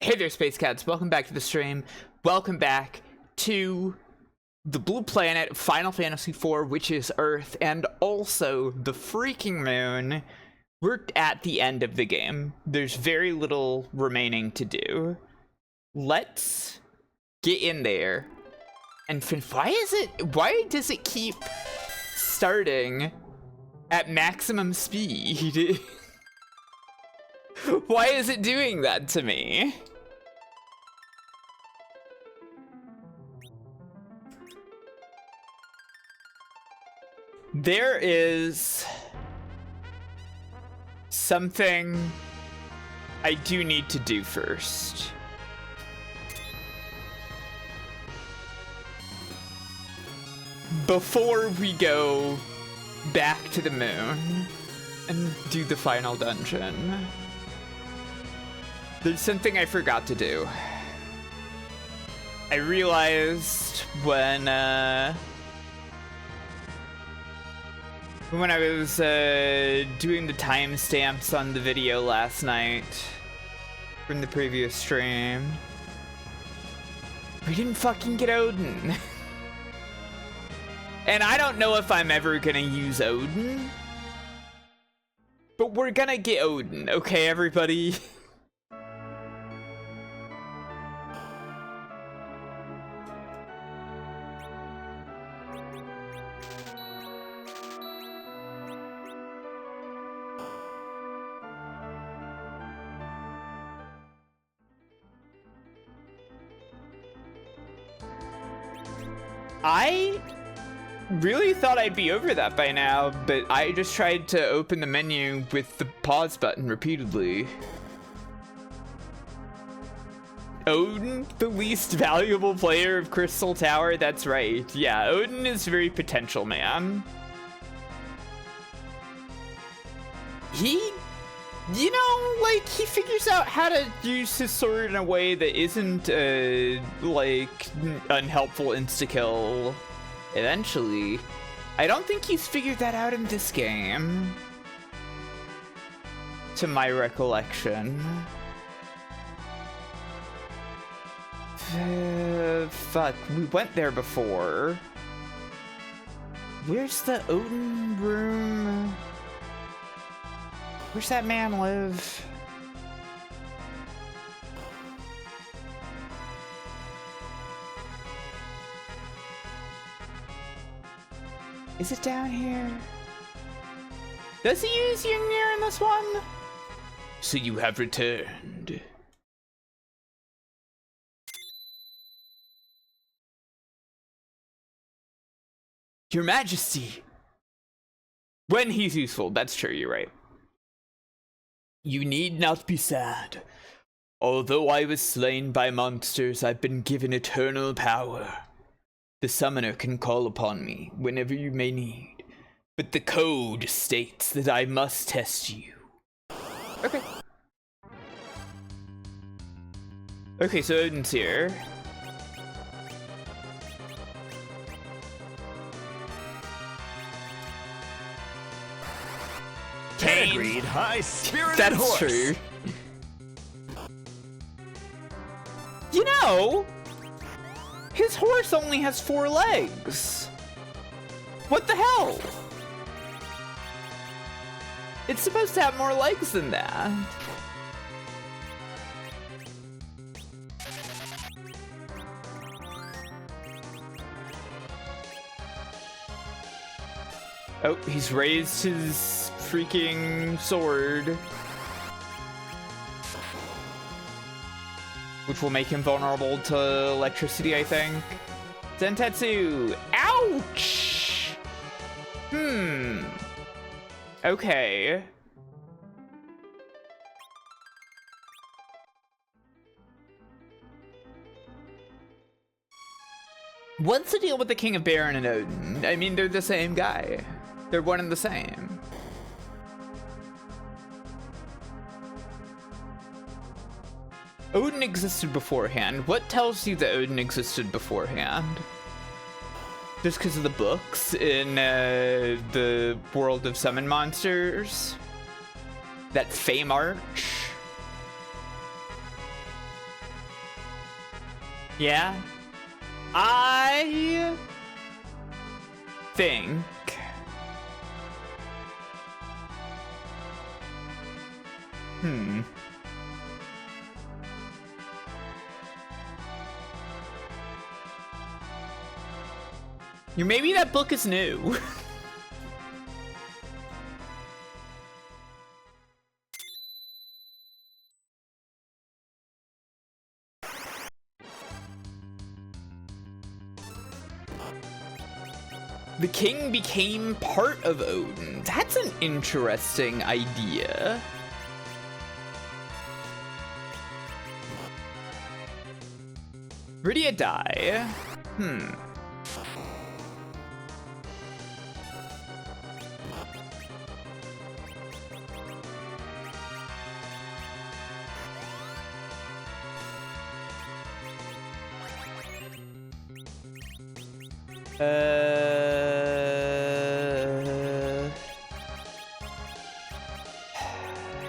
Hey there, Space Cats. Welcome back to the stream. Welcome back to the blue planet, Final Fantasy IV, which is Earth, and also the freaking moon. We're at the end of the game. There's very little remaining to do. Let's get in there and why does it keep starting at maximum speed? Why is it doing that to me? There is something I do need to do first. Before we go back to the moon and do the final dungeon. There's something I forgot to do. I realized when I was doing the timestamps on the video last night from the previous stream, we didn't fucking get Odin. And I don't know if I'm ever gonna use Odin, but we're gonna get Odin, okay, everybody? I really thought I'd be over that by now, but I just tried to open the menu with the pause button repeatedly. Odin, the least valuable player of Crystal Tower? That's right. Yeah, Odin is very potential, man. He, you know, like, he figures out how to use his sword in a way that isn't, like, unhelpful insta-kill eventually. I don't think he's figured that out in this game, to my recollection. Fuck, we went there before. Where's the Odin room? Where's that man live? Is it down here? Does he use Yungnir in this one? So you have returned. Your Majesty! When he's useful, that's true, you're right. You need not be sad. Although I was slain by monsters, I've been given eternal power. The summoner can call upon me whenever you may need, but the code states that I must test you. Okay. Okay, so Odin's here. Agreed, high spirited That's horse. true. You know, his horse only has 4 legs. What the hell? It's supposed to have more legs than that. Oh, he's raised his freaking sword, which will make him vulnerable to electricity, I think. Zentetsu! Ouch! Okay. What's the deal with the King of Baron and Odin? I mean, they're the same guy. They're one and the same. Odin existed beforehand. What tells you that Odin existed beforehand? Just because of the books in the World of Summon Monsters? That Fame Arch? Yeah. I think maybe that book is new. The king became part of Odin. That's an interesting idea. Rydia die.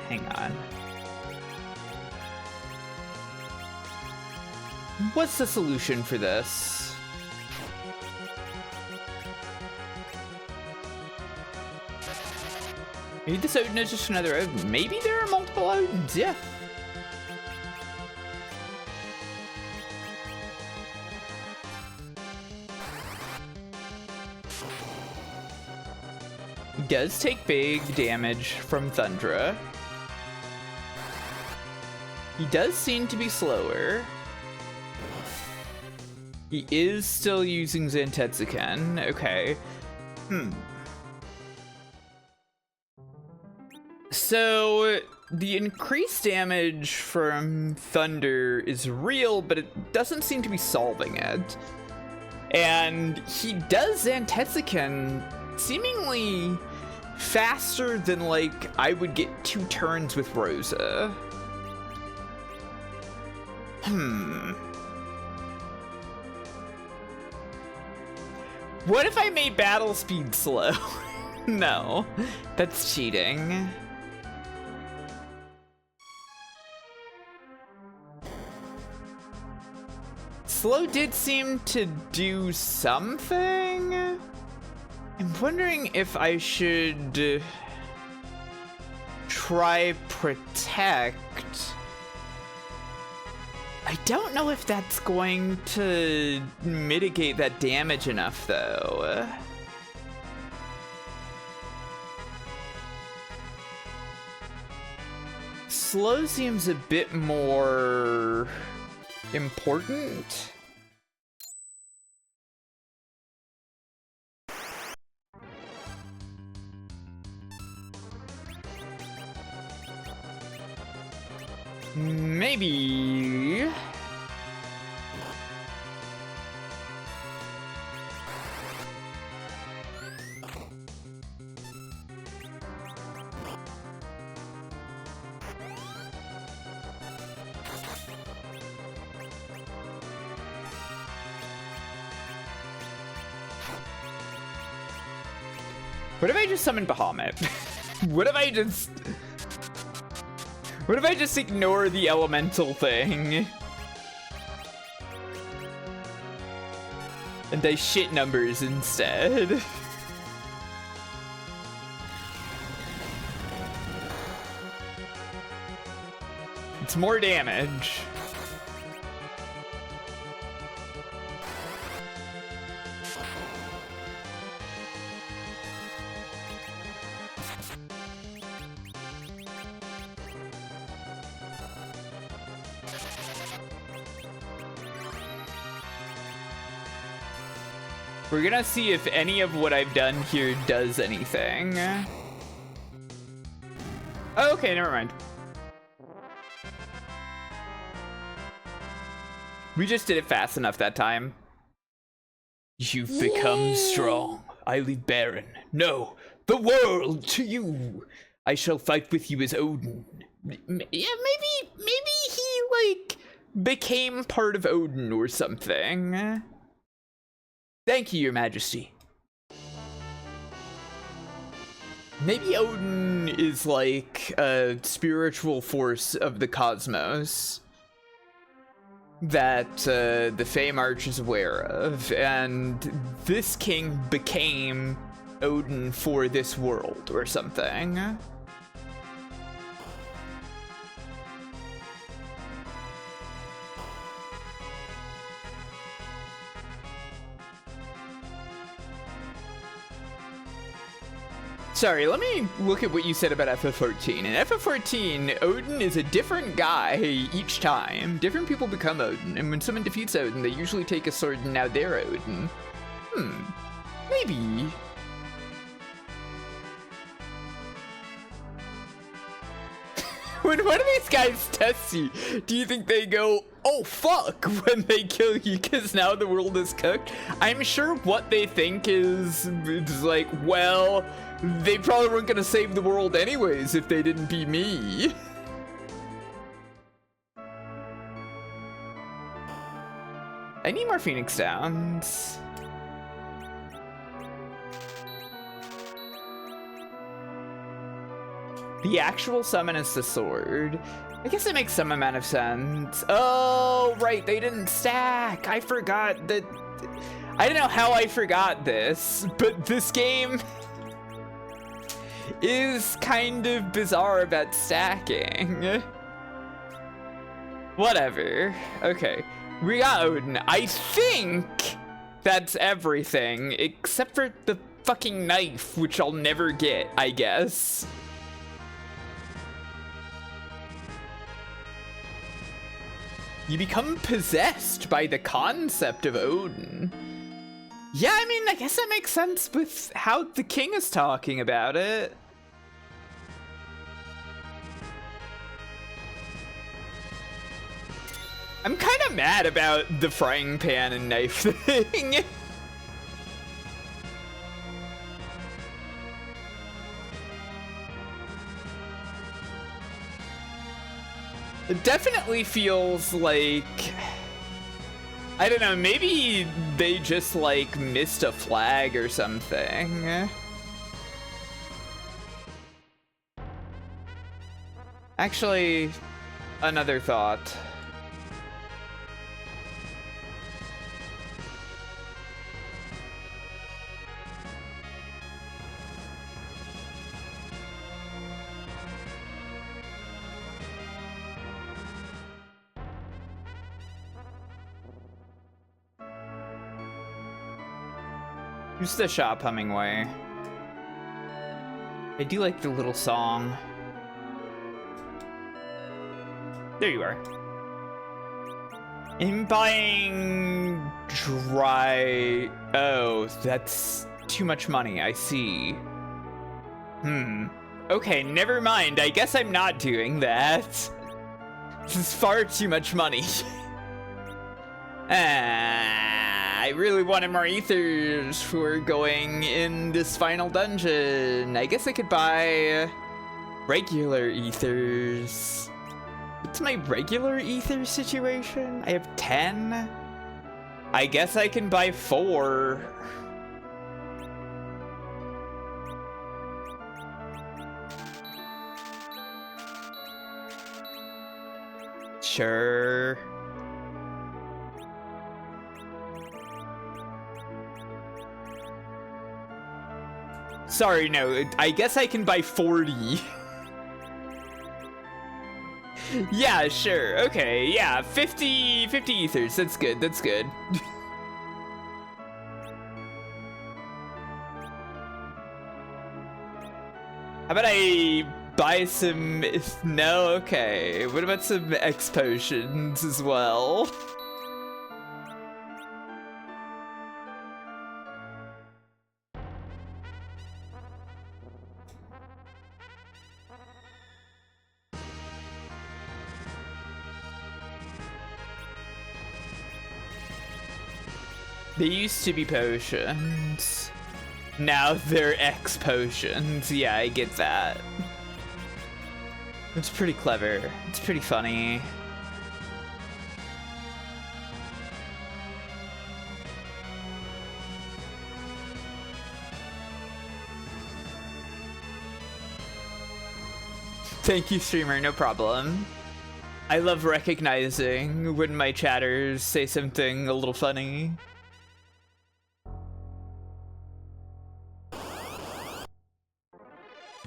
Hang on. What's the solution for this? Maybe this Odin is just another Odin. Maybe there are multiple Odins, yeah. He does take big damage from Thundra. He does seem to be slower. He is still using Zantetsuken. Okay. So the increased damage from Thunder is real, but it doesn't seem to be solving it. And he does Zantetsuken seemingly faster than, like, I would get 2 turns with Rosa. What if I made battle speed slow? No, that's cheating. Slow did seem to do something. I'm wondering if I should try protect. I don't know if that's going to mitigate that damage enough, though. Slow seems a bit more important. Maybe. What if I just summon Bahamut? What if I just ignore the elemental thing? And I shit numbers instead. It's more damage. We're gonna see if any of what I've done here does anything. Oh, okay, never mind. We just did it fast enough that time. You've become strong. I leave barren. No, the world to you. I shall fight with you as Odin. Yeah, maybe he, like, became part of Odin or something. Thank you, Your Majesty. Maybe Odin is like a spiritual force of the cosmos. that the Feymarch is aware of, and this king became Odin for this world or something. Sorry, let me look at what you said about FF14. In FF14, Odin is a different guy each time. Different people become Odin, and when someone defeats Odin, they usually take a sword and now they're Odin. Maybe. When one of these guys tests you, do you think they go, oh fuck, when they kill you because now the world is cooked? I'm sure what they think is like, well, they probably weren't gonna save the world anyways if they didn't be me. I need more Phoenix Downs. The actual summon is the sword. I guess it makes some amount of sense. Oh, right, they didn't stack. I forgot that. I don't know how I forgot this, but this game is kind of bizarre about stacking. Whatever. Okay, we got Odin. I think that's everything, except for the fucking knife, which I'll never get, I guess. You become possessed by the concept of Odin. Yeah, I mean, I guess that makes sense with how the king is talking about it. I'm kind of mad about the frying pan and knife thing. It definitely feels like, I don't know, maybe they just like missed a flag or something. Actually, another thought. Who's the shop, Namingway? I do like the little song. There you are. I'm buying dry... Oh, that's too much money, I see. Okay, never mind. I guess I'm not doing that. This is far too much money. I really wanted more ethers for going in this final dungeon. I guess I could buy regular ethers. What's my regular ether situation? I have 10. I guess I can buy 4. Sure. Sorry, no, I guess I can buy 40. Yeah, sure, okay, yeah, 50 ethers, that's good, that's good. How about I buy some, no, okay, what about some X potions as well? They used to be potions. Now they're X potions. Yeah, I get that. It's pretty clever. It's pretty funny. Thank you, streamer. No problem. I love recognizing when my chatters say something a little funny.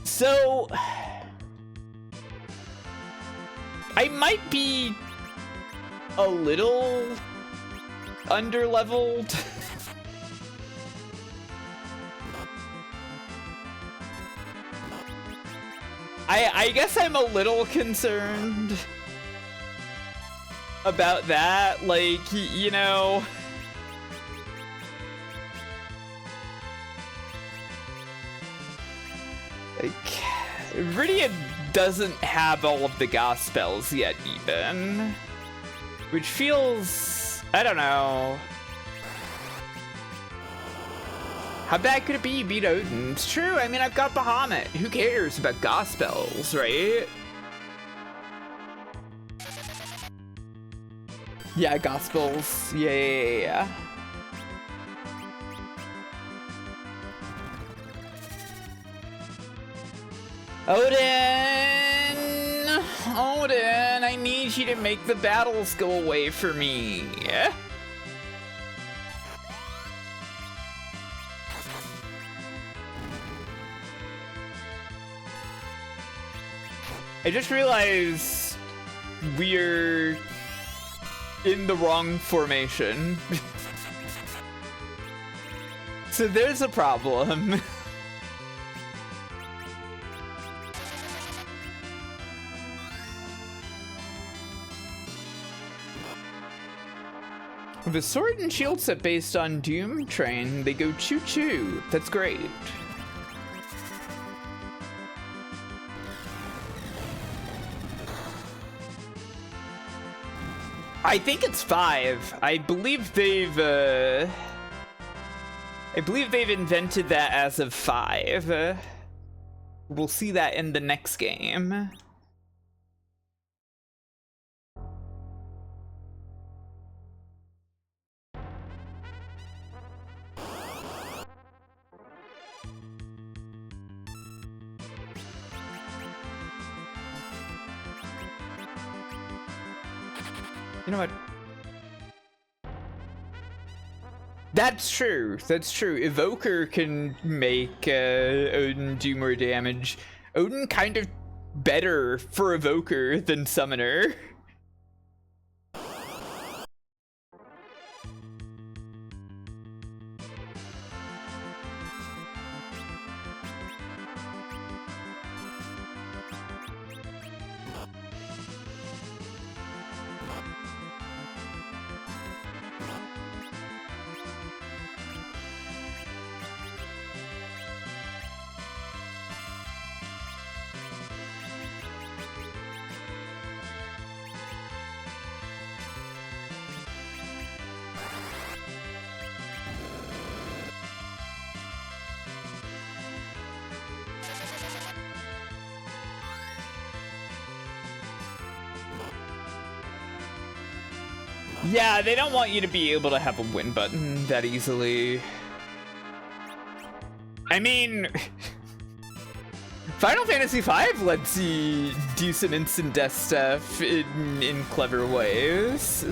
So, I might be a little under-leveled. I guess I'm a little concerned about that, like, you know, like, Viridia doesn't have all of the Goth spells yet even, which feels, I don't know. How bad could it be you beat Odin? It's true, I mean, I've got Bahamut. Who cares about Goth spells, right? Yeah, Gospels. Yeah. Odin, I need you to make the battles go away for me. I just realized we're in the wrong formation. So there's a problem. The sword and shield set based on Doom Train, they go choo-choo. That's great. I think it's 5. I believe they've invented that as of 5. We'll see that in the next game. You know what? That's true. That's true. Evoker can make Odin do more damage. Odin kind of better for Evoker than Summoner. Yeah, they don't want you to be able to have a win button that easily. I mean, Final Fantasy V lets you do some instant death stuff in clever ways.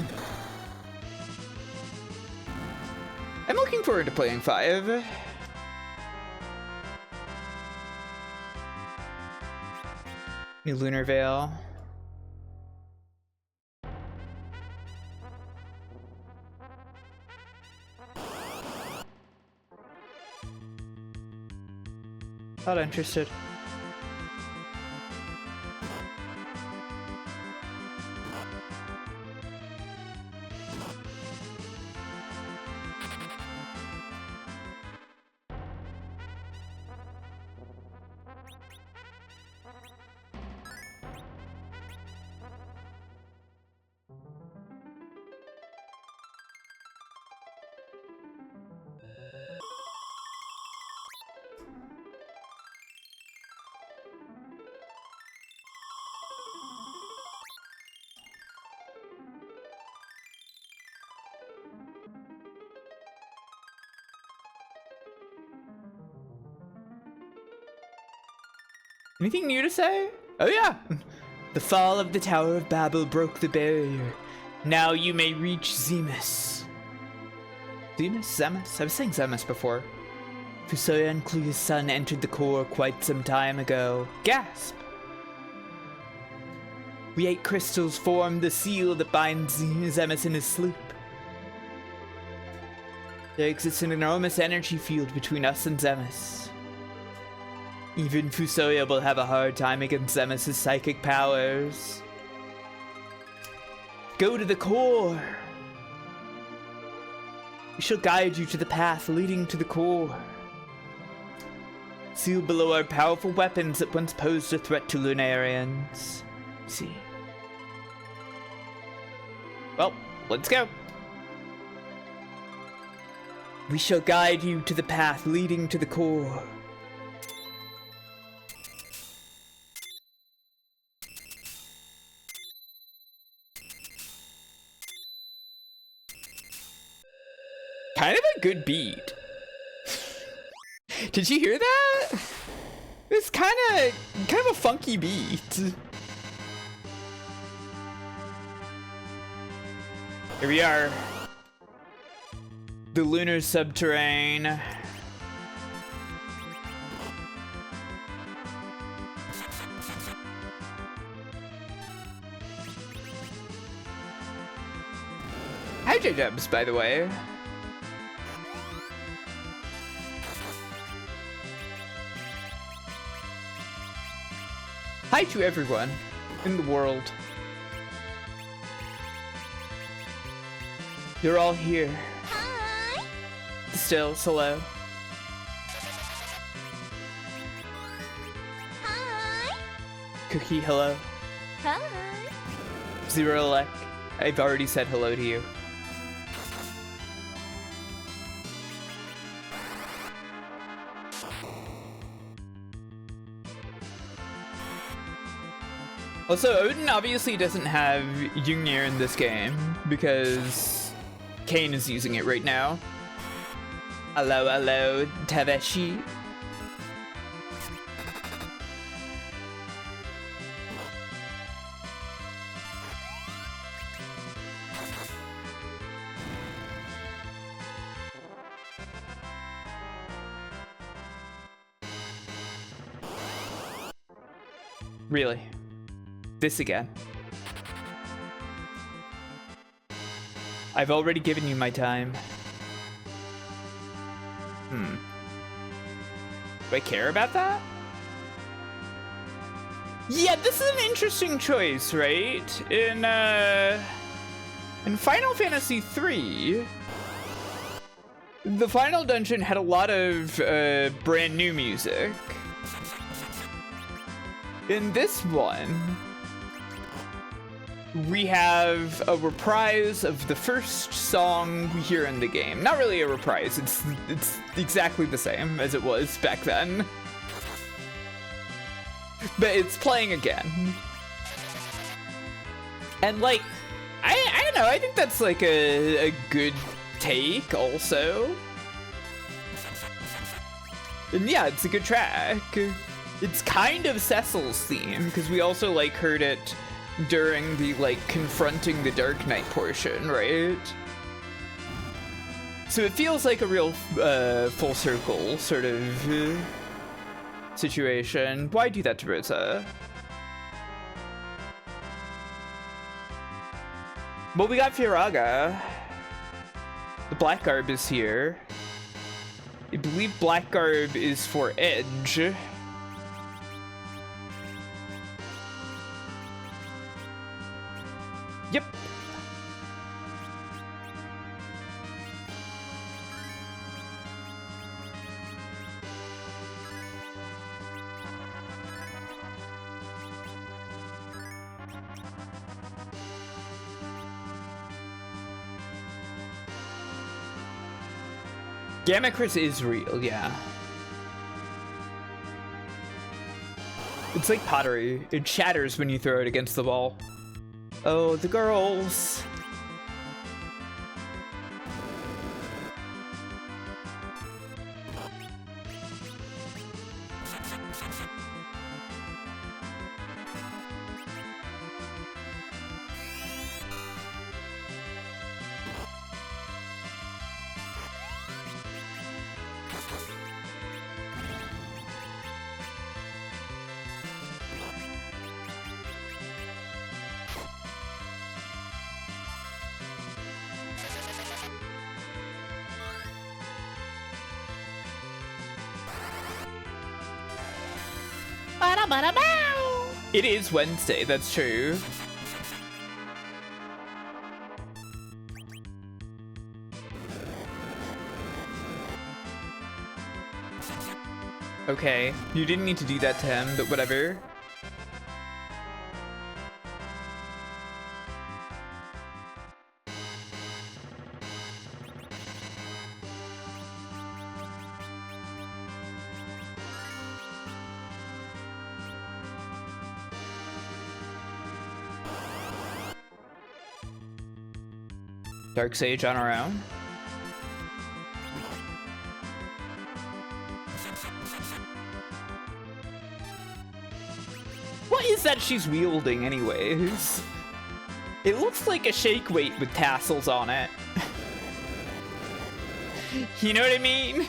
I'm looking forward to playing 5. New Lunar Veil. Not interested. Anything new to say? Oh yeah, The fall of the Tower of Babel broke the barrier. Now you may reach Zemus. Zemus? I was saying Zemus before. Fusoya and Kluya's son entered the core quite some time ago. Gasp! We 8 crystals formed the seal that binds Zemus in his sleep. There exists an enormous energy field between us and Zemus. Even Fusoya will have a hard time against Zemus' psychic powers. Go to the core! We shall guide you to the path leading to the core. Sealed below are powerful weapons that once posed a threat to Lunarians. See. Well, let's go. We shall guide you to the path leading to the core. Kind of a good beat. Did you hear that? It's kind of a funky beat. Here we are. The lunar subterrane. Hi, J-Dubs, by the way. Hi to everyone in the world. You're all here. Hi. Still, hello. Hi. Cookie, hello. Hi. Zero Lek, I've already said hello to you. Also, Odin obviously doesn't have Jungnir in this game because Kane is using it right now. Hello, hello, Taveshi. Really? This again. I've already given you my time. Do I care about that? Yeah, this is an interesting choice, right? In Final Fantasy III, the final dungeon had a lot of brand new music. In this one, we have a reprise of the first song we hear in the game. Not really a reprise, it's exactly the same as it was back then. But it's playing again. And like, I don't know, I think that's like a good take also. And yeah, it's a good track. It's kind of Cecil's theme, because we also like heard it during the like confronting the Dark Knight portion, right? So it feels like a real full circle sort of situation. Why do that to Rosa? Well, we got Firaga. The Black Garb is here. I believe Black Garb is for Edge. Yep. Gamma-Chris is real, yeah. It's like pottery. It shatters when you throw it against the wall. Oh, the girls. It is Wednesday, that's true. Okay, you didn't need to do that to him, but whatever. Dark Sage on our own. What is that she's wielding anyways? It looks like a shake weight with tassels on it. You know what I mean?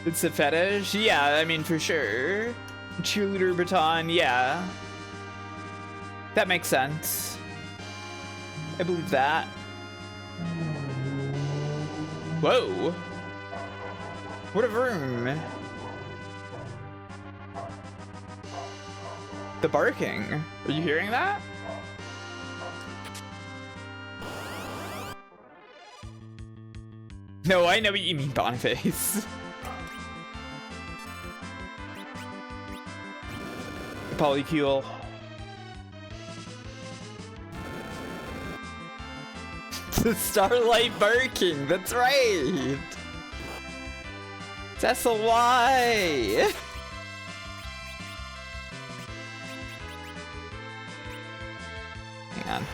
It's a fetish? Yeah, I mean, for sure. Cheerleader baton, yeah. That makes sense. I believe that. Whoa. What a room. The barking. Are you hearing that? No, I know what you mean, Boniface. Polycule. The starlight barking, that's right. That's a lie. Hang on.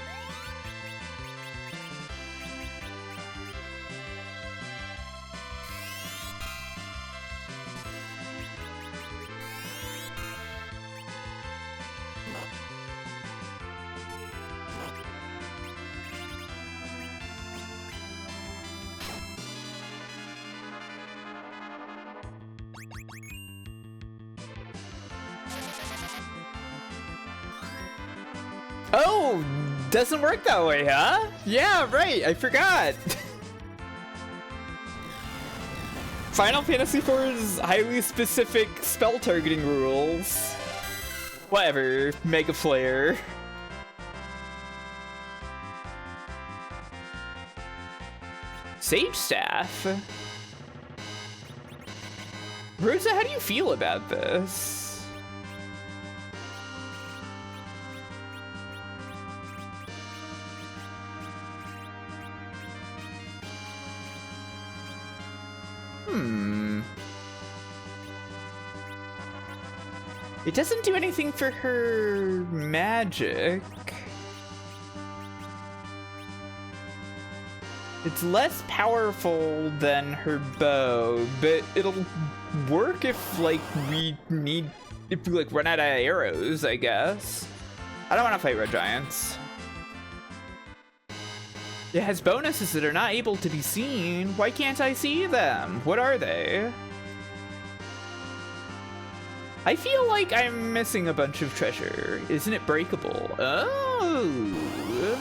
Oh, doesn't work that way, huh? Yeah, right, I forgot. Final Fantasy IV's highly specific spell targeting rules. Whatever, Mega Flare. Sage Staff? Rosa, how do you feel about this? It doesn't do anything for her magic. It's less powerful than her bow, but it'll work if if we like run out of arrows, I guess. I don't want to fight red giants. It has bonuses that are not able to be seen. Why can't I see them? What are they? I feel like I'm missing a bunch of treasure. Isn't it breakable? Oh.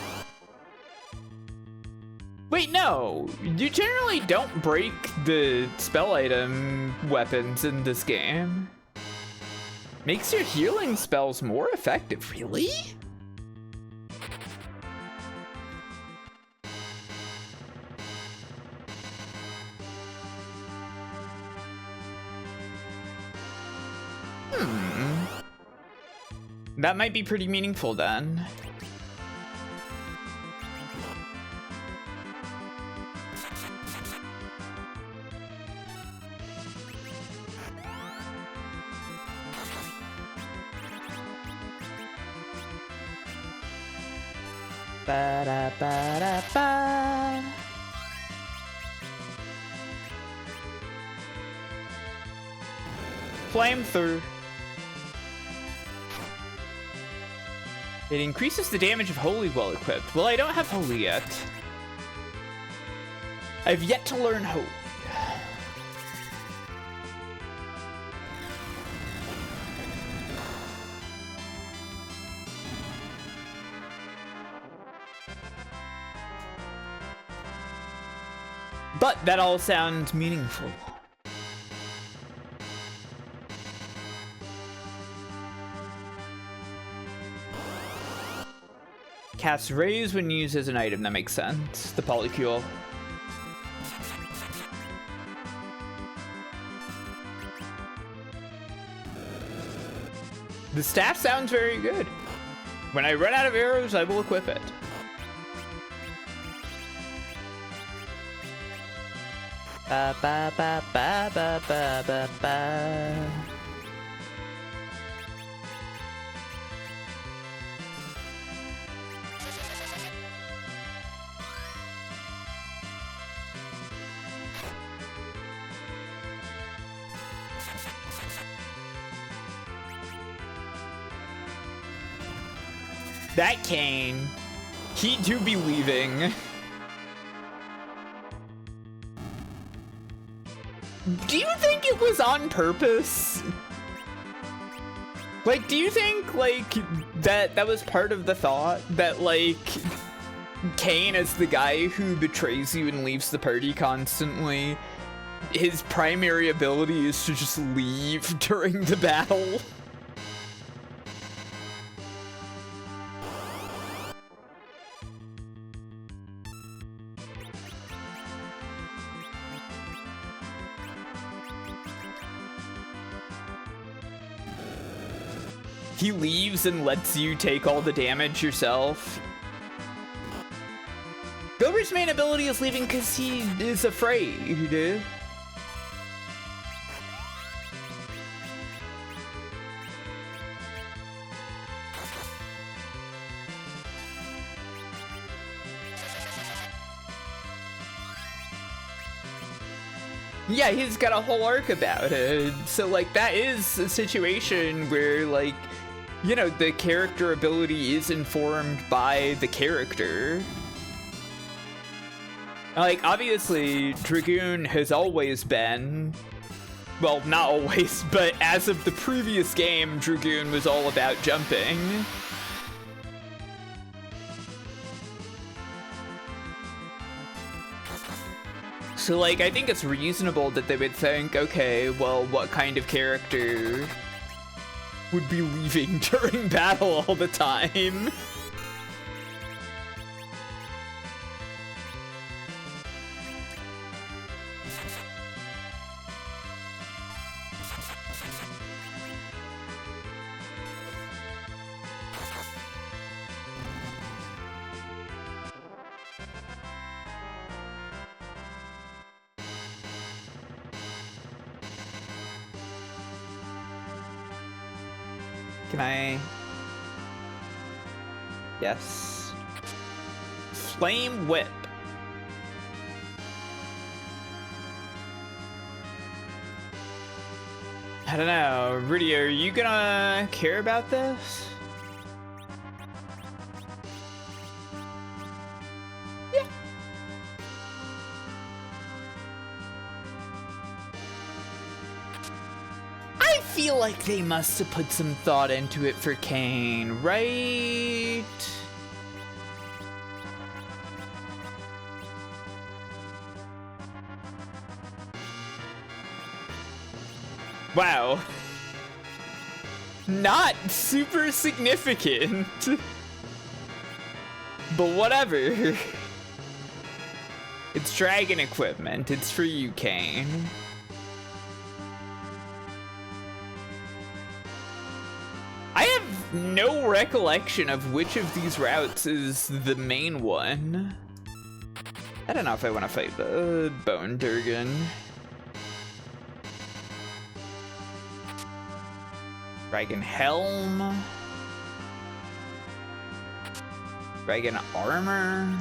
Wait, no. You generally don't break the spell item weapons in this game. Makes your healing spells more effective, really? That might be pretty meaningful then. Ba-da-ba-da-ba. Flame through. It increases the damage of Holy while equipped. Well, I don't have Holy yet. I've yet to learn Holy. But that all sounds meaningful. Cast raise when used as an item, that makes sense. The polycule. The staff sounds very good. When I run out of arrows, I will equip it. Ba ba ba ba ba ba ba ba. That Kane, he do be leaving. Do you think it was on purpose? Like, do you think, like, that was part of the thought? That, like, Kane is the guy who betrays you and leaves the party constantly. His primary ability is to just leave during the battle. He leaves and lets you take all the damage yourself. Gilbert's main ability is leaving because he is afraid. Yeah, he's got a whole arc about it. So, like, that is a situation where, like, you know, the character ability is informed by the character. Like, obviously, Dragoon has always been... Well, not always, but as of the previous game, Dragoon was all about jumping. So, like, I think it's reasonable that they would think, okay, well, what kind of character would be leaving during battle all the time? Can I? Yes. Flame Whip. I don't know. Rudy, are you gonna care about this? Yeah. I feel like they must have put some thought into it for Kane, right? Wow. Not super significant. But whatever. It's dragon equipment. It's for you, Kane. I have no recollection of which of these routes is the main one. I don't know if I want to fight the Bone Durgan. Dragon Helm. Dragon Armor.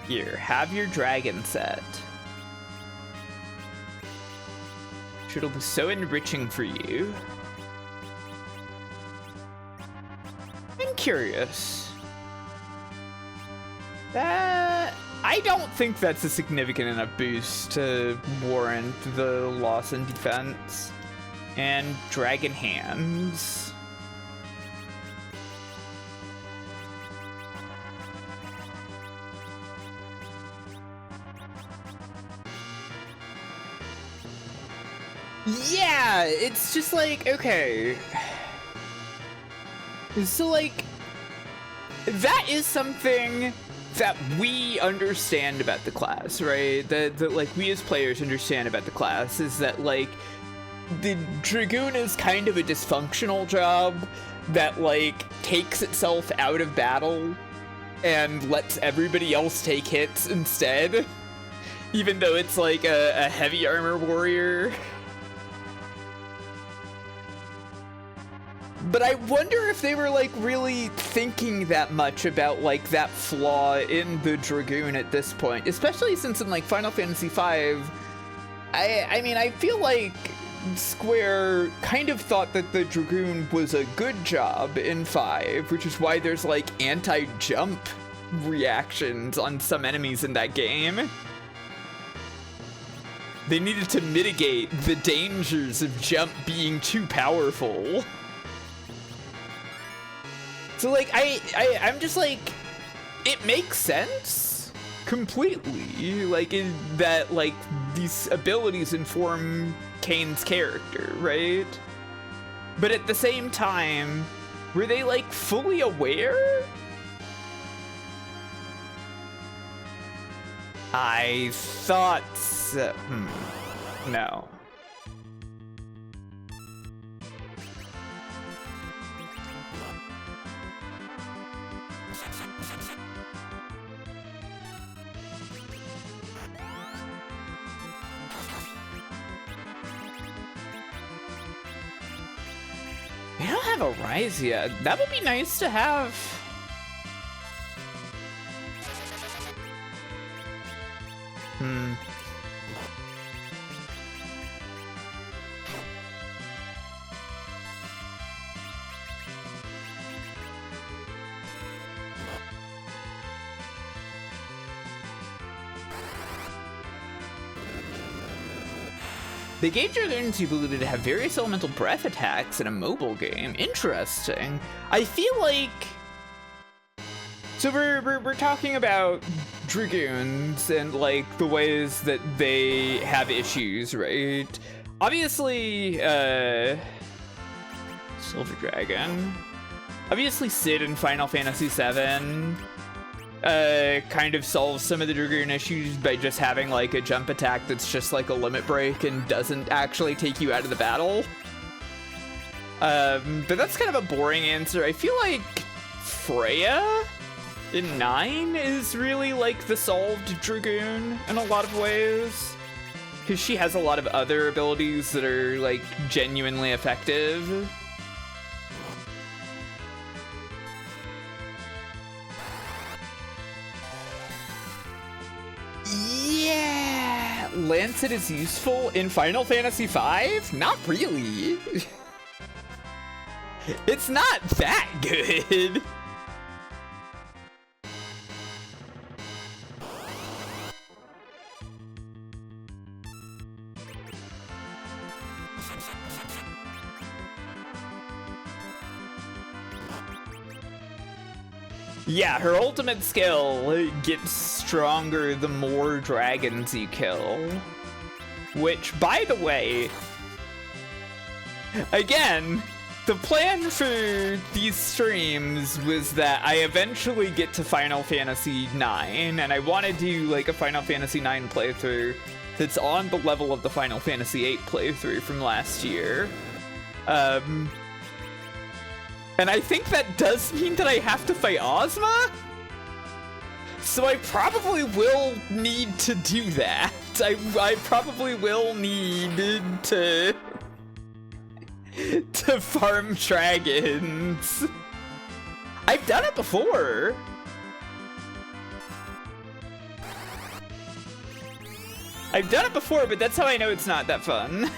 Here, have your dragon set. It'll be so enriching for you. I'm curious. I don't think that's a significant enough boost to warrant the loss in defense. And Dragon Hands. Yeah, it's just like, okay. So, like, that is something that we understand about the class, right? That, like, we as players understand about the class is that, like, the Dragoon is kind of a dysfunctional job that, like, takes itself out of battle and lets everybody else take hits instead, even though it's, like, a heavy armor warrior. But I wonder if they were, like, really thinking that much about, like, that flaw in the Dragoon at this point. Especially since in, like, Final Fantasy V, I mean, I feel like Square kind of thought that the Dragoon was a good job in 5, which is why there's, like, anti-jump reactions on some enemies in that game. They needed to mitigate the dangers of jump being too powerful. So, like, I'm just like, it makes sense completely, like, that, like, these abilities inform Kane's character, right? But at the same time, were they, like, fully aware? I thought so. No. We don't have a rise yet. That would be nice to have. They gave Dragoons the ability to have various elemental breath attacks in a mobile game. Interesting. I feel like... So we're talking about Dragoons and, like, the ways that they have issues, right? Obviously, Silver Dragon. Obviously, Sid in Final Fantasy VII kind of solves some of the Dragoon issues by just having, like, a jump attack that's just like a limit break and doesn't actually take you out of the battle. But that's kind of a boring answer. I feel like Freya in 9 is really, like, the solved Dragoon in a lot of ways, because she has a lot of other abilities that are, like, genuinely effective. Yeah, Lancet is useful in Final Fantasy V? Not really. It's not that good. Yeah, her ultimate skill gets stronger the more dragons you kill. Which, by the way, again, the plan for these streams was that I eventually get to Final Fantasy IX, and I want to do, like, a Final Fantasy IX playthrough that's on the level of the Final Fantasy VIII playthrough from last year. And I think that does mean that I have to fight Ozma? So I probably will need to do that. I probably will need to farm dragons. I've done it before. I've done it before, but that's how I know it's not that fun.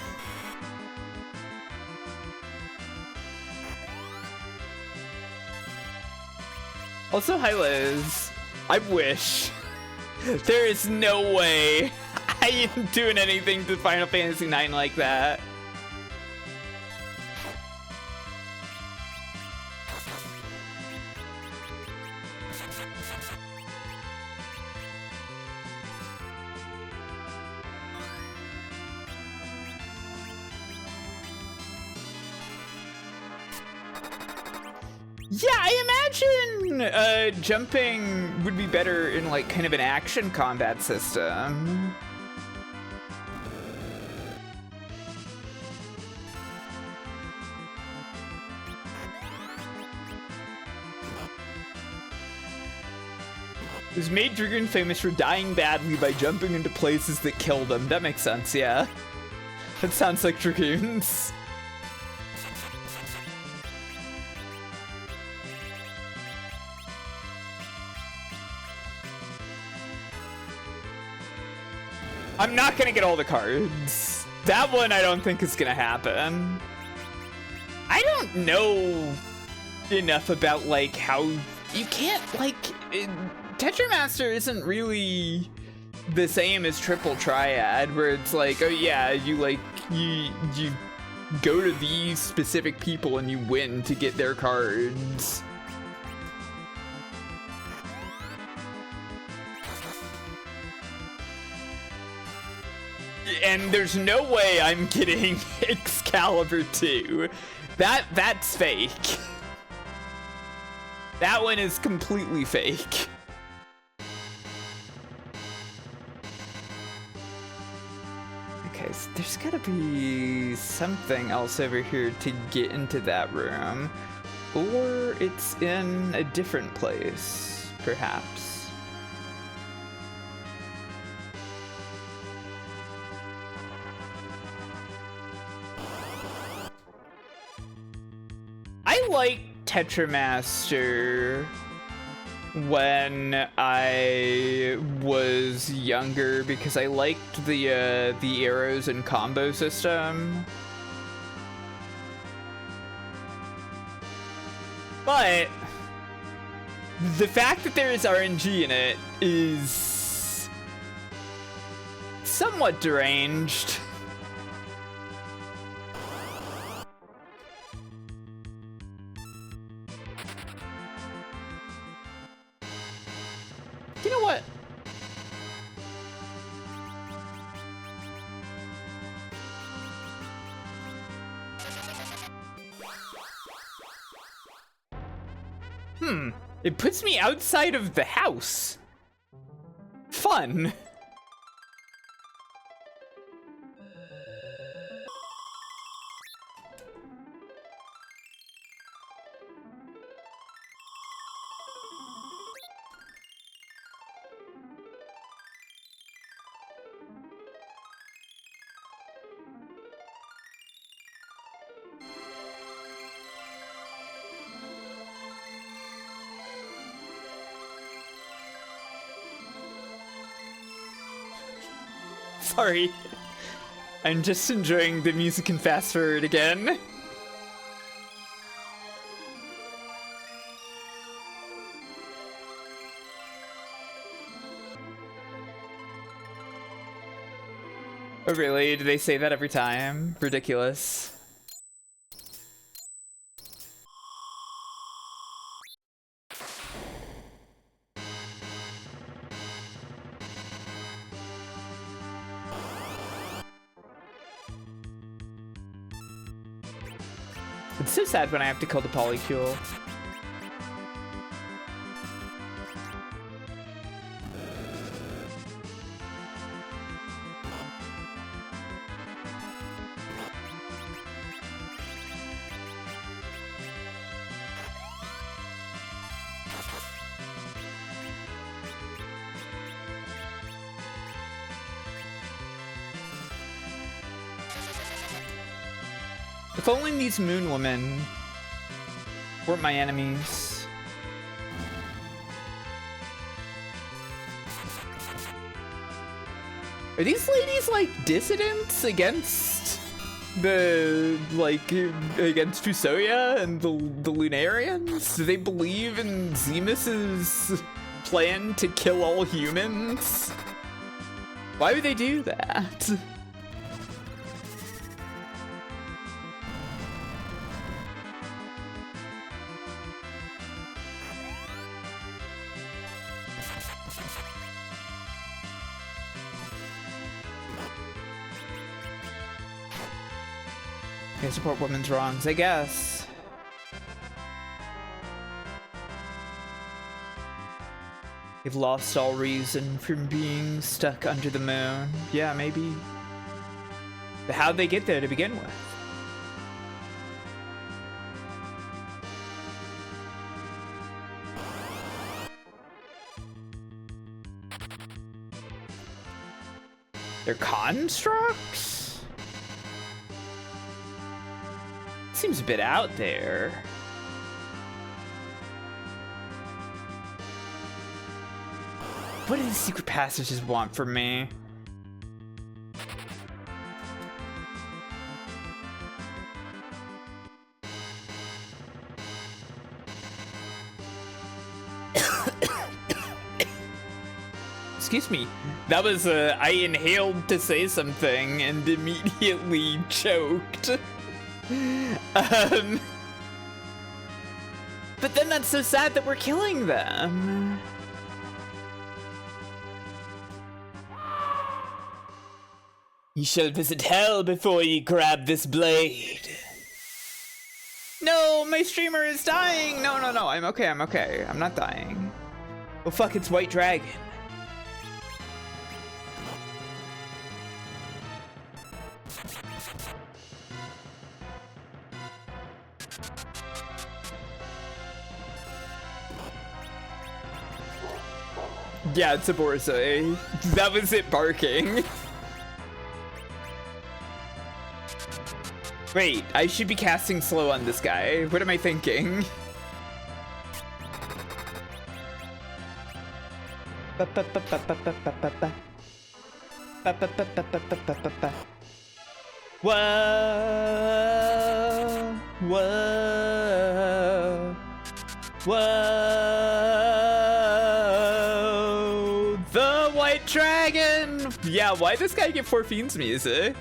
Also, hi Liz. I wish. There is no way I am doing anything to Final Fantasy IX like that. Yeah, I imagine jumping would be better in like kind of an action combat system. It was made Dragoon famous for dying badly by jumping into places that killed them. That makes sense, yeah. That sounds like Dragoons. I'm not gonna get all the cards. That one I don't think is gonna happen. I don't know enough about like how you can't like Tetramaster isn't really the same as Triple Triad, where it's like, oh yeah, you like you go to these specific people and you win to get their cards. And there's no way I'm getting Excalibur 2. That's fake. That one is completely fake. Okay, so there's gotta be something else over here to get into that room. Or it's in a different place, perhaps. I like Tetramaster when I was younger because I liked the arrows and combo system. But the fact that there is RNG in it is somewhat deranged. You know what? It puts me outside of the house. Fun. Sorry. I'm just enjoying the music in fast forward again. Oh really? Do they say that every time? Ridiculous. It's so sad when I have to kill the polycule. If only these moon women weren't my enemies. Are these ladies like dissidents against the against Fusoya and the Lunarians? Do they believe in Zemus's plan to kill all humans? Why would they do that? Okay, support women's wrongs, I guess. They've lost all reason from being stuck under the moon. Yeah, maybe. But how'd they get there to begin with? They're constructs? Seems a bit out there. What do these secret passages want from me? Excuse me. That was, I inhaled to say something and immediately choked. But then that's so sad that we're killing them. Ye shall visit hell before ye grab this blade. No, my streamer is dying. No, I'm okay, I'm not dying. Oh fuck, it's White Dragon. Yeah, it's a Borzoi. That was it barking. Wait, I should be casting slow on this guy. What am I thinking? Whoa, whoa, whoa, the White Dragon! Yeah, why does this guy get 4 Fiends music?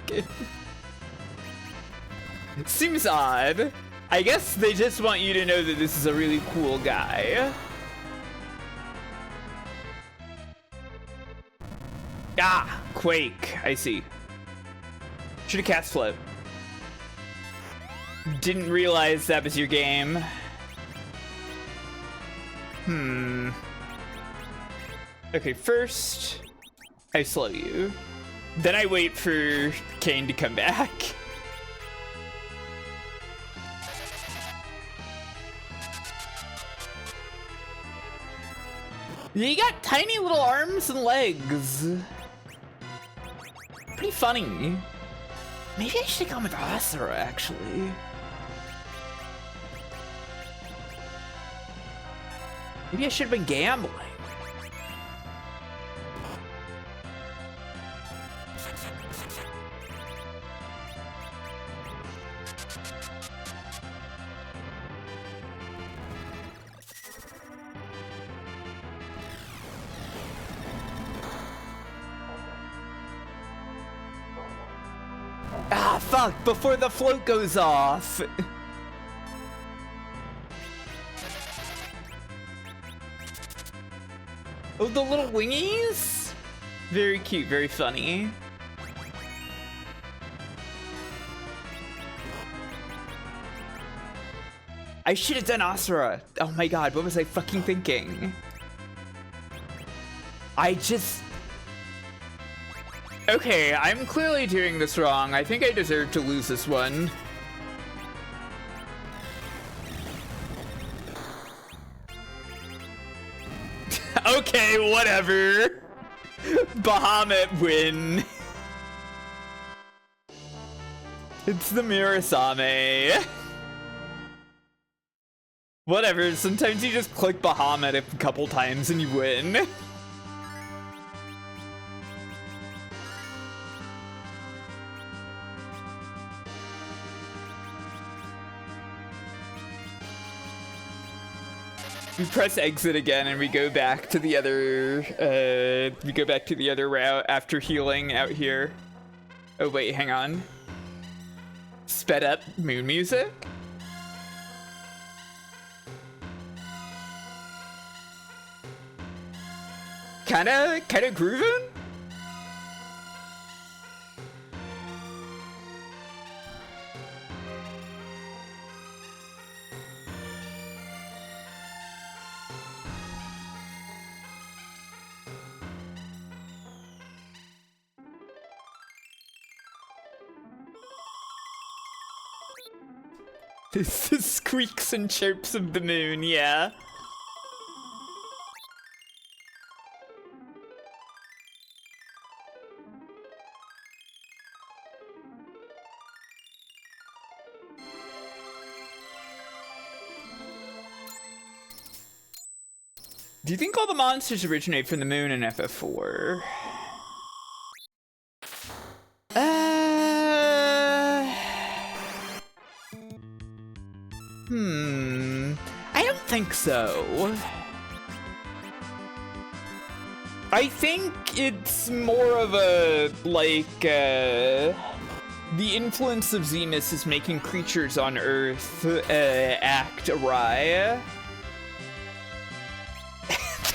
Seems odd. I guess they just want you to know that this is a really cool guy. Ah, Quake. I see. Should have cast Float. Didn't realize that was your game. Okay, first, I slow you. Then I wait for Kane to come back. You got tiny little arms and legs. Pretty funny. Maybe I should have gone with Asura, actually. Maybe I should have been gambling. Ah, fuck, before the float goes off. Oh, the little wingies? Very cute, very funny. I should have done Asura. Oh my god, what was I fucking thinking? Okay, I'm clearly doing this wrong. I think I deserve to lose this one. Okay, whatever. Bahamut win. It's the Mirasame. Whatever, sometimes you just click Bahamut a couple times and you win. We press exit again and we go back to the other route after healing out here. Oh wait, hang on. Sped up moon music? Kinda grooving? It's the squeaks and chirps of the moon, yeah. Do you think all the monsters originate from the moon in FF4? I don't think so. I think it's more of a, like, the influence of Zemus is making creatures on Earth act awry.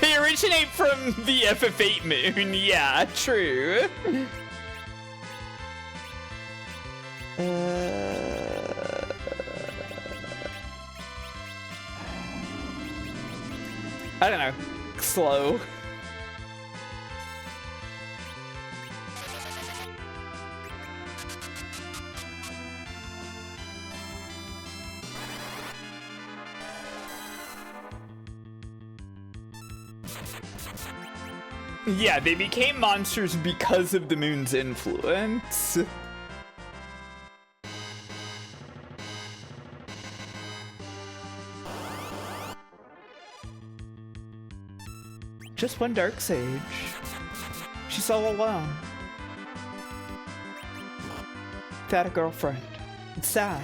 They originate from the FF8 moon, yeah, true. I don't know, slow. Yeah, they became monsters because of the moon's influence. Just one dark sage. She's all alone. Without a girlfriend. It's sad.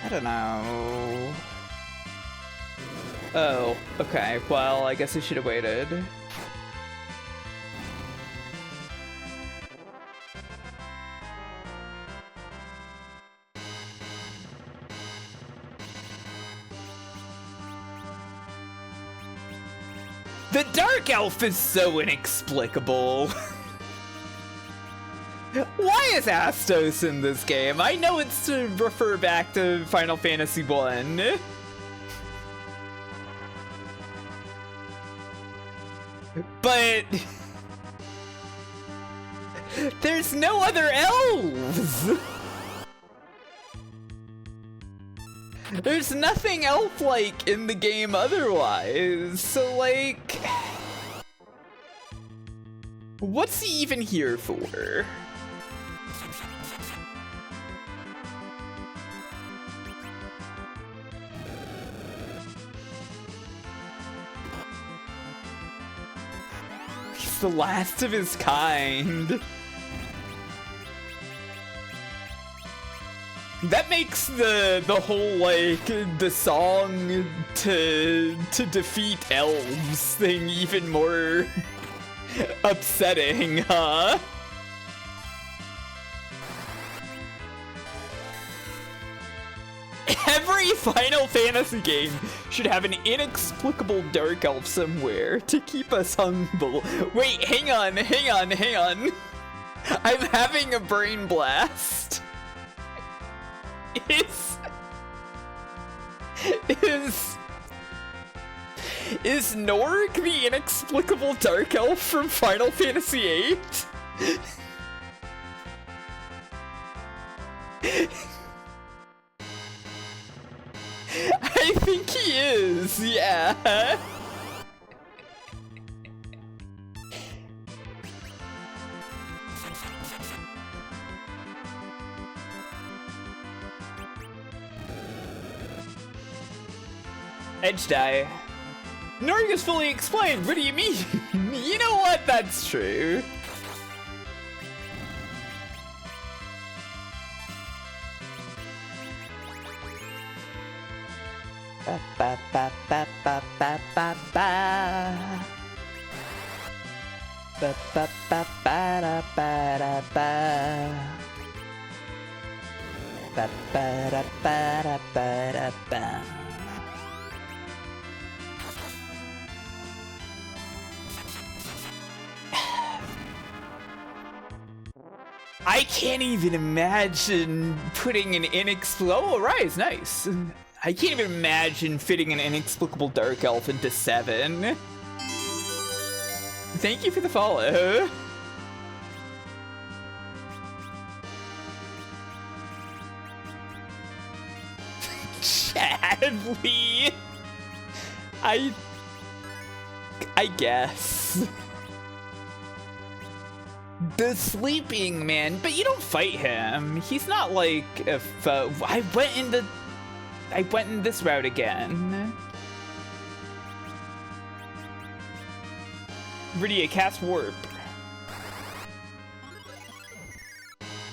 I don't know. Oh, okay. Well, I guess I should have waited. The Dark Elf is so inexplicable. Why is Astos in this game? I know it's to refer back to Final Fantasy 1. But there's no other elves. There's nothing elf-like in the game otherwise, so like, what's he even here for? He's the last of his kind. That makes the whole, like, the song to defeat elves thing even more upsetting, huh? Every Final Fantasy game should have an inexplicable dark elf somewhere to keep us humble. Wait, hang on. I'm having a brain blast. Is Norg the inexplicable dark elf from Final Fantasy VIII? I think he is, yeah. Edge die. Norg is fully explained. What do you mean? You know what? That's true. Ba ba ba ba ba ba ba ba. Ba ba ba ba da ba da ba. Ba ba da ba da ba da ba. I can't even imagine putting an oh, Rise, nice. I can't even imagine fitting an inexplicable dark elf into 7. Thank you for the follow. Chadley. I guess. The sleeping man, but you don't fight him. He's not like a foe. I went in this route again. Rydia, cast warp.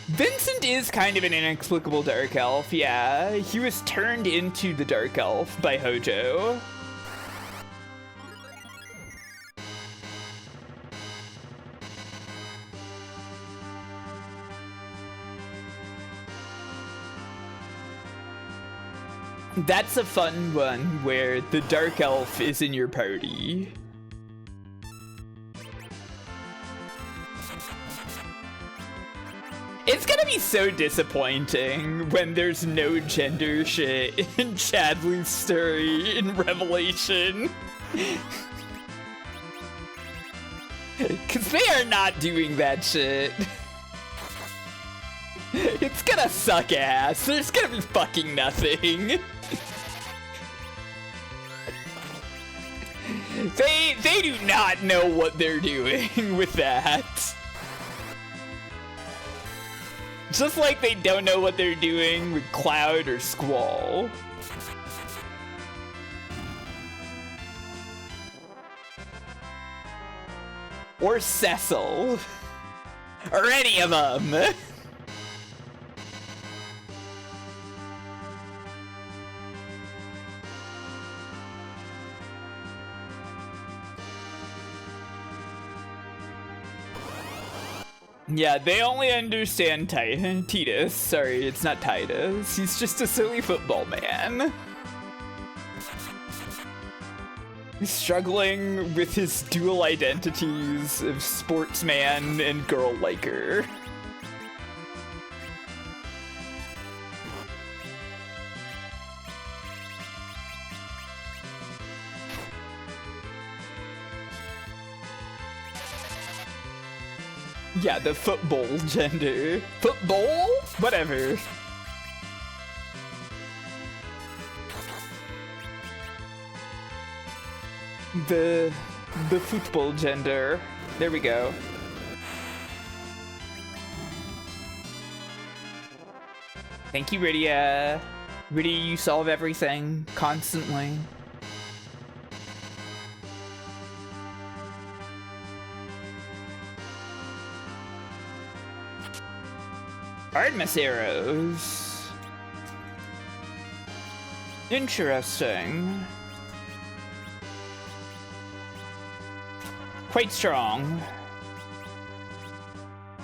Vincent is kind of an inexplicable dark elf, yeah. He was turned into the dark elf by Hojo. That's a fun one where the dark elf is in your party. It's gonna be so disappointing when there's no gender shit in Chadley's story in Revelation. Cause they are not doing that shit. It's gonna suck ass. There's gonna be fucking nothing. They do not know what they're doing with that. Just like they don't know what they're doing with Cloud or Squall. Or Cecil. Or any of them. Yeah, they only understand Titus. Sorry, it's not Titus. He's just a silly football man. He's struggling with his dual identities of sportsman and girl liker. Yeah, the football gender. Football? Whatever. The football gender. There we go. Thank you, Rydia. Rydia, you solve everything constantly. Artemis arrows. Interesting. Quite strong.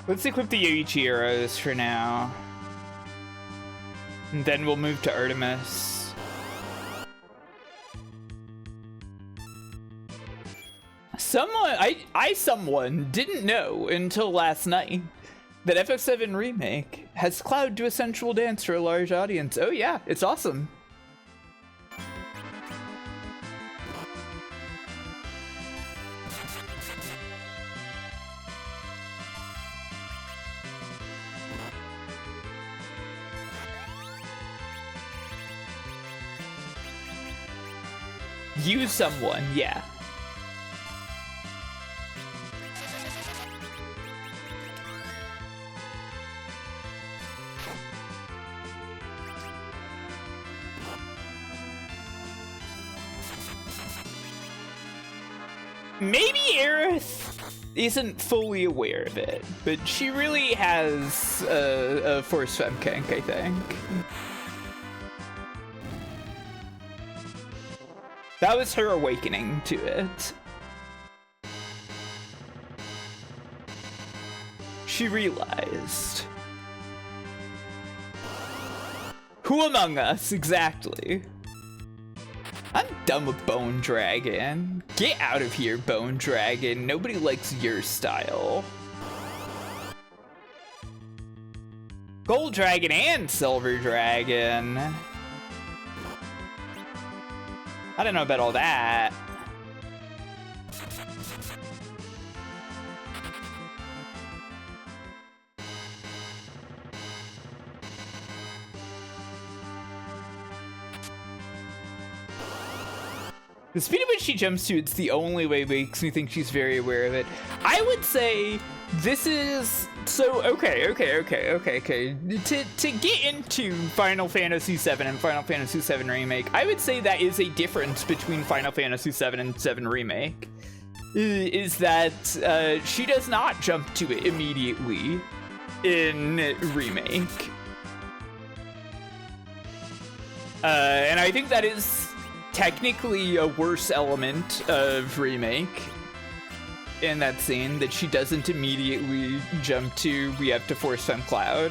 Let's equip the Yoichi arrows for now. And then we'll move to Artemis. Someone didn't know until last night that FF7 Remake has Cloud do a sensual dance for a large audience. Oh yeah, it's awesome. Use someone, yeah. Maybe Aerith isn't fully aware of it, but she really has a force fem kink, I think. That was her awakening to it. She realized. Who among us, exactly? I'm done with Bone Dragon. Get out of here, Bone Dragon. Nobody likes your style. Gold Dragon and Silver Dragon. I don't know about all that. The speed at which she jumps to it's the only way makes me think she's very aware of it. I would say this is so okay. To get into Final Fantasy VII and Final Fantasy VII Remake, I would say that is a difference between Final Fantasy VII and VII Remake. Is that she does not jump to it immediately in Remake. And I think that is technically a worse element of Remake in that scene, that she doesn't immediately jump to, we have to force Fem Cloud.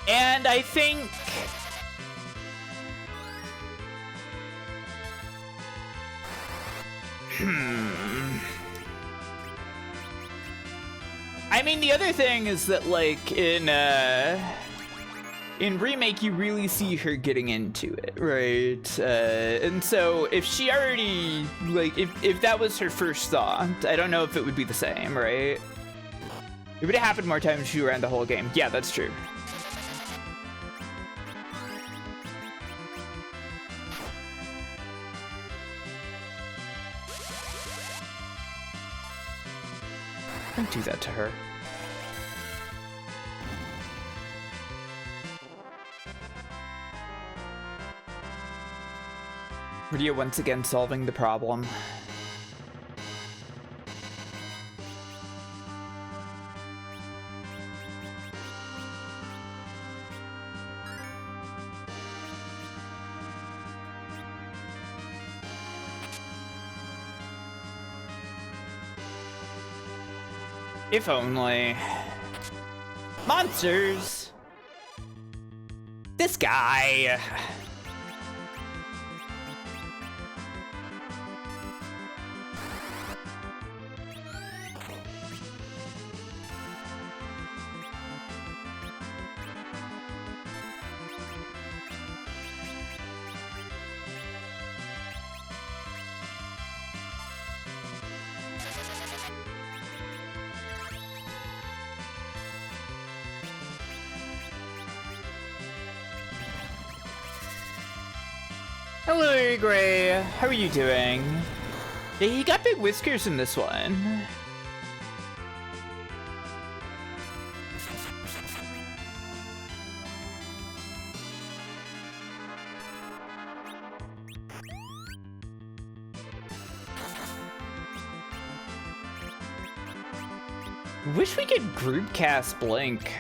And I think I mean, the other thing is that, like, in Remake, you really see her getting into it, right? And so if she already, like, if that was her first thought, I don't know if it would be the same, right? It would have happened more times if she ran the whole game. Yeah, that's true. Don't do that to her. Rydia once again solving the problem. If only. Monsters! This guy! Hello, Gray. How are you doing? Yeah, he got big whiskers in this one. Wish we could group cast Blink.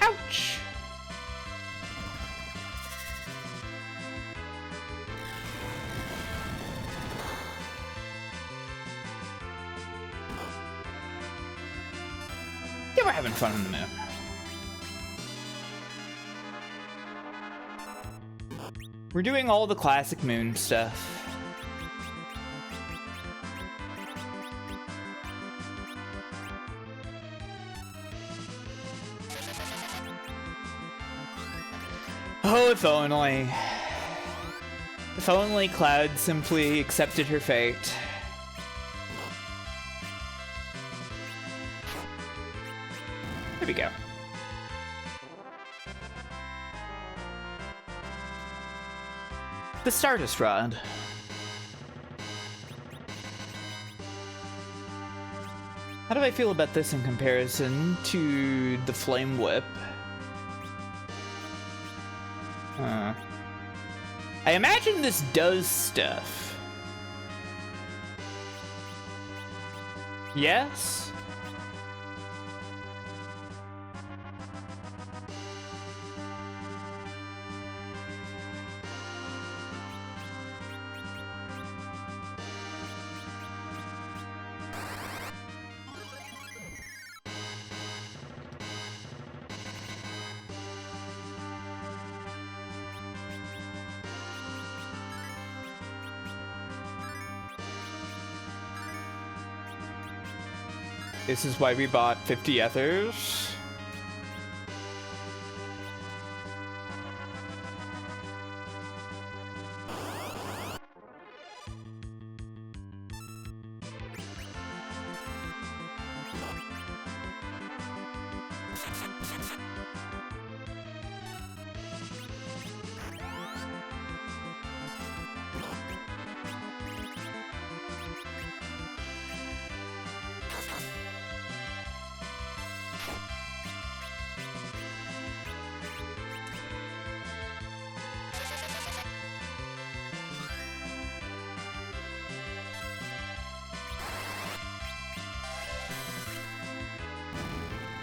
Ouch! Yeah, we're having fun on the moon. We're doing all the classic moon stuff. Oh, if only. If only Cloud simply accepted her fate. There we go. The Stardust Rod. How do I feel about this in comparison to the Flame Whip? I imagine this does stuff. Yes? This is why we bought 50 ethers.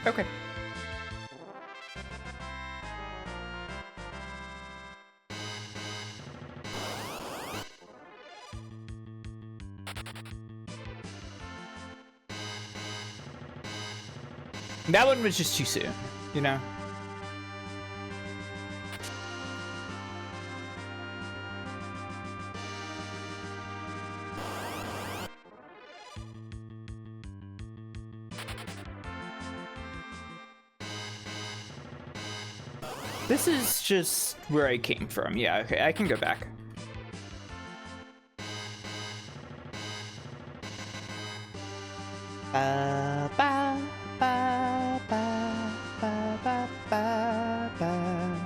Okay. That one was just too soon, you know? This is just where I came from. Yeah, okay, I can go back. Ba, ba, ba, ba, ba, ba, ba, ba.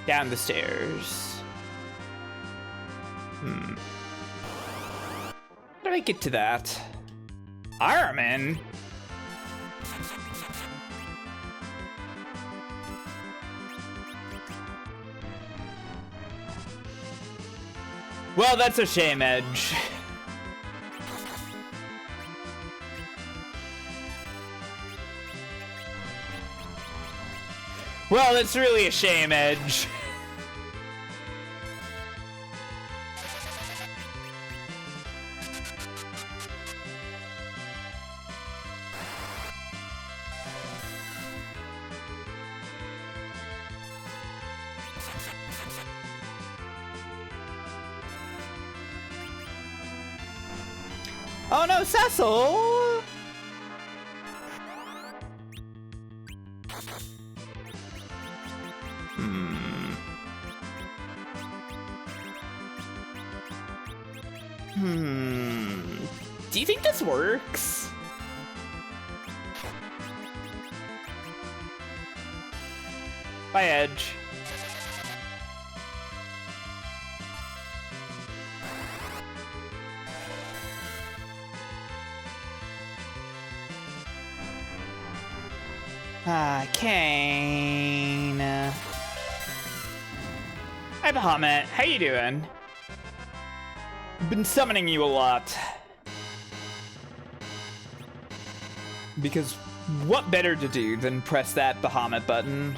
Down the stairs. How do I get to that? Ironman? Well, that's a shame, Edge. Well, it's really a shame, Edge. Oh no, Cecil! Do you think this works? Bye, Edge. Kane. Hi, Bahamut. How you doing? I've been summoning you a lot. Because what better to do than press that Bahamut button?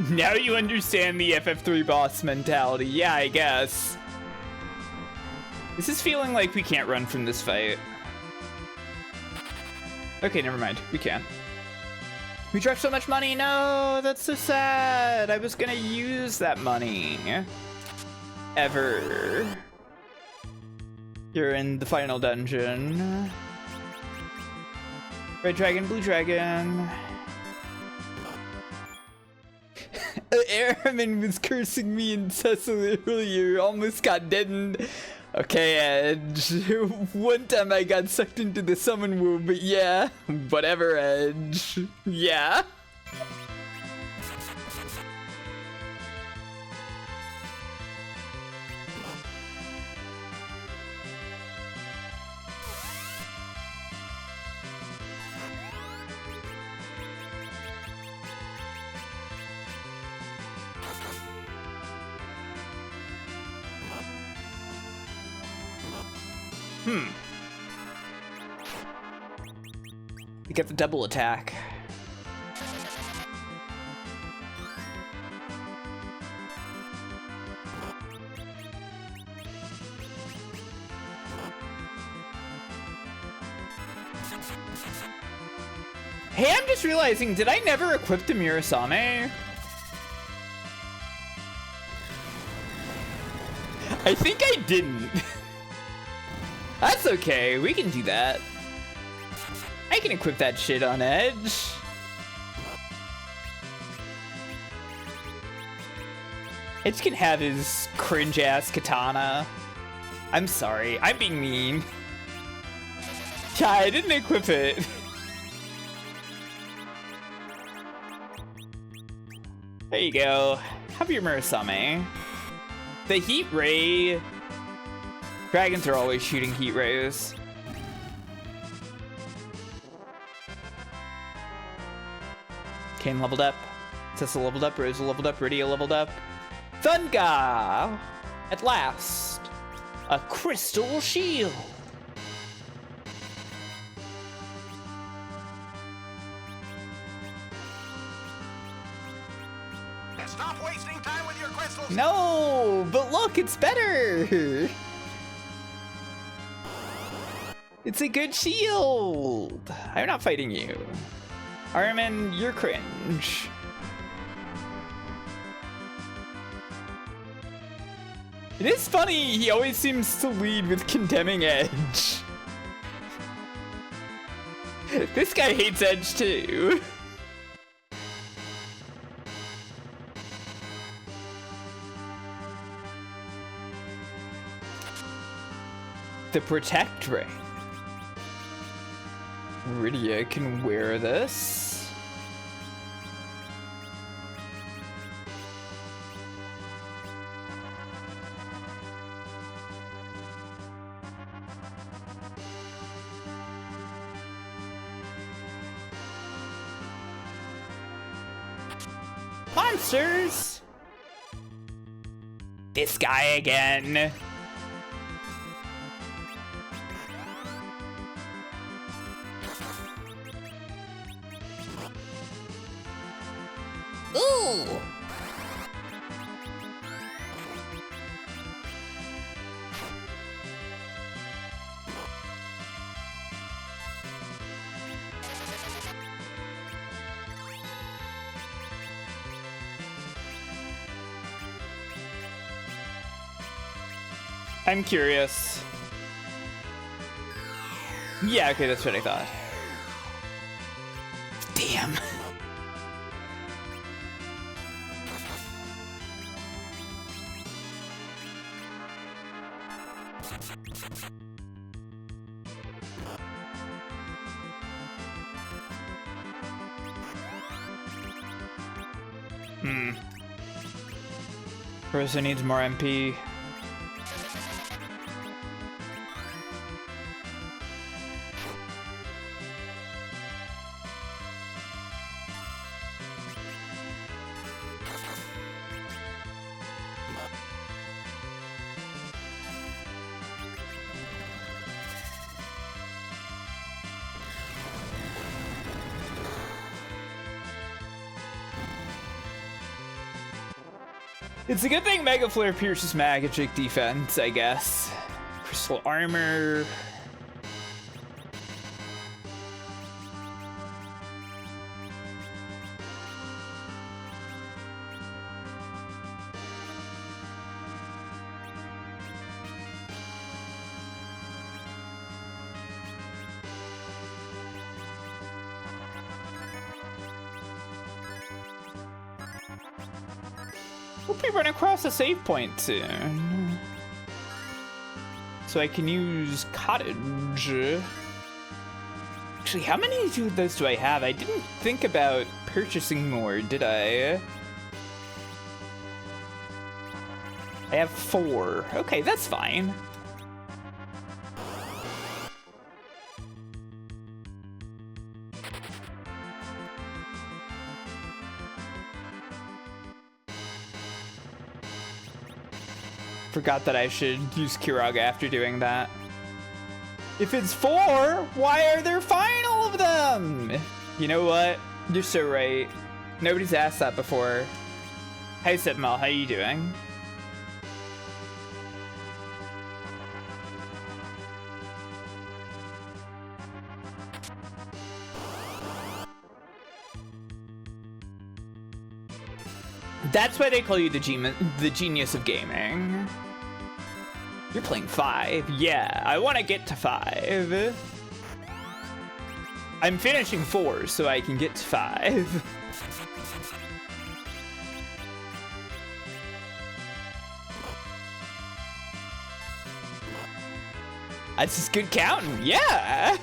Now you understand the FF3 boss mentality. Yeah, I guess. This is feeling like we can't run from this fight. Okay, never mind. We can. We dropped so much money. No, that's so sad. I was gonna use that money. Ever. You're in the final dungeon. Red dragon, blue dragon. Airman was cursing me and Cecil earlier, almost got deadened. Okay, Edge. One time I got sucked into the summon womb, but yeah. Whatever, Edge. Yeah. You get the double attack. Hey, I'm just realizing, did I never equip the Murasame? I think I didn't. That's okay, we can do that. I can equip that shit on Edge. Edge can have his cringe-ass katana. I'm sorry, I'm being mean. Yeah, I didn't equip it. There you go. Have your Murasame. The heat ray. Dragons are always shooting heat rays. Kane leveled up. Tessa leveled up. Rosa leveled up. Rydia leveled up. Thunga! At last. A crystal shield. Stop wasting time with your crystals. No, but look, it's better. It's a good shield. I'm not fighting you. Armin, you're cringe. It is funny, he always seems to lead with condemning Edge. This guy hates Edge too. The Protect Ring. Rydia can wear this. Monsters! This guy again. Ooh! I'm curious. Yeah, okay, that's what I thought. Damn. Rosa needs more MP. It's a good thing Mega Flare pierces magic defense, I guess. Crystal armor. Hope we run across a save point soon. So I can use Cottage. Actually, how many of those do I have? I didn't think about purchasing more, did I? I have 4. Okay, that's fine. Forgot that I should use Kiraga after doing that. If it's 4, why are there final of them? You know what? You're so right. Nobody's asked that before. Hey, Sipmel, how you doing? That's why they call you the genius of gaming. You're playing 5. Yeah, I want to get to 5. I'm finishing 4 so I can get to 5. That's just good counting. Yeah.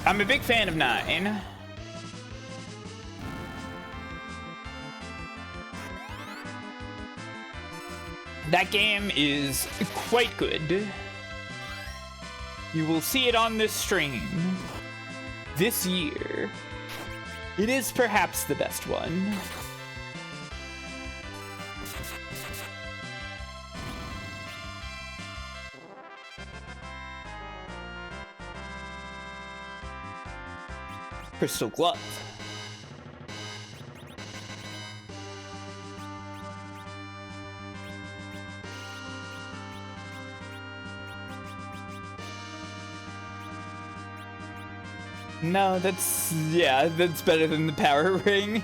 I'm a big fan of 9. That game is quite good. You will see it on this stream this year. It is perhaps the best one. Crystal glove. No, that's better than the power ring.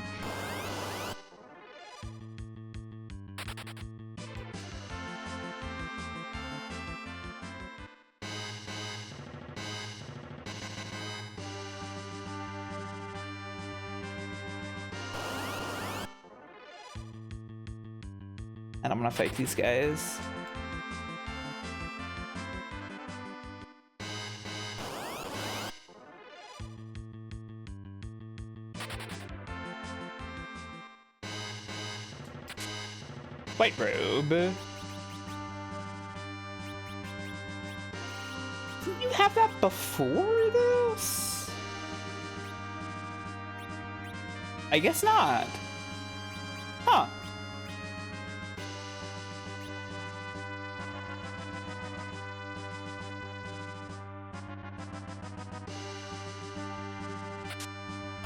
And I'm gonna fight these guys. White robe. Didn't you have that before this? I guess not. Huh.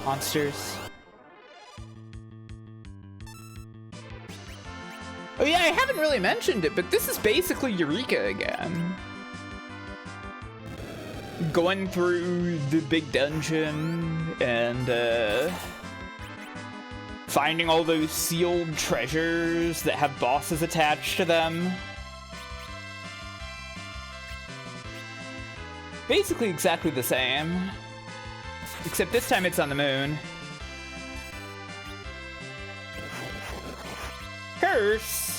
Monsters. Oh yeah, I haven't really mentioned it, but this is basically Eureka again. Going through the big dungeon and finding all those sealed treasures that have bosses attached to them. Basically exactly the same. Except this time it's on the moon. Curse!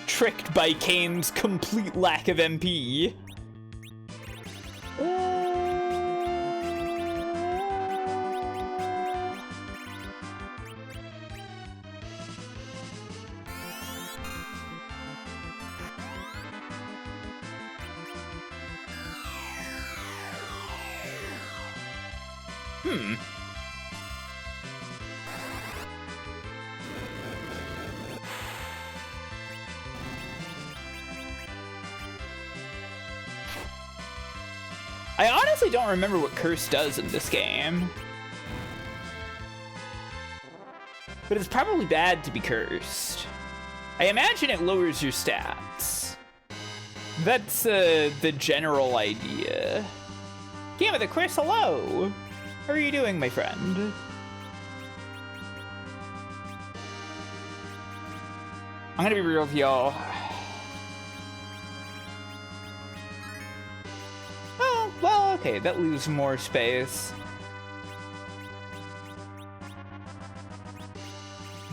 Tricked by Kane's complete lack of MP. I honestly don't remember what Curse does in this game. But it's probably bad to be cursed. I imagine it lowers your stats. That's the general idea. Game of the Chris, hello! How are you doing, my friend? I'm gonna be real with y'all. Oh, well, okay, that leaves more space.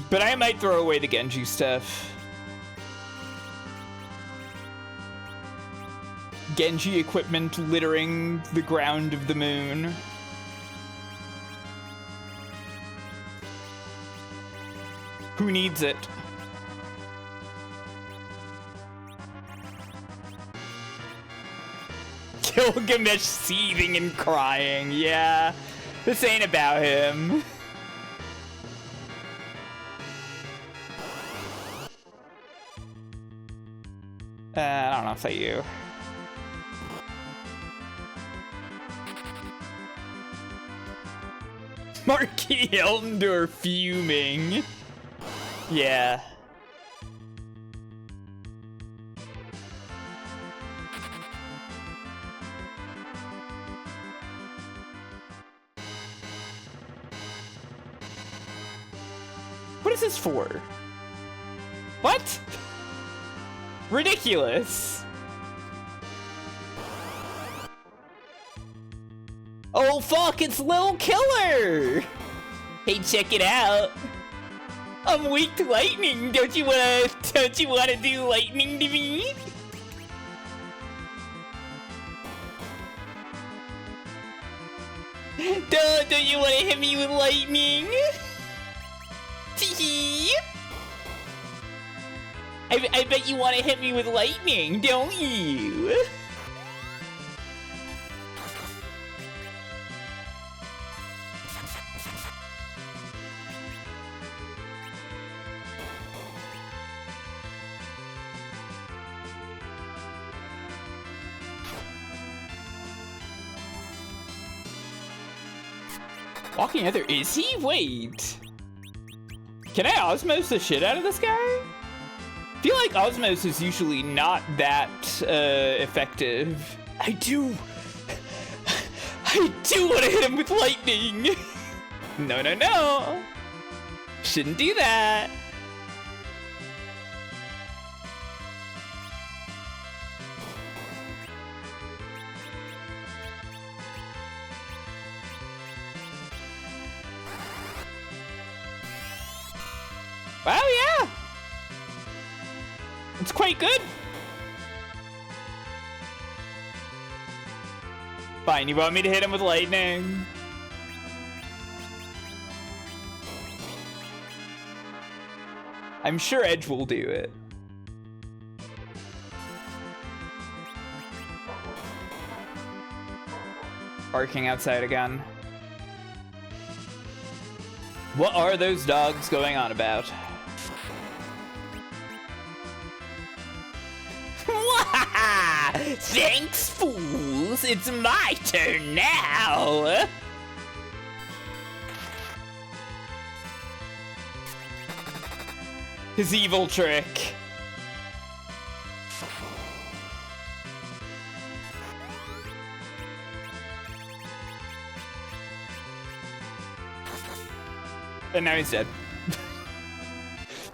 But I might throw away the Genji stuff. Genji equipment littering the ground of the moon. Who needs it? Gilgamesh seething and crying. Yeah, this ain't about him. I don't know if I you. Marquis Elmdor fuming. Yeah. What is this for? What? Ridiculous. Oh fuck, it's Lil Killer! Hey, check it out. I'm weak to lightning. Don't you wanna do lightning to me? Don't you wanna hit me with lightning? Tee. I bet you wanna hit me with lightning, don't you? Walking Ether, is he? Wait. Can I Osmos the shit out of this guy? I feel like Osmos is usually not that effective. I do want to hit him with lightning. No. Shouldn't do that. Wow, yeah! It's quite good. Fine, you want me to hit him with lightning? I'm sure Edge will do it. Barking outside again. What are those dogs going on about? Thanks, fools! It's my turn now! His evil trick. And now he's dead.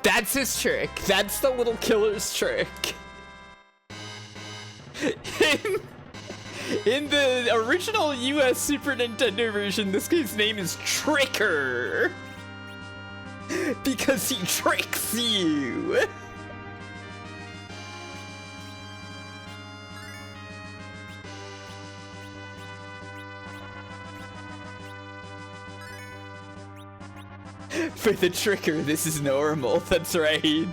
That's his trick. That's the little killer's trick. In the original US Super Nintendo version, this guy's name is Tricker. Because he tricks you. For the Tricker, this is normal. That's right.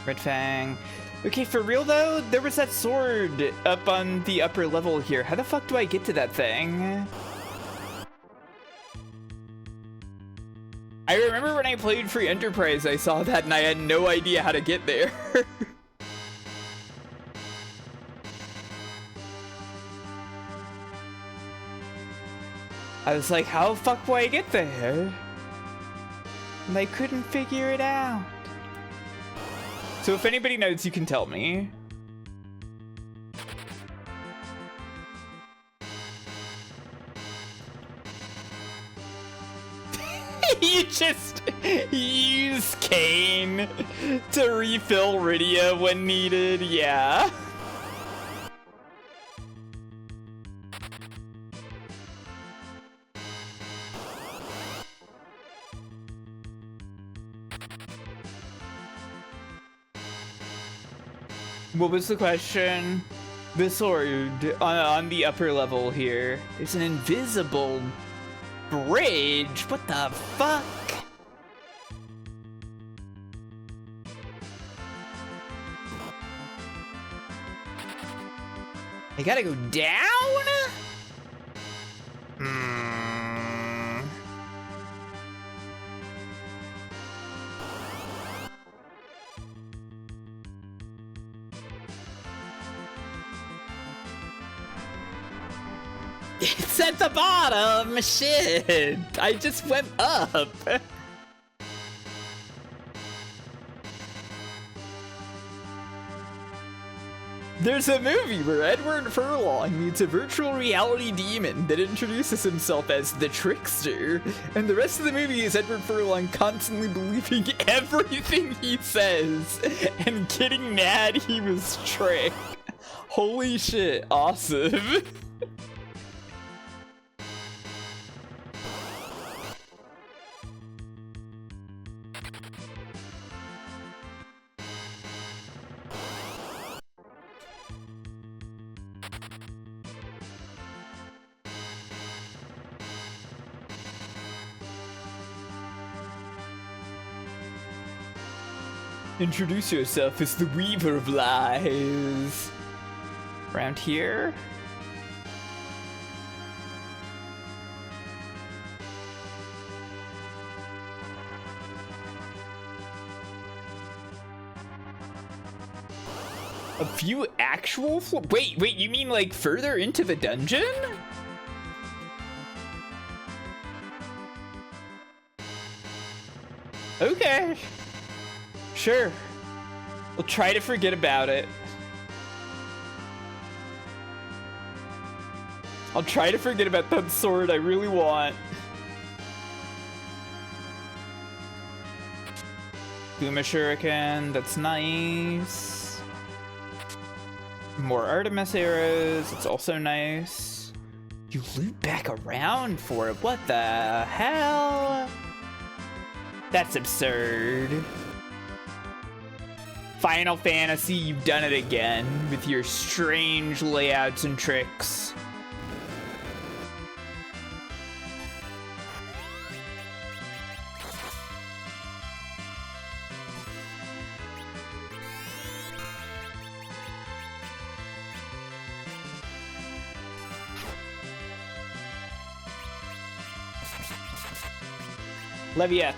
Red Fang. Okay, for real though, there was that sword up on the upper level here. How the fuck do I get to that thing? I remember when I played Free Enterprise, I saw that and I had no idea how to get there. I was like, how the fuck do I get there? And I couldn't figure it out. So if anybody knows, you can tell me. You just Use cane to refill Rydia when needed, yeah. What was the question? The sword on the upper level here. There's an invisible bridge. What the fuck? I gotta go down? It's at the bottom! Shit! I just went up! There's a movie where Edward Furlong meets a virtual reality demon that introduces himself as the Trickster, and the rest of the movie is Edward Furlong constantly believing everything he says and getting mad he was tricked. Holy shit, awesome. Introduce yourself as the Weaver of Lies. Around here? A few actual wait, you mean like further into the dungeon? Okay. Sure. We'll try to forget about it. I'll try to forget about that sword I really want. Boom a shuriken, that's nice. More Artemis arrows, it's also nice. You loop back around for it, what the hell? That's absurd. Final Fantasy, you've done it again with your strange layouts and tricks. Leviat.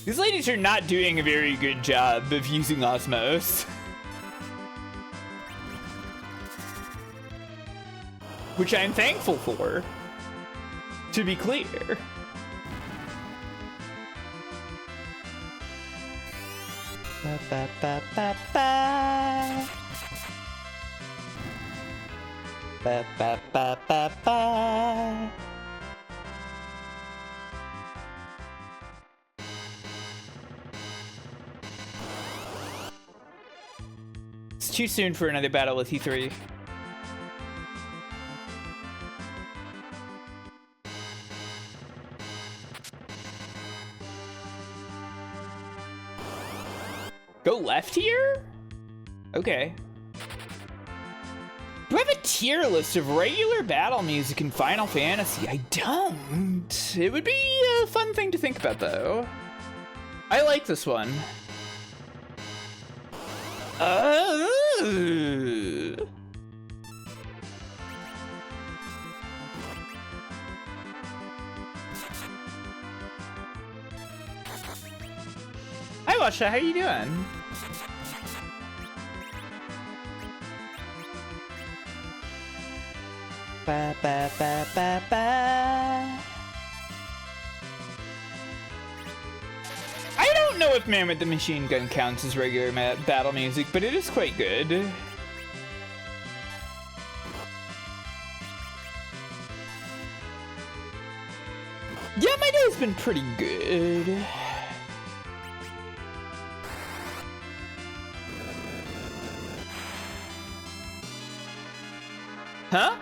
These ladies are not doing a very good job of using Osmos. Which I'm thankful for, to be clear. Ba, ba, ba, ba, ba. Ba, ba, ba, ba, ba. It's too soon for another battle with E3. Go left here? Okay. Do I have a tier list of regular battle music in Final Fantasy? I don't. It would be a fun thing to think about, though. I like this one. Hi, Washa. How you doing? Ba, ba, ba, ba, ba. I don't don't know if Man with the Machine Gun counts as regular battle music, but it is quite good. Yeah, my day's been pretty good. Huh?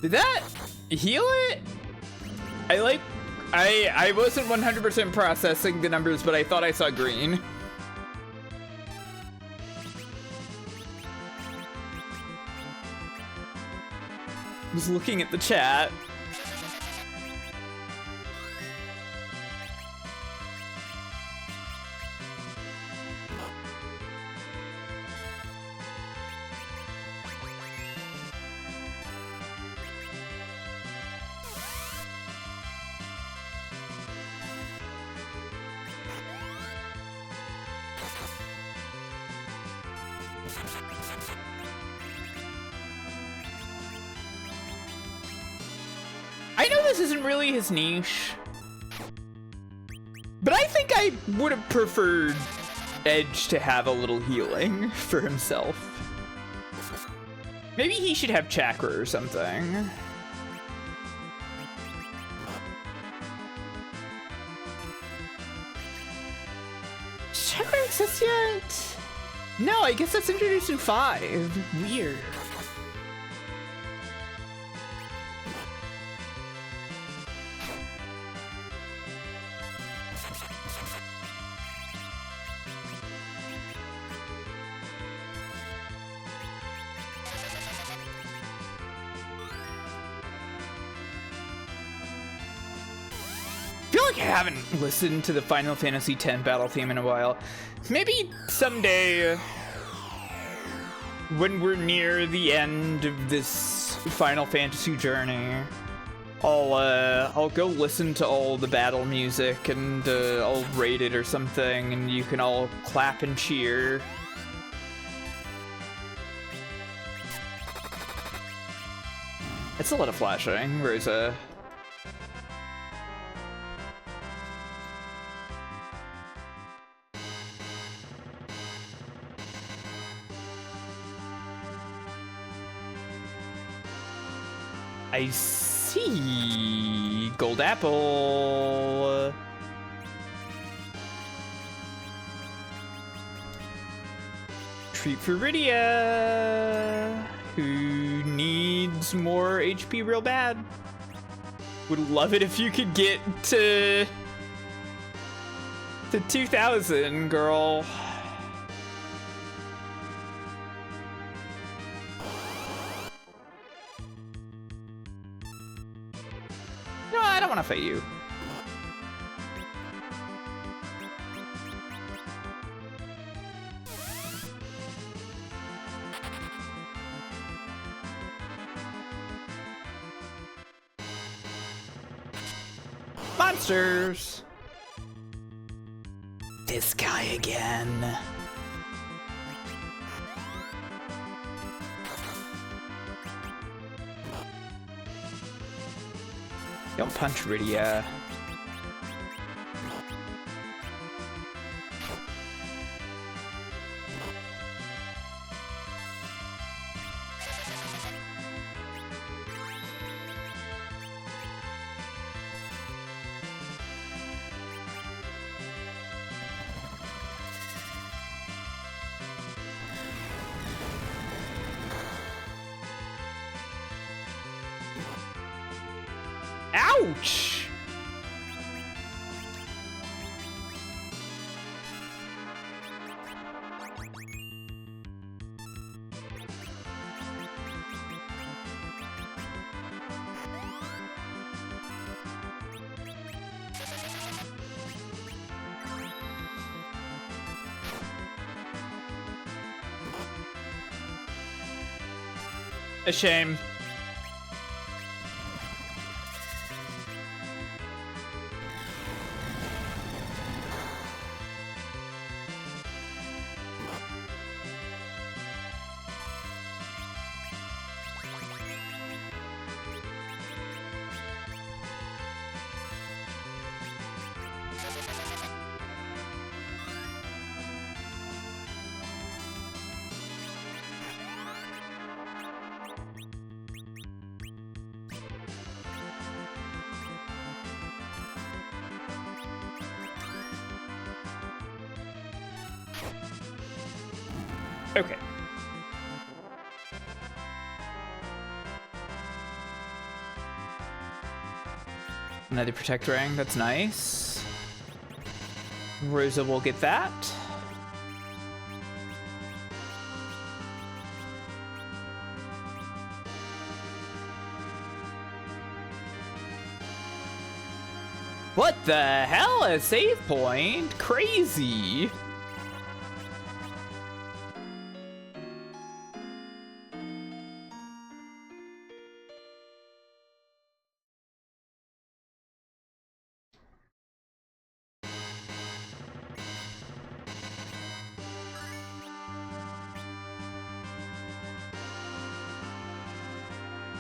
Did that heal it? I wasn't 100% processing the numbers, but I thought I saw green. I was looking at the chat. I know this isn't really his niche, but I think I would have preferred Edge to have a little healing for himself. Maybe he should have chakra or something. Does chakra exist yet? No, I guess that's introduced in 5. Weird. I haven't listened to the Final Fantasy X battle theme in a while. Maybe someday, when we're near the end of this Final Fantasy journey, I'll go listen to all the battle music and I'll rate it or something, and you can all clap and cheer. It's a lot of flashing. Where's I see gold apple. Treat for Rydia, who needs more HP real bad. Would love it if you could get to 2000, girl. No, I don't want to fight you. Monsters! This guy again. Don't punch Rydia. Ouch! A shame. Okay. Another protect ring, that's nice. Rosa will get that. What the hell? A save point? Crazy.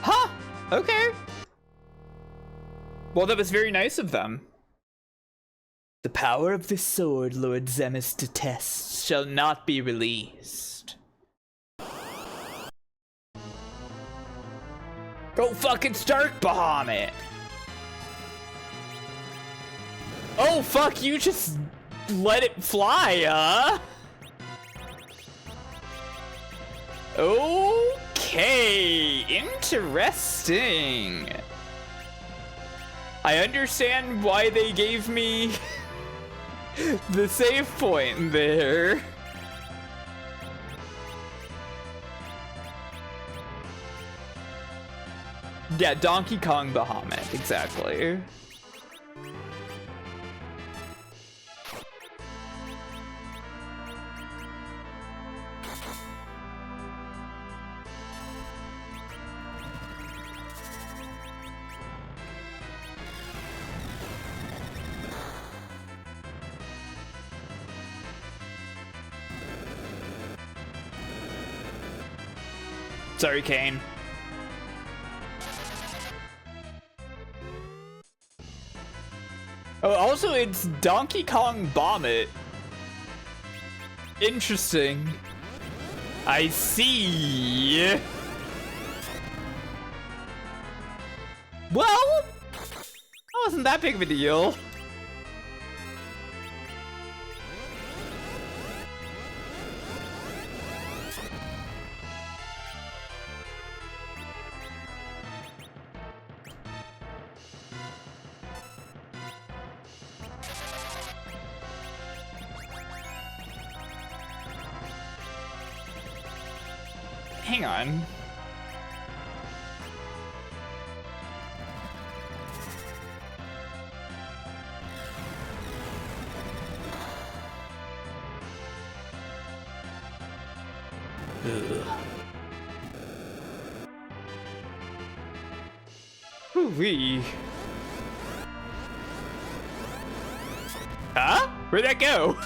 Huh? Okay. Well, that was very nice of them. The power of this sword Lord Zemus detests shall not be released. Go fucking start, Bahamut! Oh fuck, you just let it fly, huh? Okay, interesting. I understand why they gave me the save point there. Yeah, Donkey Kong Bahamut, exactly. Sorry, Kane. Oh, also, it's Donkey Kong Bahamut. Interesting. I see. Well, that wasn't that big of a deal. Hang on. Hoo-wee. Huh? Where'd that go?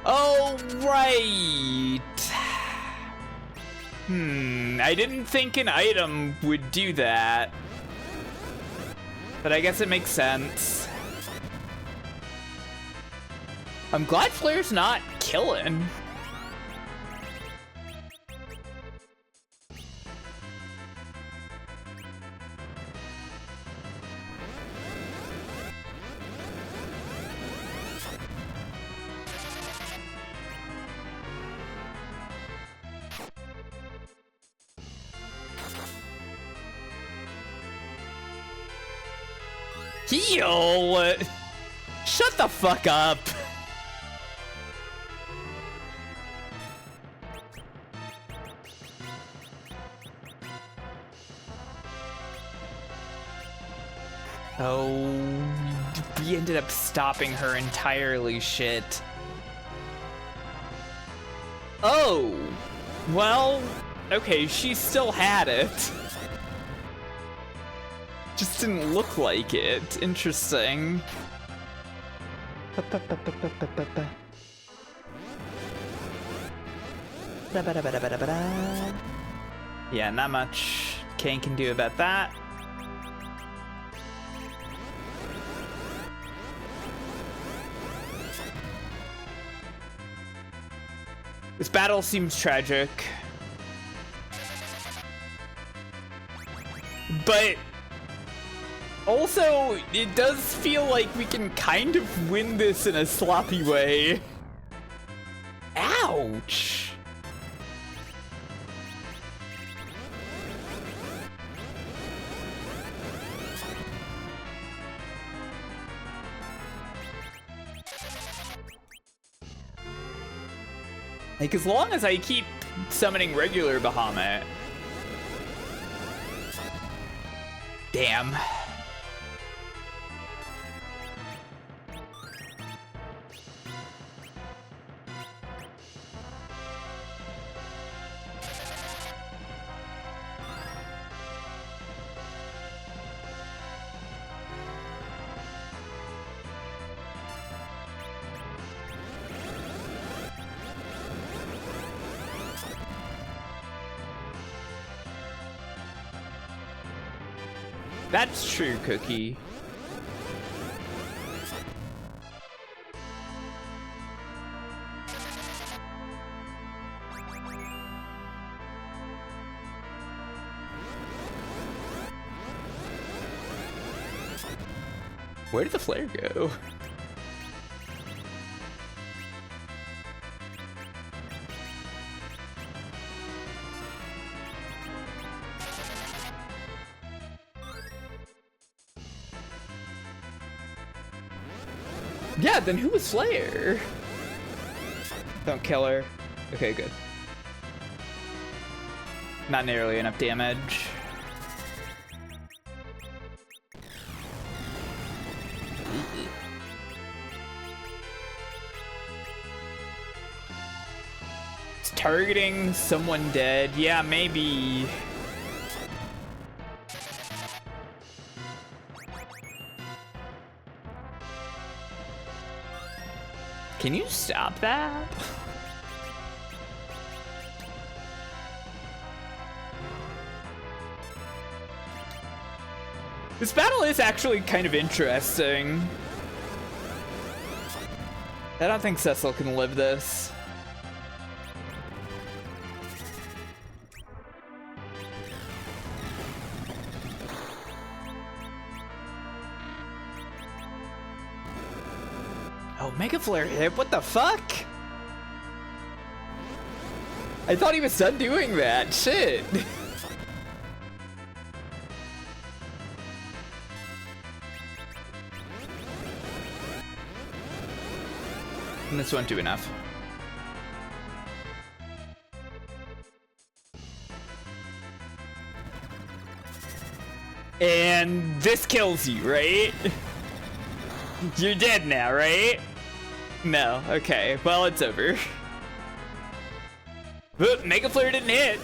Oh, right. I didn't think an item would do that. But I guess it makes sense. I'm glad Flare's not killing. Heal! Shut the fuck up! Oh, we ended up stopping her entirely, shit. Oh, well, okay, she still had it. Just didn't look like it. Interesting. Yeah, not much Kane can do about that. This battle seems tragic. But also, it does feel like we can kind of win this in a sloppy way. Ouch! Like, as long as I keep summoning regular Bahamut. Damn. That's true, Cookie. Where did the flare go? Yeah, then who was Slayer? Don't kill her. Okay, good. Not nearly enough damage. It's targeting someone dead. Yeah, maybe. Can you stop that? This battle is actually kind of interesting. I don't think Cecil can live this. Oh, Mega Flare hit? What the fuck? I thought he was done doing that. Shit. And this won't do enough. And this kills you, right? You're dead now, right? No, okay. Well, it's over. Oop, Mega Flare didn't hit.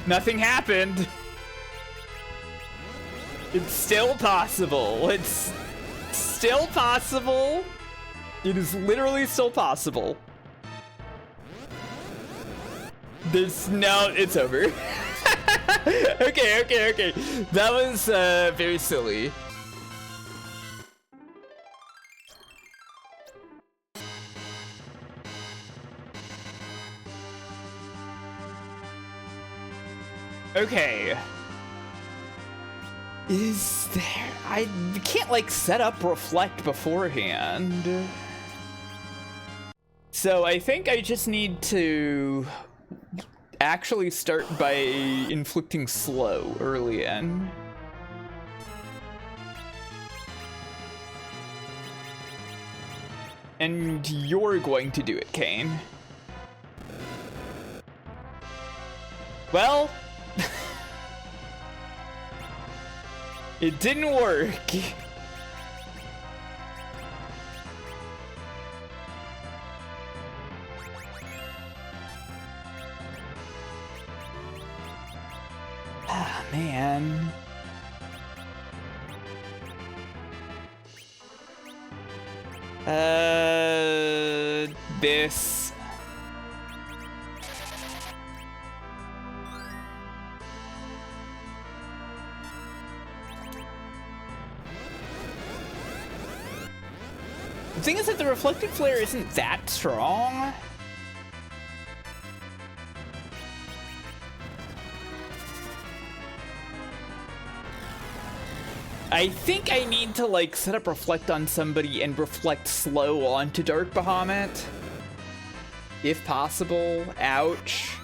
Nothing happened. It's still possible. It's still possible. It is literally still possible. There's no, it's over. Okay. That was very silly. Okay. Is there... I can't, like, set up Reflect beforehand. So I think I just need to actually start by inflicting slow early in. And you're going to do it, Kane. Well... It didn't work. Ah, man. This. The thing is that the reflected flare isn't that strong. I think I need to, like, set up Reflect on somebody and Reflect slow onto Dark Bahamut. If possible. Ouch.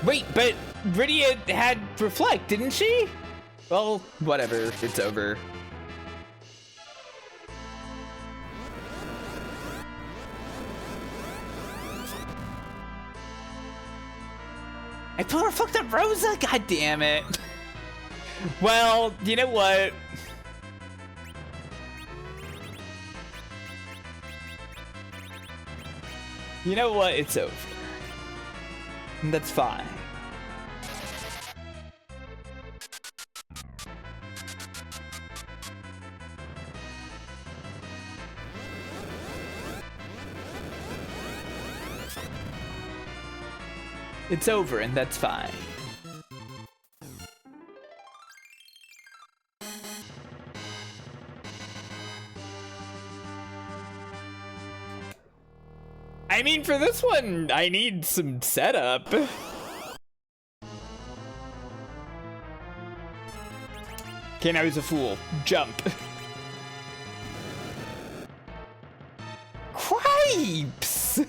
Wait, but Rydia had reflect, didn't she? Well, whatever, it's over. I put her fucked up Rosa, god damn it. Well, you know what? You know what? It's over. And that's fine. It's over, and that's fine. I mean, for this one, I need some setup. Okay, now he's a fool. Jump. Cripes!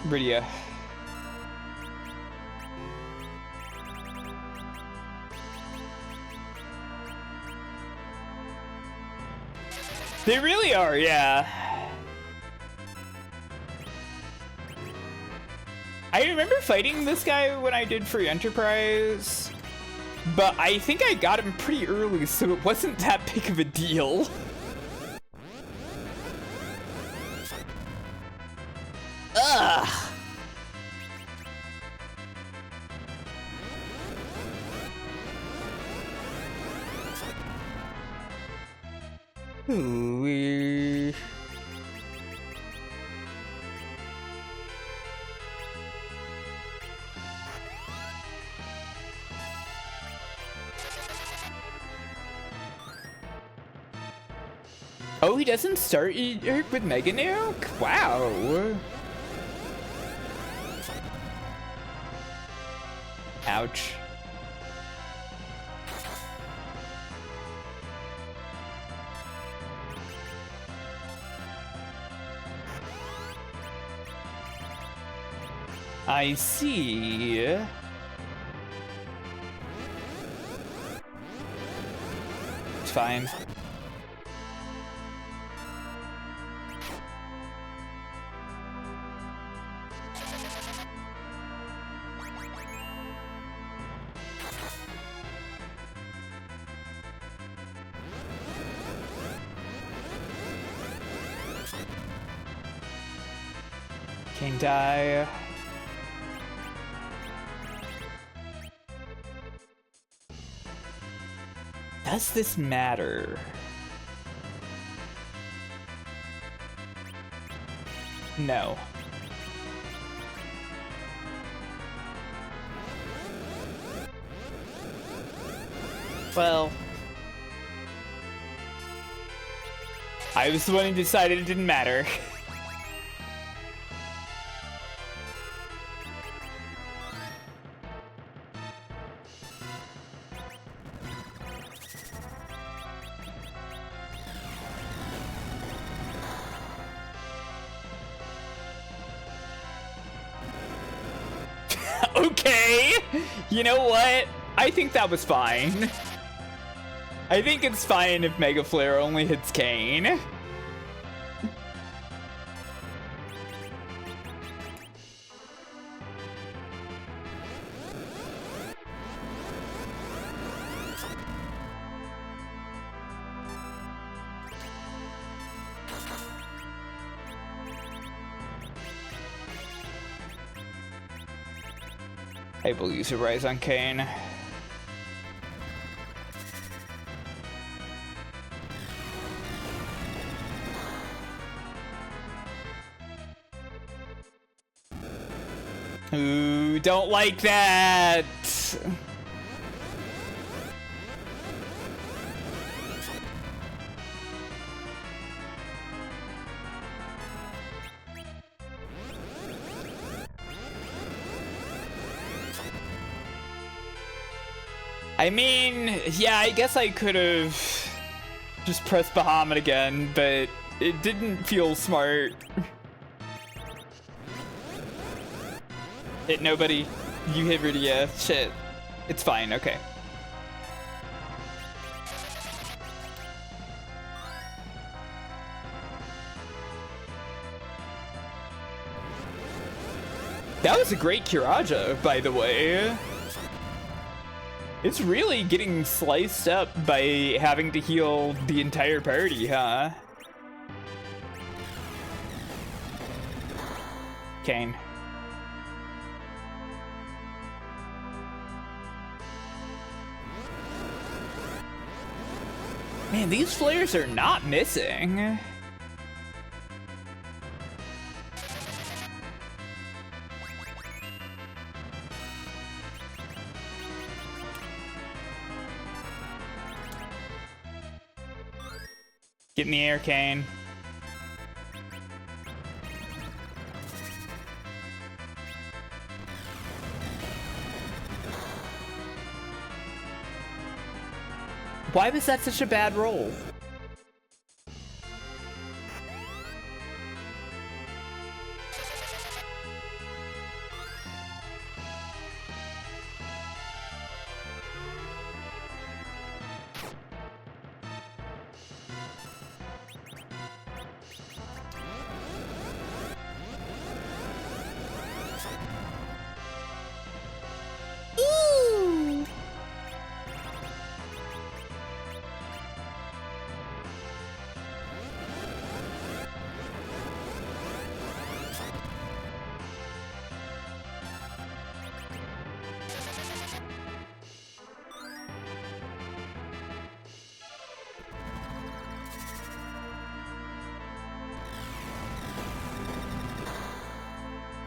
Rydia. They really are, yeah. I remember fighting this guy when I did Free Enterprise, but I think I got him pretty early, so it wasn't that big of a deal. Ugh. Ooh. Oh, he doesn't start with Mega Nuke? Wow. Ouch. I see. It's fine. King die. Does this matter? No. Well, I was the one who decided it didn't matter. Okay, you know what? I think that was fine. I think it's fine if Mega Flare only hits Kane. I will use a Rise on Kane. Ooh, don't like that. I mean, yeah, I guess I could have just pressed Bahamut again, but it didn't feel smart. Hit nobody. You hit Rudy, yeah. Shit. It's fine, okay. That was a great Kiraja, by the way. It's really getting sliced up by having to heal the entire party, huh? Kane. Man, these flares are not missing. Get in the air, Kane. Why was that such a bad roll?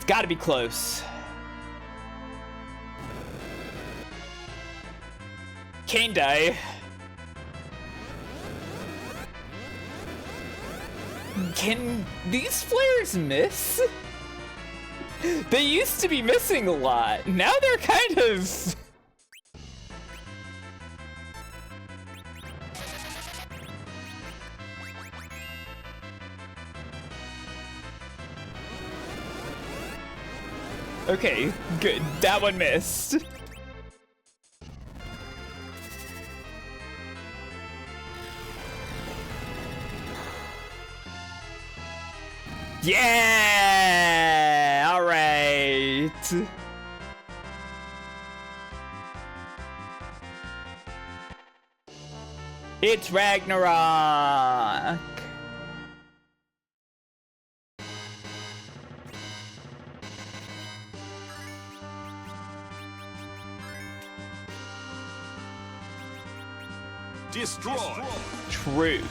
Gotta be close. Kane die. Can these flares miss? They used to be missing a lot. Now they're kind of... Okay, good. That one missed. Yeah! All right. It's Ragnarok. Destroy. True.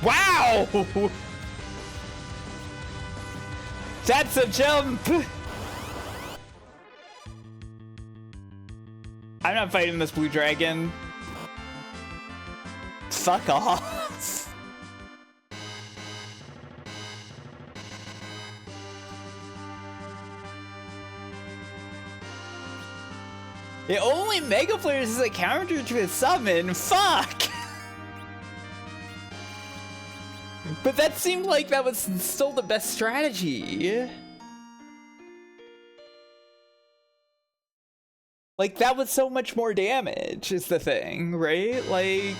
Wow! That's a jump! I'm not fighting this blue dragon. Fuck off. It only Mega Flares is a counter to a summon. Fuck! But that seemed like that was still the best strategy. Like, that was so much more damage, is the thing, right? Like...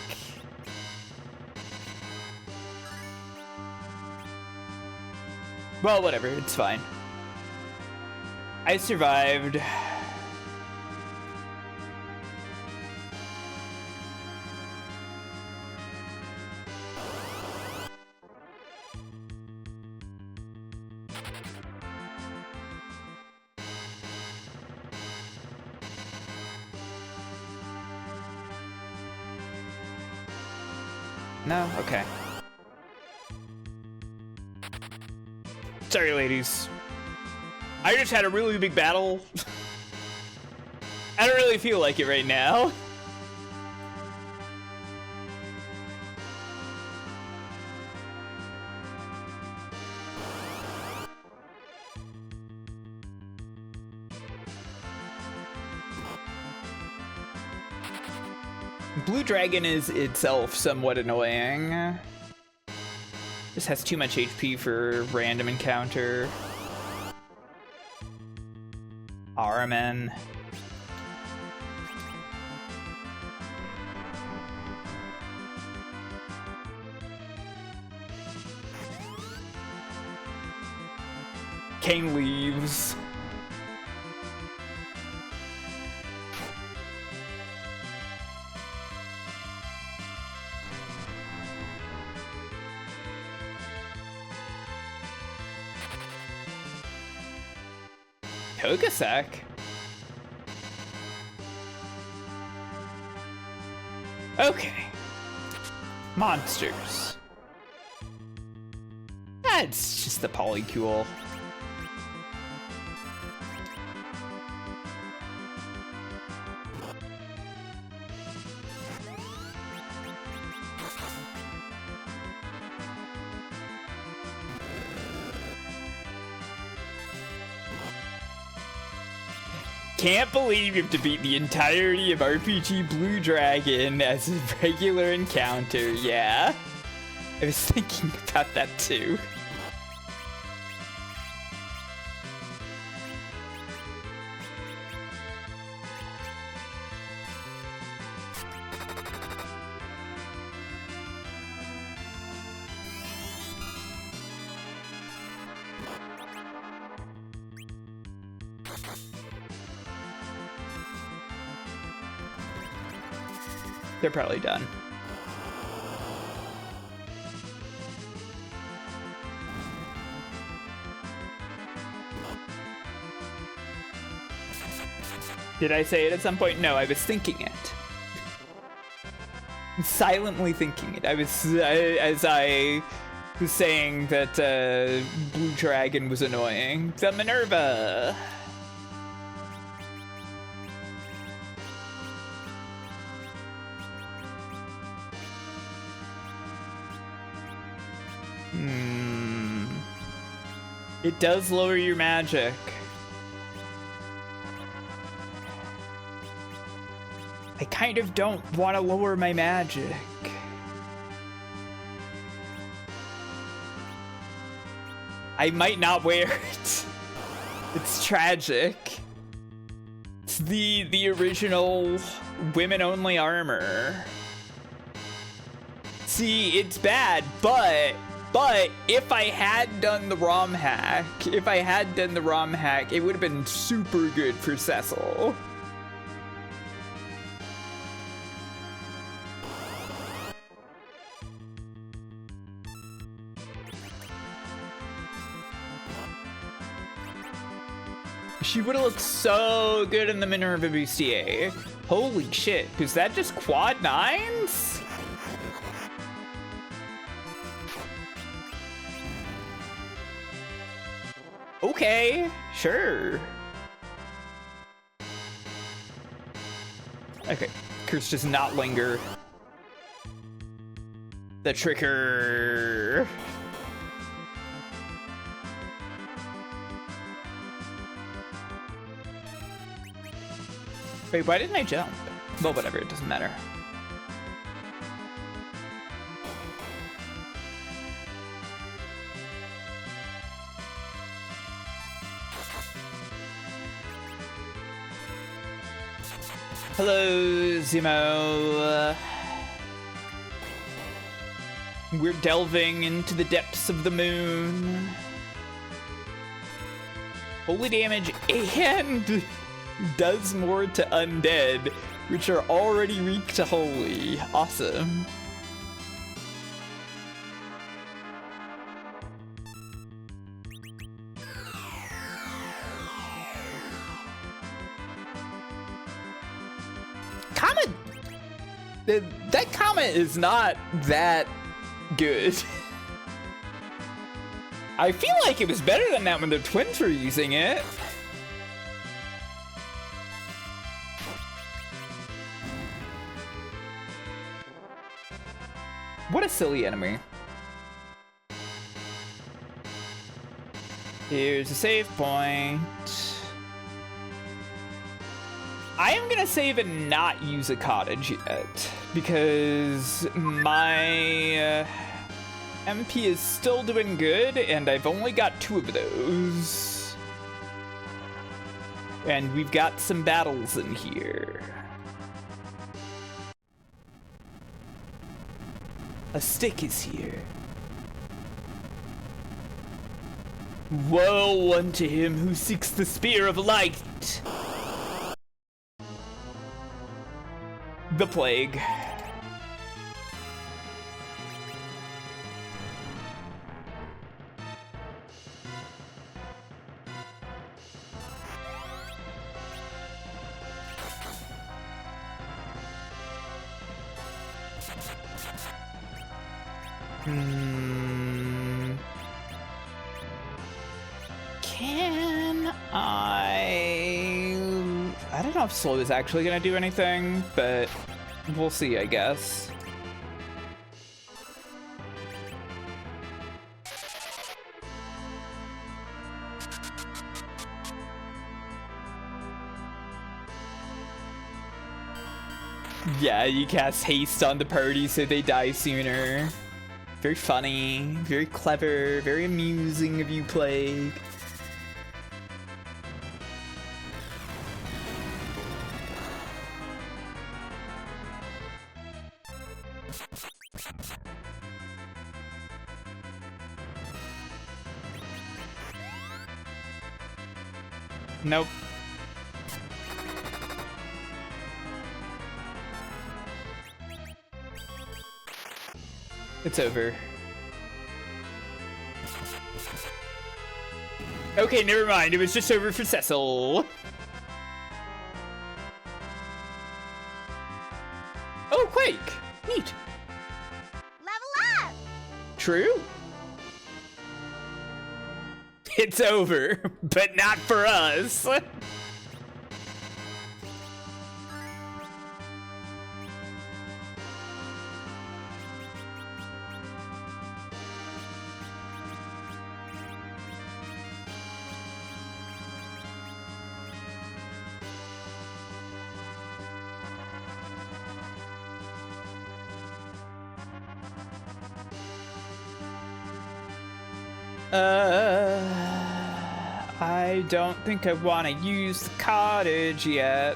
Well, whatever, it's fine. I survived. No? Okay. Sorry, ladies. I just had a really big battle. I don't really feel like it right now. Blue Dragon is itself somewhat annoying. This has too much HP for random encounter. Araman. Kane leaves. Kogasak? Okay. Monsters. That's just the polycule. Can't believe you have to beat the entirety of RPG Blue Dragon as a regular encounter, yeah? I was thinking about that too. They're probably done. Did I say it at some point? No, I was thinking it. Silently thinking it. As I was saying that Blue Dragon was annoying. The Minerva! It does lower your magic. I kind of don't want to lower my magic. I might not wear it. It's tragic. It's the original women-only armor. See, it's bad, but if I had done the ROM hack, it would have been super good for Cecil. She would have looked so good in the Minerva Bustier. Holy shit, is that just quad 9s? Okay, sure. Okay, Curse does not linger. The Tricker. Wait, why didn't I jump? Well, whatever, it doesn't matter. Hello, Zemo. We're delving into the depths of the moon. Holy damage and does more to undead, which are already weak to holy. Awesome. That comment is not that good. I feel like it was better than that when the twins were using it. What a silly enemy. Here's a save point. I am gonna save and not use a cottage yet. because my MP is still doing good, and I've only got 2 of those. And we've got some battles in here. A stick is here. Woe unto him who seeks the spear of light. The plague. Can I don't know if slow is actually gonna do anything, but we'll see, I guess. Yeah, you cast haste on the party so they die sooner. Very funny, very clever, very amusing of you, Plague. Nope. It's over. Okay, never mind. It was just over for Cecil. Oh, Quake! Neat. Level up! True. It's over, but not for us. I don't think I want to use the cottage yet.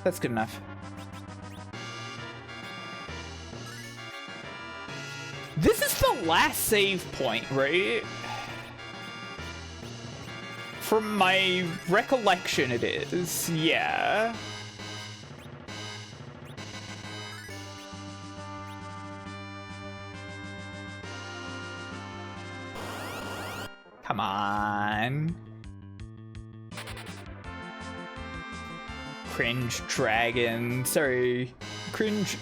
That's good enough. This is the last save point, right? From my recollection, it is. Yeah. Come on. Cringe dragon. Sorry. Cringe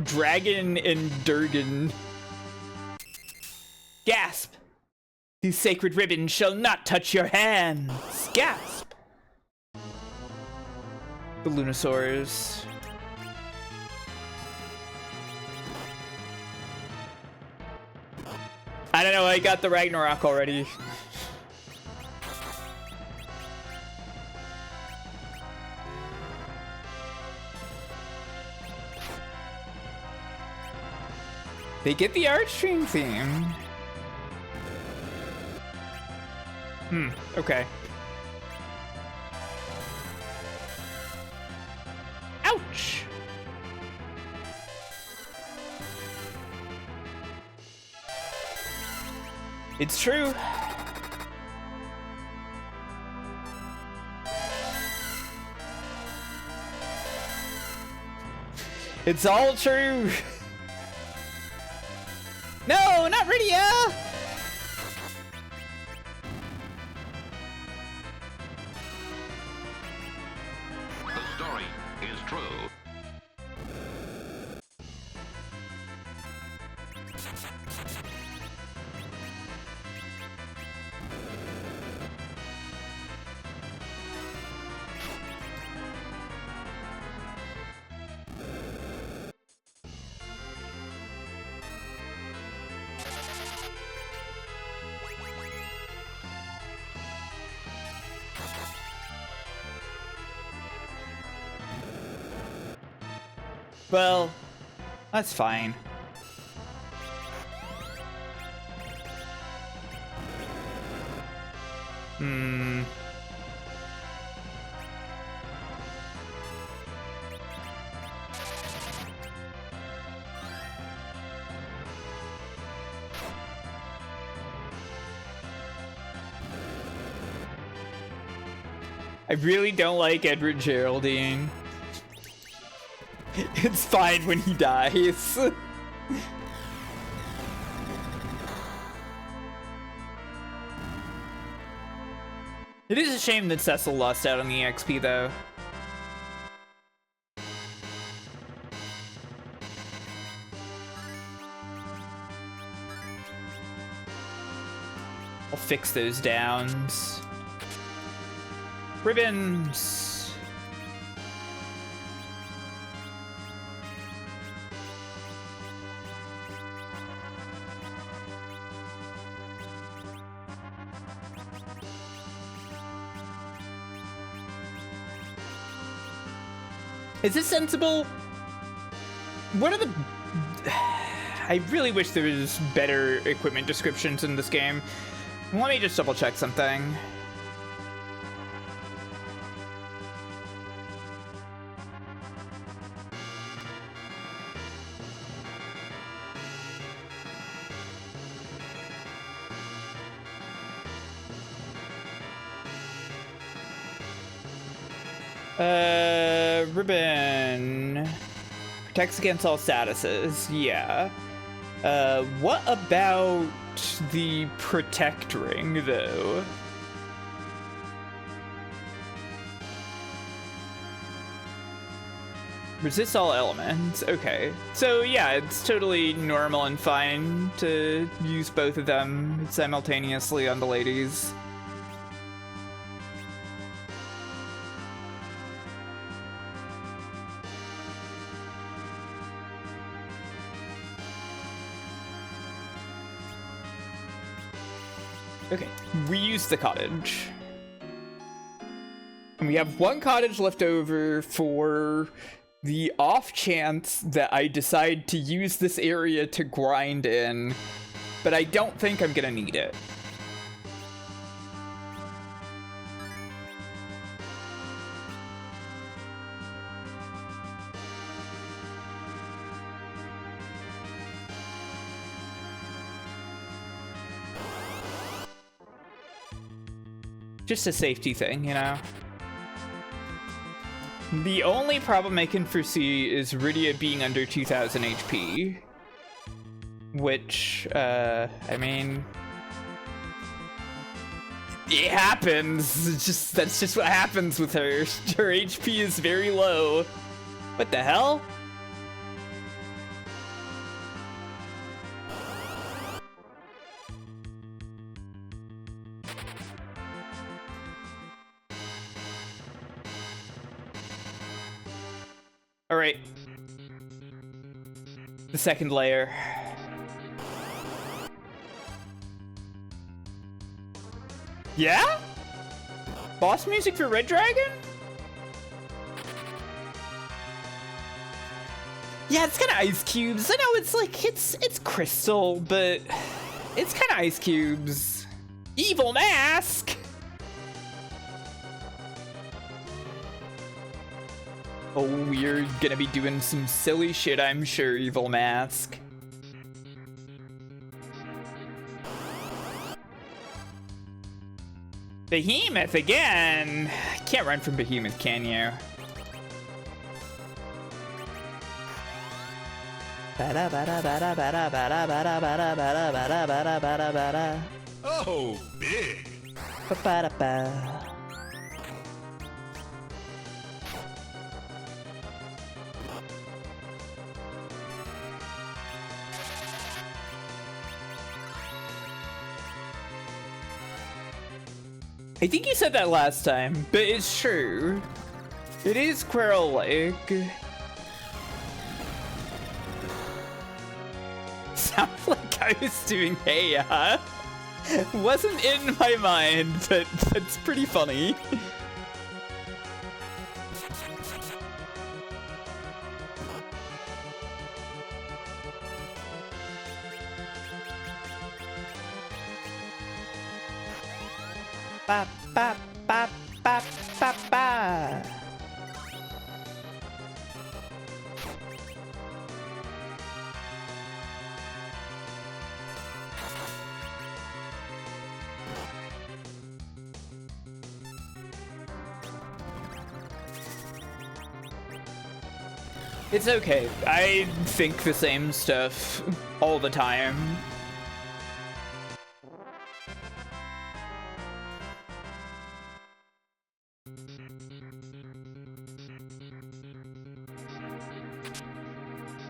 dragon and Durgan. Gasp! These sacred ribbons shall not touch your hands. Gasp! The Lunosaurs. I don't know, I got the Ragnarok already. They get the Archstream theme. Okay. Ouch! It's true. It's all true. No, not Rydia! The story is true. Well, that's fine. I really don't like Edward Geraldine. It's fine when he dies. It is a shame that Cecil lost out on the XP though. I'll fix those downs. Ribbons! Is this sensible? What are the... I really wish there was better equipment descriptions in this game. Let me just double check something. Ribbon. Protects against all statuses, yeah. What about the protect ring, though? Resist all elements, okay. So yeah, it's totally normal and fine to use both of them simultaneously on the ladies. Okay, we use the cottage. And we have one cottage left over for the off chance that I decide to use this area to grind in, but I don't think I'm gonna need it. Just a safety thing, you know? The only problem I can foresee is Rydia being under 2000 HP. Which, I mean... it happens! That's just what happens with her. Her HP is very low. What the hell? All right. The second layer. Yeah? Boss music for Red Dragon? Yeah, it's kind of ice cubes. I know it's like, it's crystal, but it's kind of ice cubes. Evil mask! Oh, we're gonna be doing some silly shit, I'm sure, Evil Mask. Behemoth again! Can't run from Behemoth, can you? Oh, big. I think you said that last time, but it's true. It is Squirrel Lake. Sounds like I was doing hey, huh? Wasn't in my mind, but that's pretty funny. Ba ba ba ba ba ba. It's okay. I think the same stuff all the time.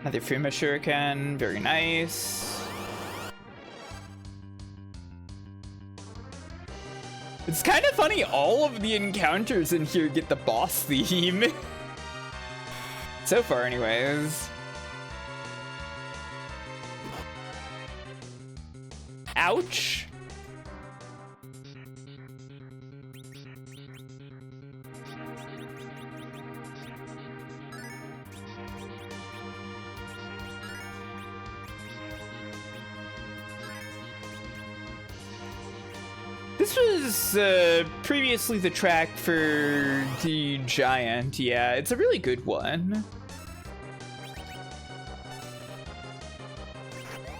Another Fuma Shuriken, very nice. It's kind of funny, all of the encounters in here get the boss theme. So far, anyways. Ouch. This was previously the track for the Giant. Yeah, it's a really good one.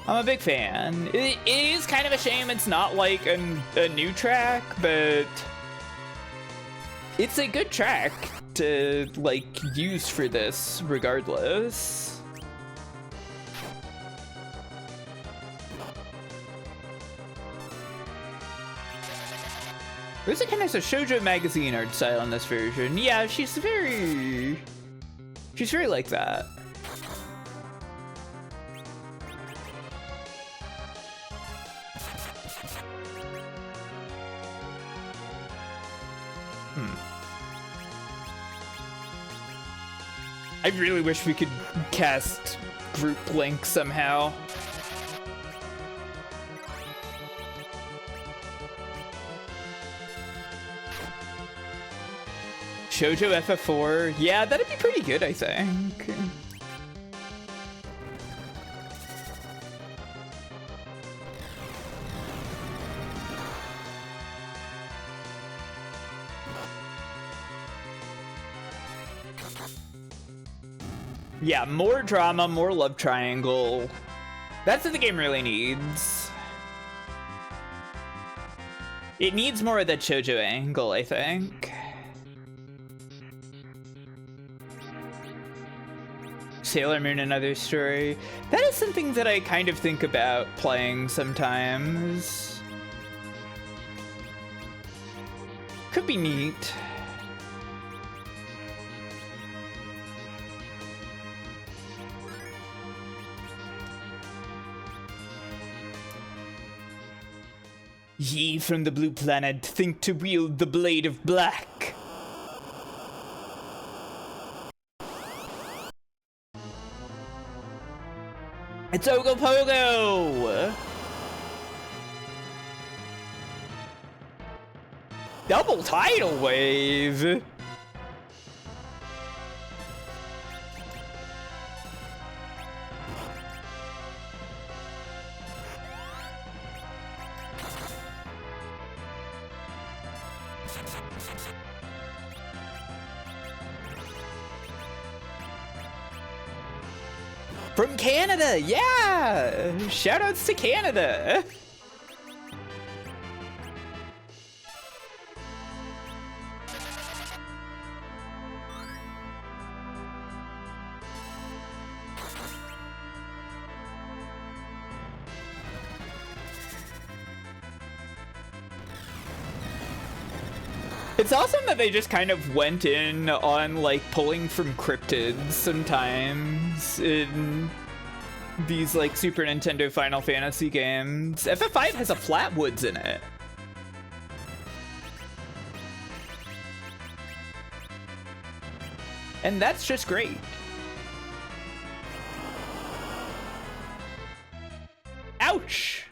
I'm a big fan. It is kind of a shame it's not like a new track, but it's a good track to like use for this regardless. Rusaken has a shoujo magazine art style in this version. Yeah, she's very like that. I really wish we could cast group link somehow. Shoujo FF4, yeah, that'd be pretty good, I think. Yeah, more drama, more love triangle. That's what the game really needs. It needs more of that shoujo angle, I think. Sailor Moon, another story. That is something that I kind of think about playing sometimes. Could be neat. Ye from the blue planet think to wield the blade of black. It's Ogopogo! Double tidal wave! From Canada, yeah! Shoutouts to Canada! It's awesome that they just kind of went in on like pulling from cryptids sometimes in these like Super Nintendo Final Fantasy games. FF5 has a Flatwoods in it. And that's just great. Ouch!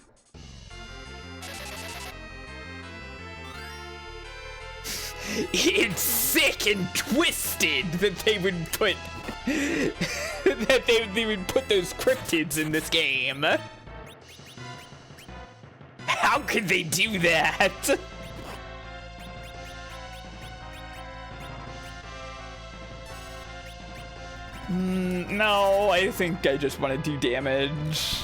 It's sick and twisted that they would put that they would put those cryptids in this game. How could they do that? No, I think I just want to do damage.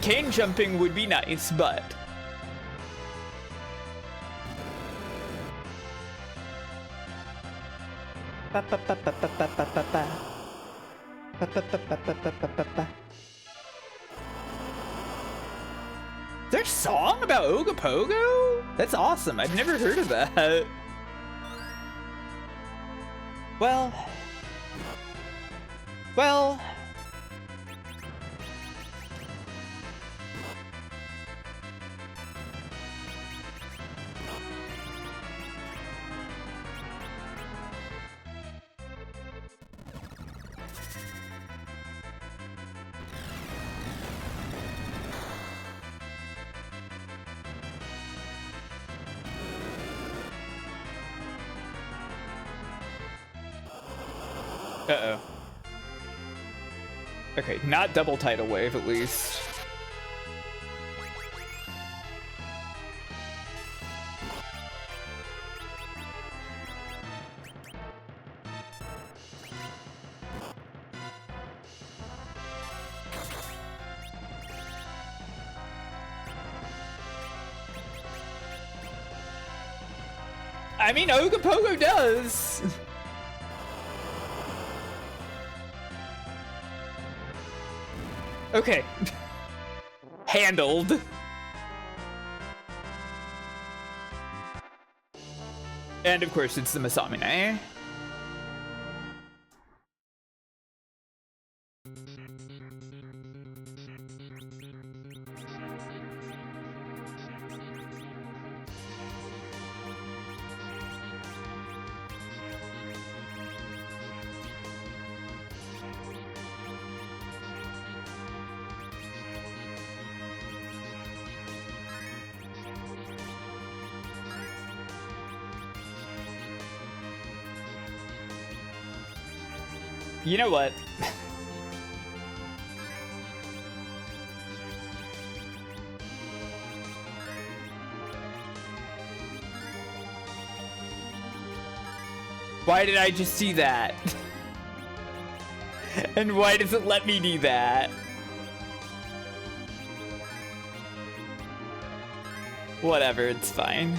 Cane jumping would be nice, but... Ba ba ba ba ba ba ba ba ba. Ba ba ba ba ba ba ba ba ba. Is there a song about Ogopogo? That's awesome. I've never heard of that. Well. Uh-oh. Okay, not double tidal wave at least. I mean, Ogopogo does. Okay. Handled. And of course, it's the Masamune. You know what? Why did I just see that? And why does it let me do that? Whatever, it's fine.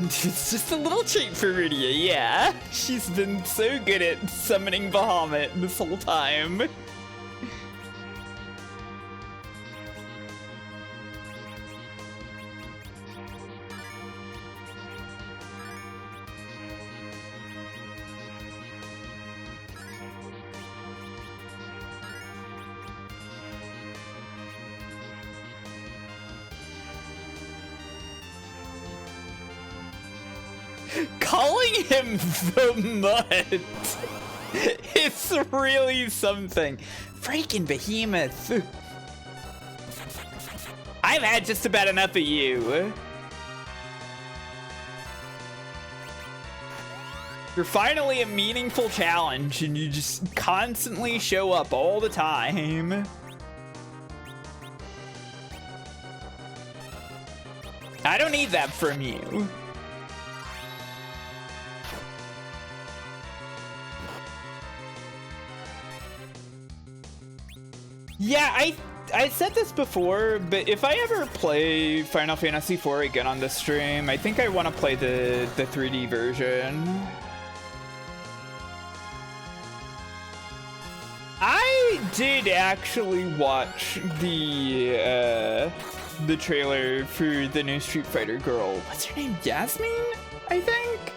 It's just a little treat for Rydia, yeah. She's been so good at summoning Bahamut this whole time. Calling him the Mutt is really something. Freaking behemoth. I've had just about enough of you. You're finally a meaningful challenge and you just constantly show up all the time. I don't need that from you. Yeah, I said this before, but if I ever play Final Fantasy IV again on this stream, I think I want to play the 3D version. I did actually watch the trailer for the new Street Fighter girl. What's her name? Yasmin, I think?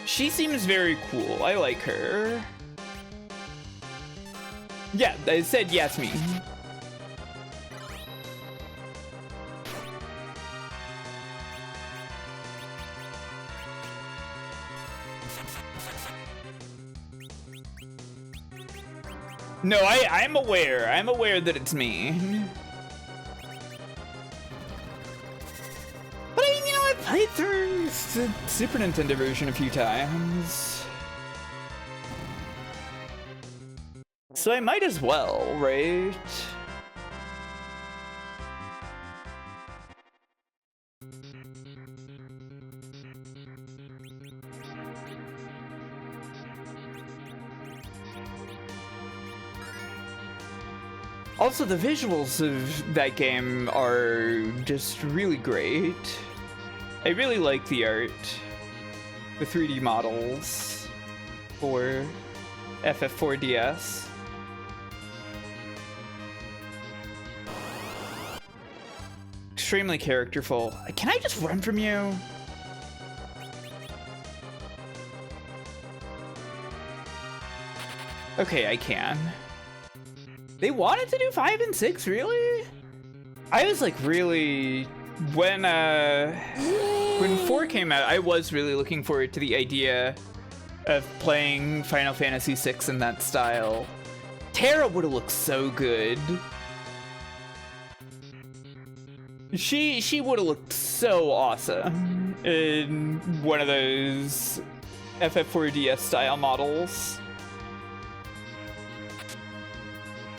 She seems very cool. I like her. Yeah, I said Yasmin. No, I'm aware. I'm aware that it's me. But I mean, you know, I played through the Super Nintendo version a few times. So I might as well, right? Also, the visuals of that game are just really great. I really like the art. The 3D models for FF4DS. Extremely characterful. Can I just run from you? Okay, I can. They wanted to do 5 and 6, really? I was like really... When 4 came out, I was really looking forward to the idea of playing Final Fantasy VI in that style. Terra would have looked so good. She would have looked so awesome in one of those FF4DS style models.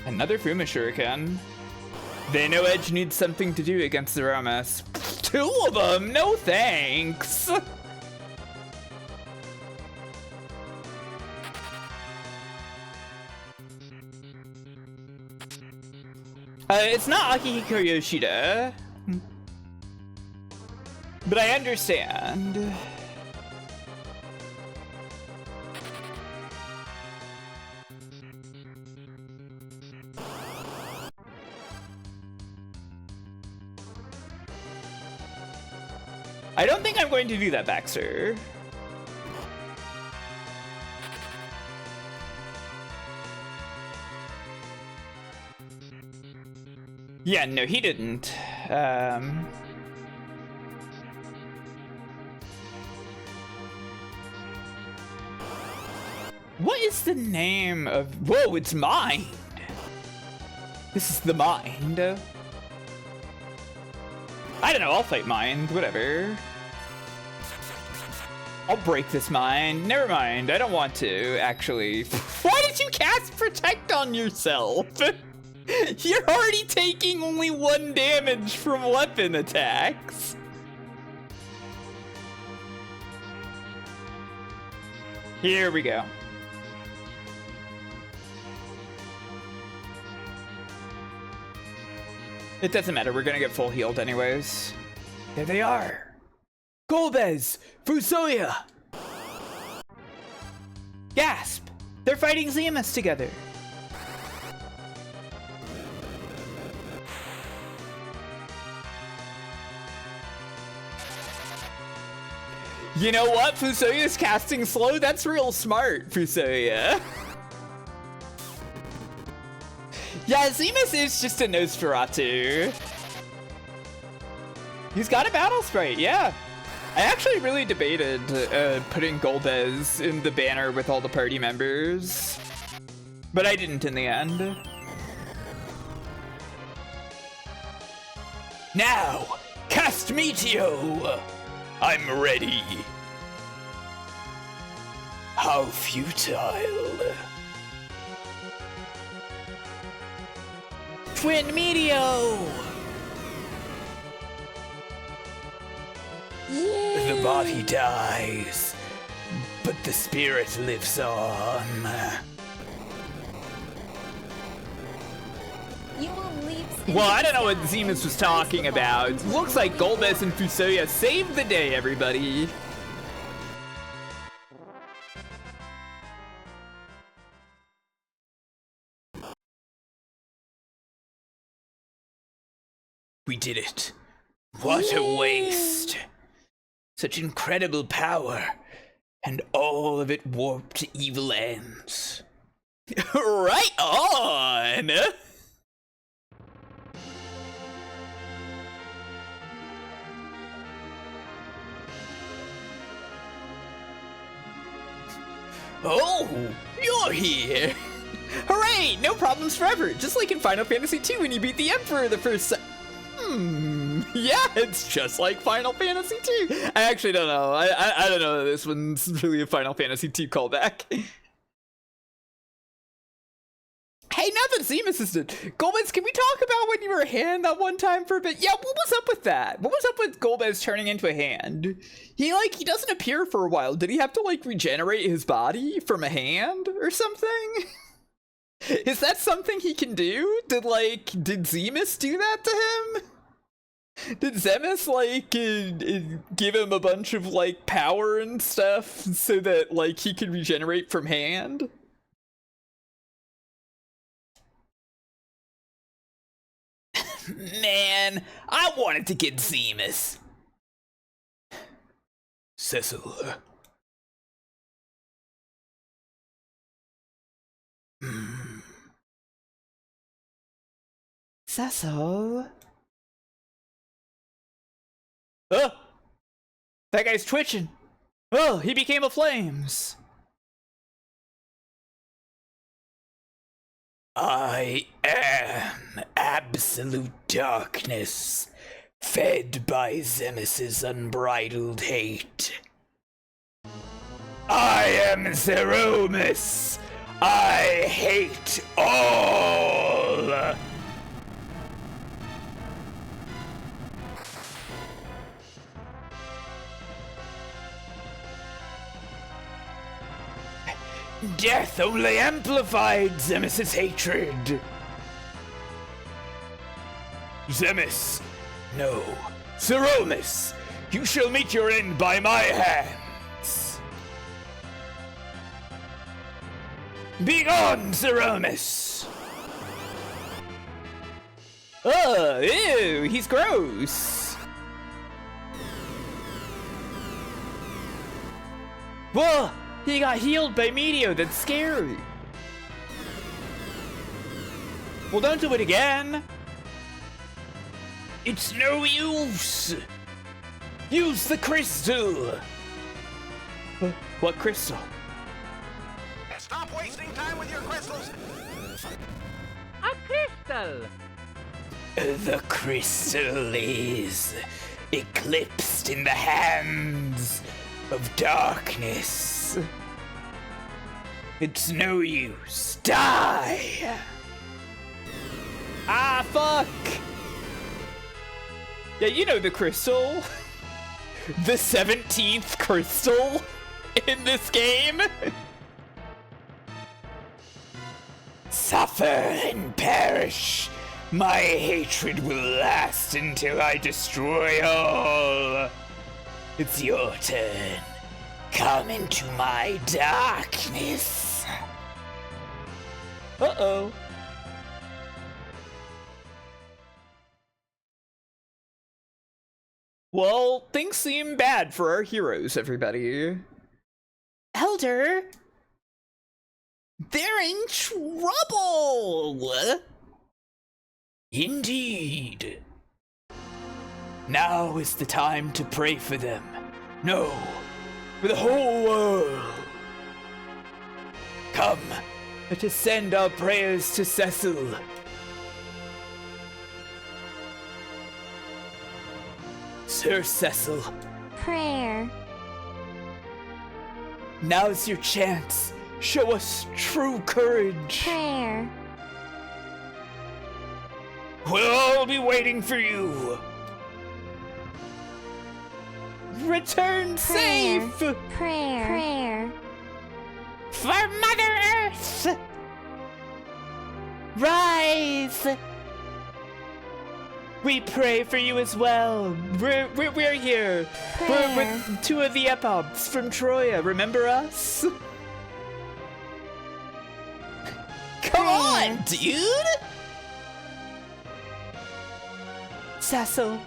Another Fuma Shuriken. They know Edge needs something to do against Zeromus. 2 of them? No thanks! It's not Akihiko Yoshida. But I understand. I don't think I'm going to do that, Baxter. Yeah, no, he didn't. What is the name of... Whoa, it's Mind! This is the Mind. I don't know, I'll fight Mind, whatever. I'll break this Mind. Never mind, I don't want to, actually. Why did you cast Protect on yourself? You're already taking only 1 damage from weapon attacks. Here we go. It doesn't matter, we're gonna get full healed anyways. There they are. Golbez! Fusoya! Gasp! They're fighting Zemus together. You know what? Fusoya's casting slow? That's real smart, Fusoya. Yeah, Zemus is just a Nosferatu. He's got a battle sprite, yeah. I actually really debated putting Golbez in the banner with all the party members, but I didn't in the end. Now, cast Meteo! I'm ready. How futile. Twin Meteo! The body dies, but the spirit lives on. You will leap. Well, I don't know what Zemus was talking about. Looks like Golbez and Fusoya saved the day, everybody. We did it. What a waste. Such incredible power, and all of it warped to evil ends. Right on! Oh, you're here! Hooray! No problems forever, just like in Final Fantasy II when you beat the Emperor the first yeah, it's just like Final Fantasy II. I actually don't know. I don't know that this one's really a Final Fantasy II callback. Hey, now that Zemus is dead, Golbez, can we talk about when you were a hand that one time for a bit? Yeah, what was up with that? What was up with Golbez turning into a hand? He doesn't appear for a while. Did he have to, regenerate his body from a hand or something? Is that something he can do? Did Zemus do that to him? Did Zemus, give him a bunch of, power and stuff so that, he could regenerate from hand? Man, I wanted to get Zemus. Cecil. Cecil? Oh! That guy's twitching. Oh, he became a flames. I am absolute darkness, fed by Zemus's unbridled hate. I am Zeromus. I hate all. Death only amplified Zemus's hatred. Zemus, no. Zeromus, you shall meet your end by my hands. Begone, Zeromus! Oh, ew, he's gross. Whoa! He got healed by Meteo, that's scary. Well, don't do it again. It's no use. Use the crystal. What crystal? Stop wasting time with your crystals. A crystal. The crystal is eclipsed in the hands of darkness. It's no use. Die! Ah, fuck! Yeah, you know the crystal. The 17th crystal in this game. Suffer and perish. My hatred will last until I destroy all. It's your turn. Come into my darkness. Uh-oh. Well, things seem bad for our heroes, everybody. Elder? They're in trouble! Indeed. Now is the time to pray for them. No, for the whole world. Come, let us send our prayers to Cecil. Sir Cecil. Prayer. Now's your chance. Show us true courage. Prayer. We'll all be waiting for you. Return Prayer. safe. Prayer. Prayer. For Mother Earth. Rise. We pray for you as well. We're here. We're with two of the Epops from Troya. Remember us? Come on, dude! Cecil,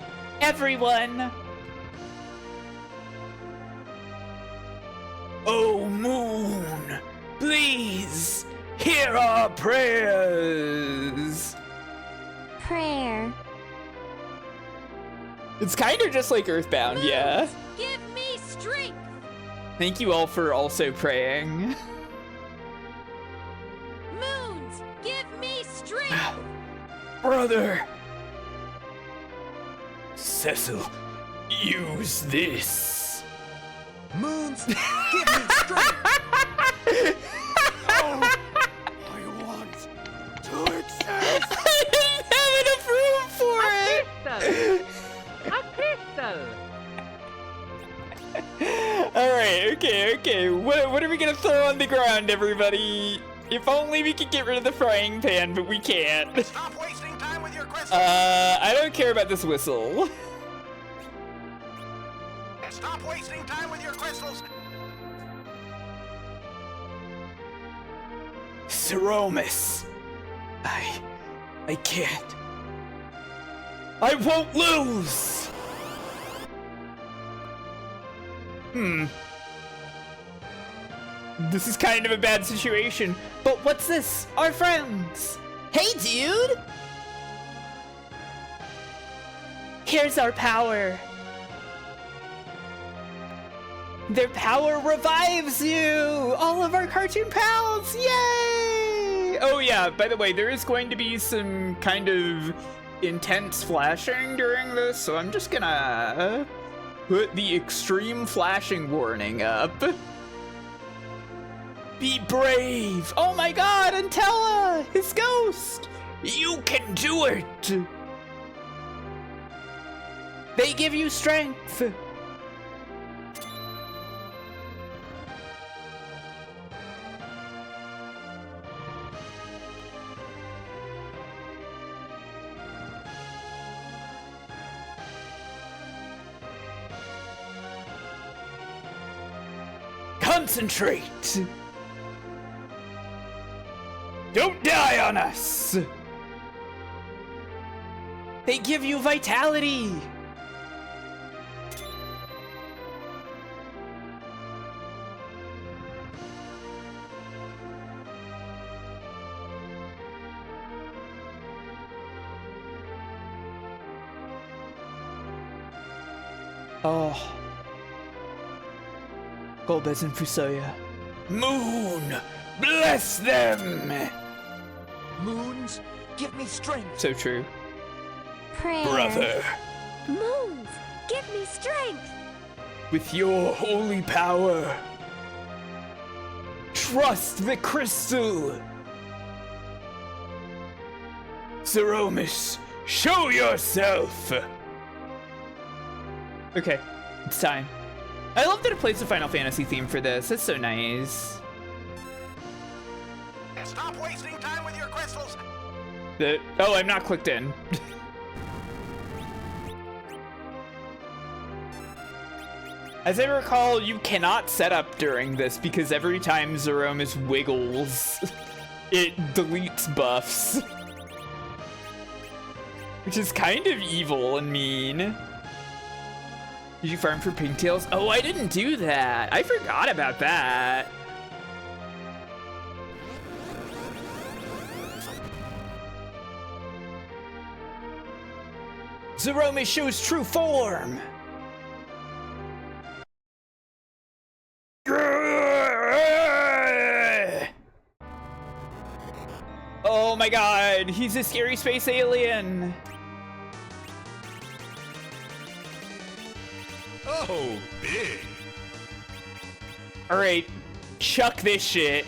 everyone. Oh, Moon, please hear our prayers. Prayer. It's kind of just like Earthbound, yeah. Give me strength. Thank you all for also praying. Moons, give me strength. Brother! Cecil, use this. Moons, give me strength. Oh, I want to exist. I didn't have enough room for it! A crystal. Alright, okay. What are we gonna throw on the ground, everybody? If only we could get rid of the frying pan, but we can't. Stop wasting time with your crystals. I don't care about this whistle. Stop wasting time with your crystals. Zeromus. I can't. I won't lose! This is kind of a bad situation. But what's this? Our friends! Hey, dude! Here's our power. Their power revives you! All of our cartoon pals! Yay! Oh yeah, by the way, there is going to be some kind of intense flashing during this, so I'm just gonna put the extreme flashing warning up. Be brave! Oh my god, Antella! His ghost! You can do it! They give you strength! Concentrate! Don't die on us! They give you vitality! Oh. Golbez and Fusoya. Moon! Bless them! Moons, give me strength. So true. Prayer. Brother, Moons, give me strength. with your holy power, trust the crystal! Zeromus, show yourself! Okay, it's time. I love that it plays the Final Fantasy theme for this. It's so nice. Stop wasting time with your crystals. Oh, I'm not clicked in. As I recall, you cannot set up during this because every time Zeromus wiggles, it deletes buffs. Which is kind of evil and mean. Did you farm for pigtails? Oh, I didn't do that. I forgot about that. Zeromus shows true form. Oh my god, he's a scary space alien. Oh, big. All right, chuck this shit.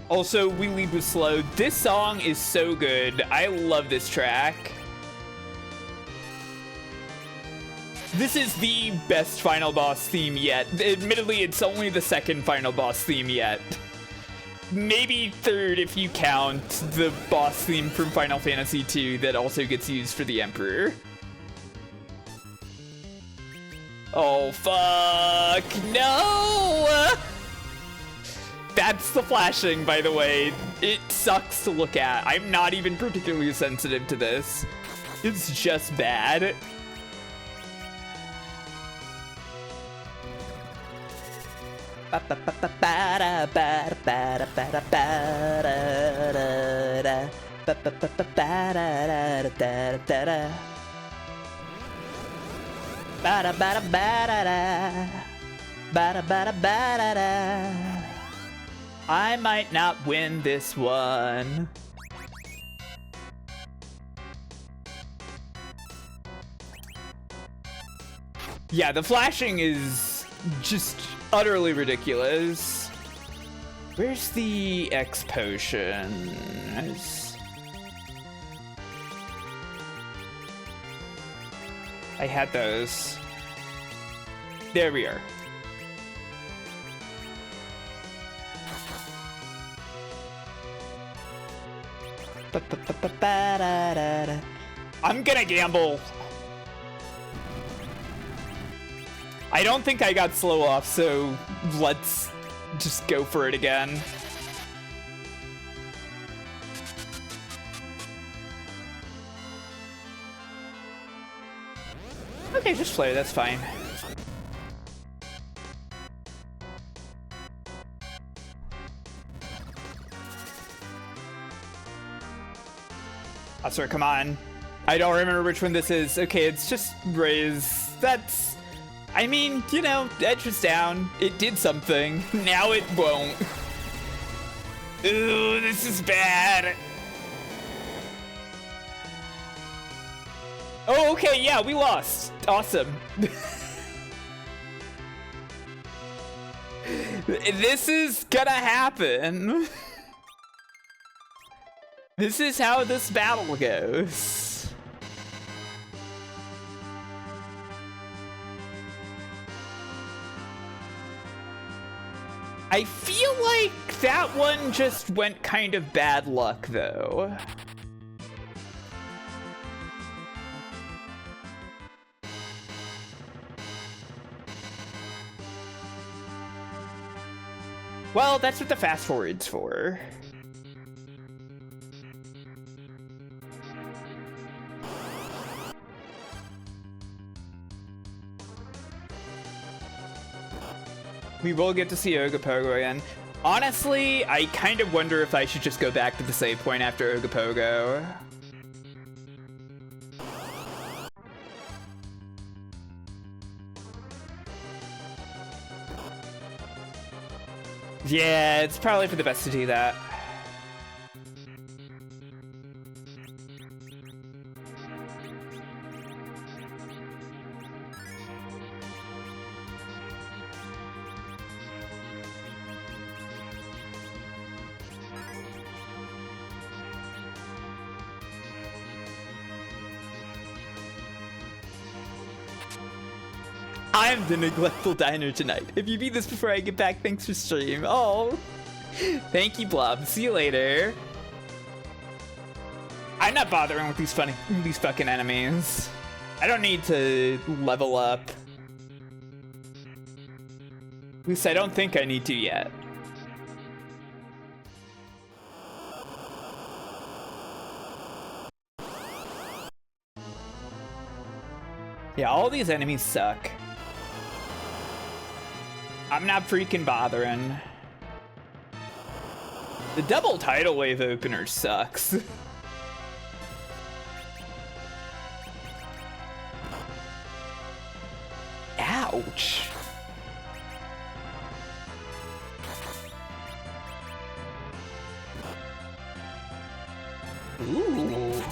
Also, we lead with slow. This song is so good. I love this track. This is the best final boss theme yet. Admittedly, it's only the second final boss theme yet. Maybe third if you count the boss theme from Final Fantasy II that also gets used for the Emperor. Oh, fuck. No! That's the flashing, by the way. It sucks to look at. I'm not even particularly sensitive to this. It's just bad. I might not win this one. Yeah, the flashing is just utterly ridiculous. Where's the X potion? I had those. There we are. Ba-ba-ba-ba-ba-da-da-da. I'm gonna gamble. I don't think I got slow off, so let's just go for it again. Okay, just play, that's fine. Oh, sorry, come on. I don't remember which one this is. Okay, it's just raise. That's... I mean, you know, edge was down. It did something. Now it won't. Ooh, this is bad. Oh, okay, yeah, we lost. Awesome. This is gonna happen. This is how this battle goes. I feel like that one just went kind of bad luck, though. Well, that's what the fast forward's for. We will get to see Ogopogo again. Honestly, I kind of wonder if I should just go back to the save point after Ogopogo. Yeah, it's probably for the best to do that. I'm the neglectful diner tonight. If you beat this before I get back, thanks for stream. Oh, thank you, Blob. See you later. I'm not bothering with these fucking enemies. I don't need to level up. At least I don't think I need to yet. Yeah, all these enemies suck. I'm not freaking bothering. The double tidal wave opener sucks. Ouch. Ooh.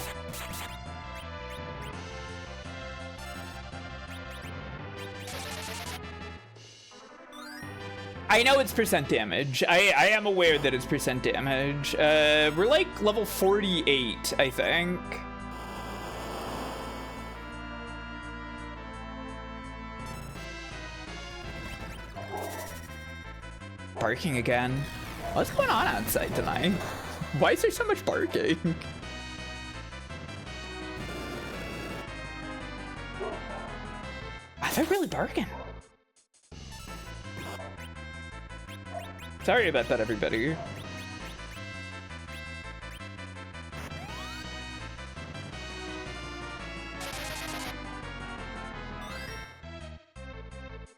I know it's percent damage. I am aware that it's percent damage. We're like level 48, I think. Barking again. What's going on outside tonight? Why is there so much barking? Are they really barking? Sorry about that, everybody. I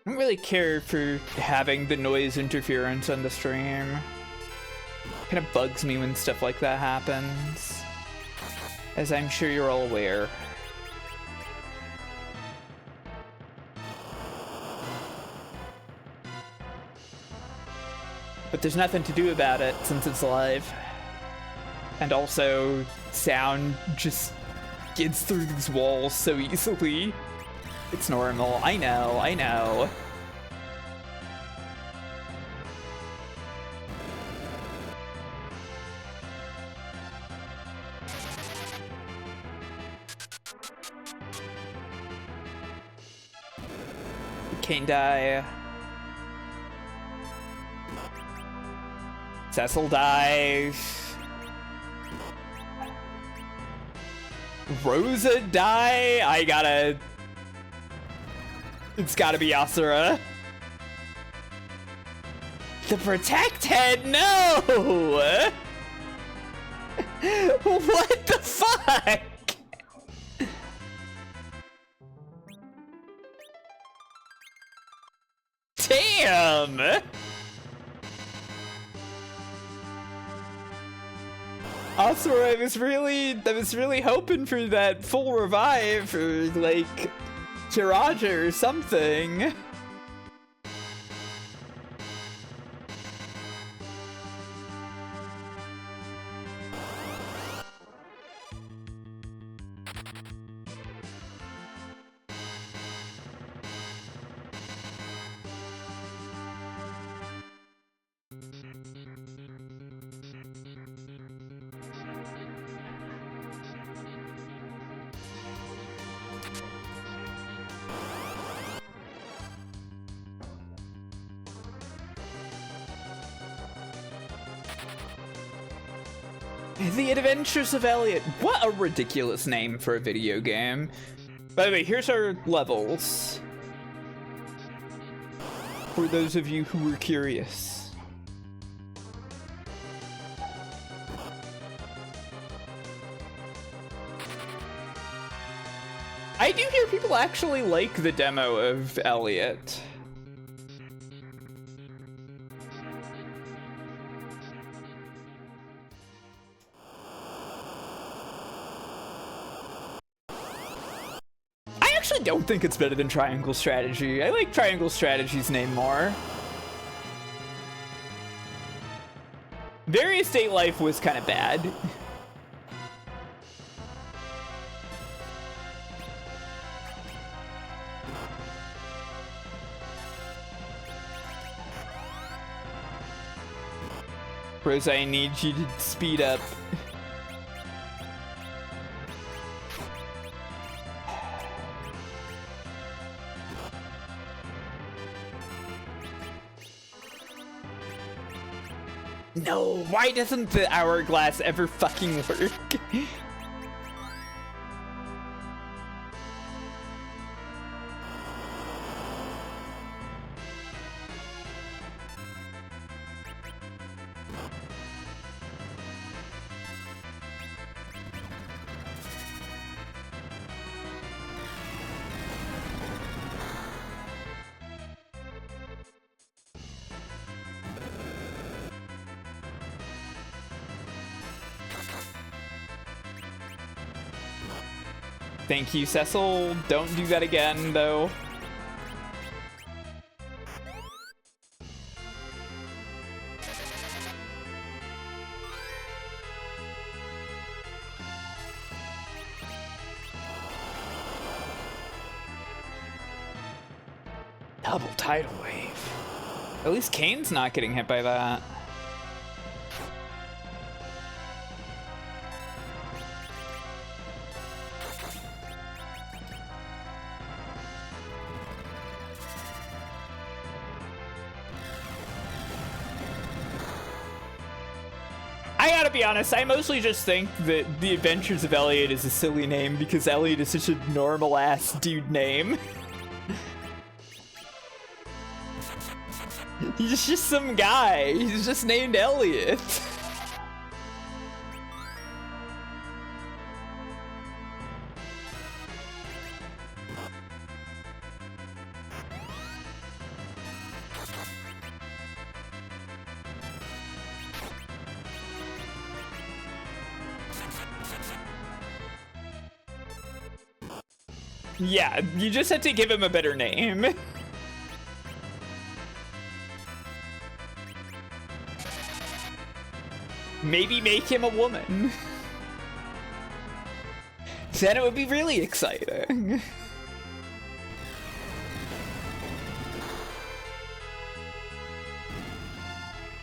don't really care for having the noise interference on the stream. Kind of bugs me when stuff like that happens, as I'm sure you're all aware. But there's nothing to do about it since it's live. And also, sound just gets through these walls so easily. It's normal. I know, I know. You can't die. Cecil dies. Rosa die? It's gotta be Asura. The protect head? No! What the fuck? Damn! Asura, I was really hoping for that full revive or like Kiraja or something. The Adventures of Elliot. What a ridiculous name for a video game. By the way, here's our levels. For those of you who were curious. I do hear people actually like the demo of Elliot. I don't think it's better than Triangle Strategy. I like Triangle Strategy's name more. Various State Life was kind of bad. Rose, I need you to speed up. No, why doesn't the hourglass ever fucking work? Thank you, Cecil. Don't do that again, though. Double tidal wave. At least Kane's not getting hit by that. I gotta be honest, I mostly just think that The Adventures of Elliot is a silly name because Elliot is such a normal-ass dude name. He's just some guy. He's just named Elliot. Yeah, you just had to give him a better name. Maybe make him a woman. Then it would be really exciting.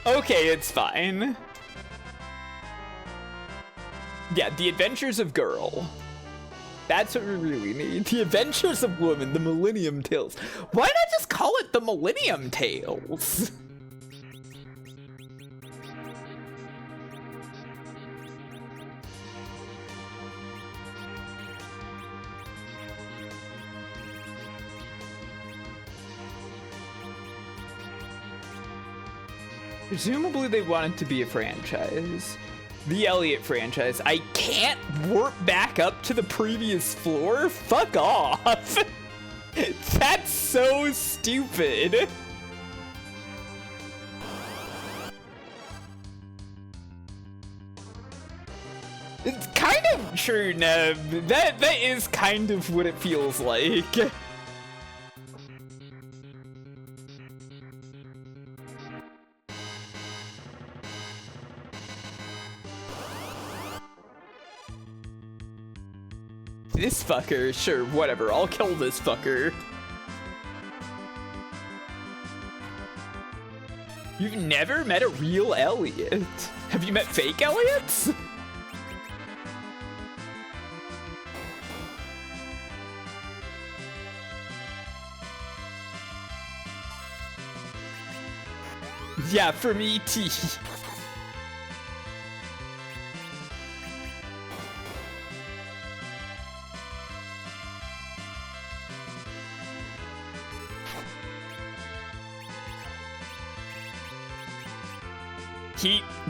Okay, it's fine. Yeah, The Adventures of Girl. That's what we really need. The Adventures of Woman, the Millennium Tales. Why not just call it the Millennium Tales? Presumably they want it to be a franchise. The Elliot franchise. I can't warp back up to the previous floor? Fuck off! That's so stupid! It's kind of true, Neb. That is kind of what it feels like. This fucker, sure, whatever, I'll kill this fucker. You've never met a real Elliot. Have you met fake Elliots? Yeah, from E.T.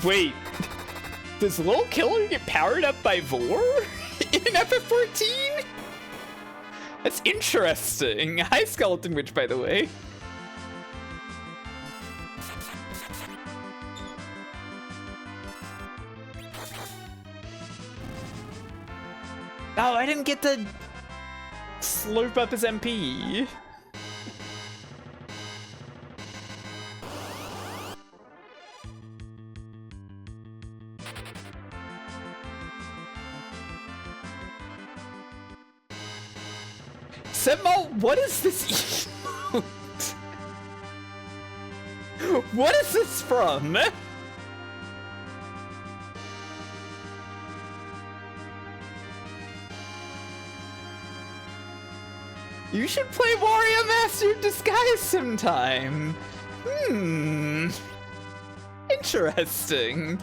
Wait, does Lil Killer get powered up by Vor in FF14? That's interesting. Hi, Skeleton Witch, by the way. Oh, I didn't get to slurp up his MP. Senmo, what is this emote? What is this from? You should play Wario Master Disguise sometime. Interesting.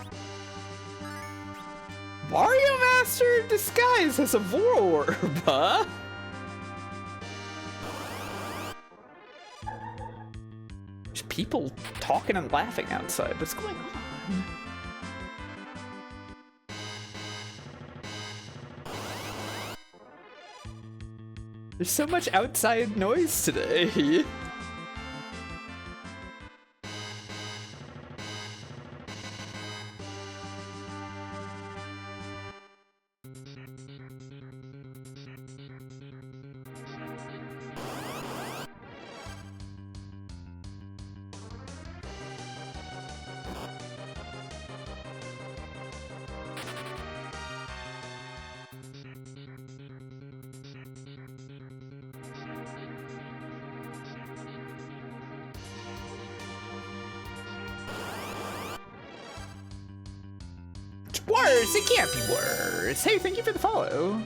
Wario Master Disguise has a Vor orb, huh? There's people talking and laughing outside. What's going on? There's so much outside noise today. Worse, it can't be worse. Hey, thank you for the follow.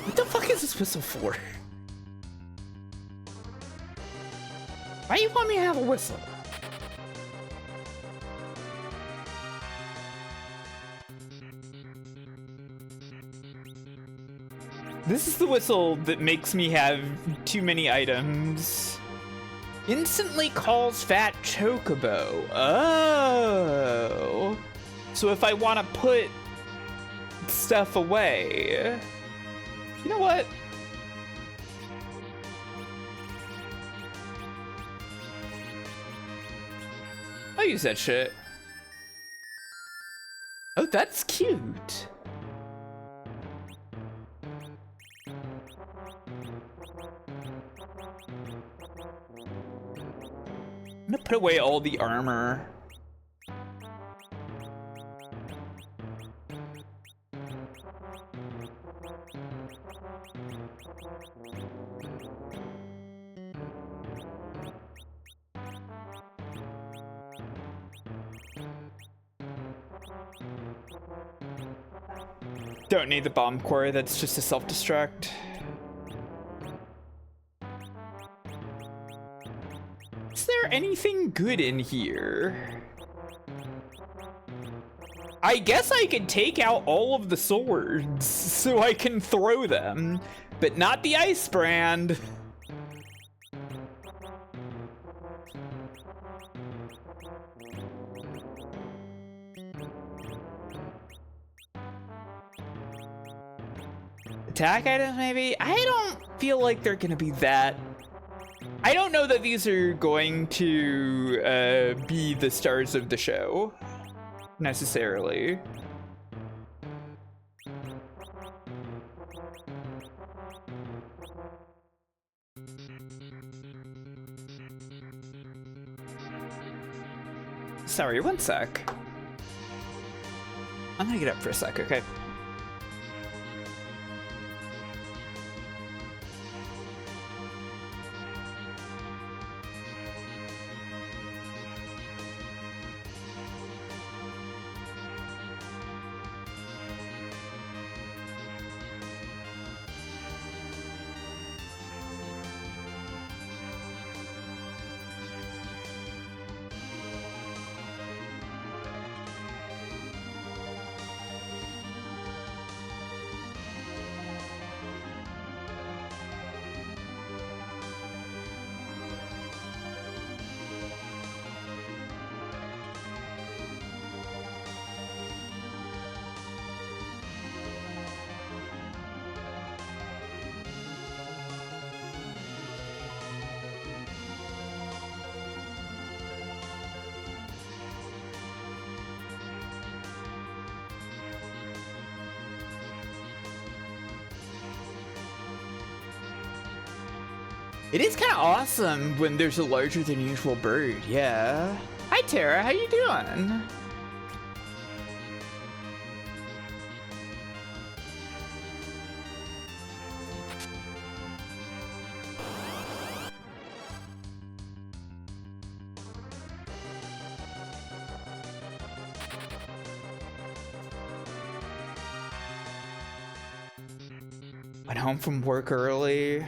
What the fuck is this whistle for? Why do you want me to have a whistle? This is the whistle that makes me have too many items. Instantly calls Fat Chocobo. Oh. So if I want to put stuff away. You know what? I'll use that shit. Oh, that's cute. I'm gonna put away all the armor. Don't need the bomb core, that's just a self-destruct. Is there anything good in here? I guess I could take out all of the swords so I can throw them, but not the ice brand. Attack items, maybe? I don't feel like they're gonna be that. I don't know that these are going to be the stars of the show, necessarily. Sorry, one sec. I'm gonna get up for a sec, okay? It is kind of awesome when there's a larger than usual bird, yeah. Hi Tara, how you doing? Went home from work early.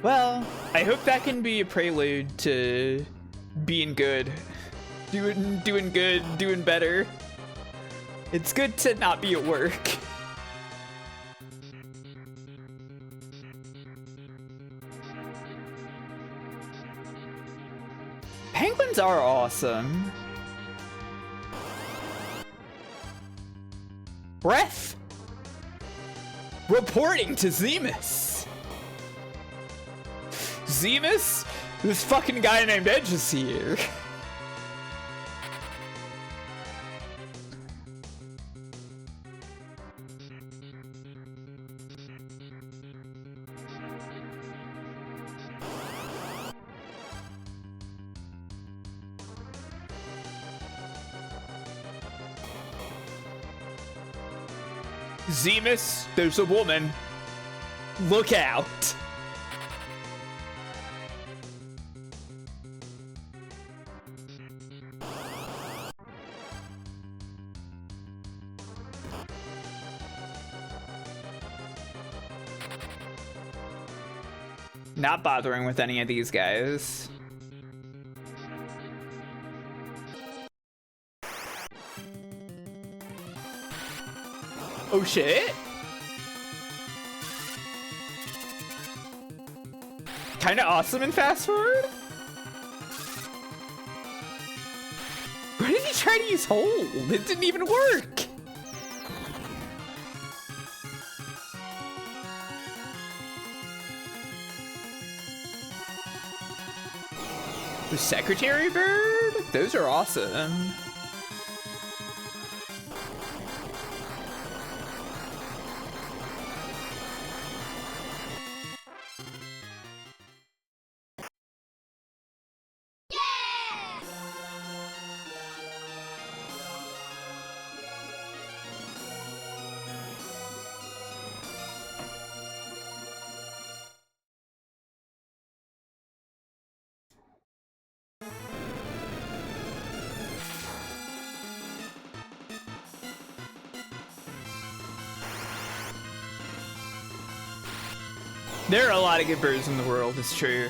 Well, I hope that can be a prelude to being good. Doing good, doing better. It's good to not be at work. Penguins are awesome. Breath! Reporting to Zemus! Zemus? This fucking guy named Edge is here. Zemus, there's a woman. Look out. Not bothering with any of these guys. Oh shit! Kinda awesome in fast forward? Why did he try to use hold? It didn't even work! The secretary bird? Those are awesome. There are a lot of good birds in the world, it's true.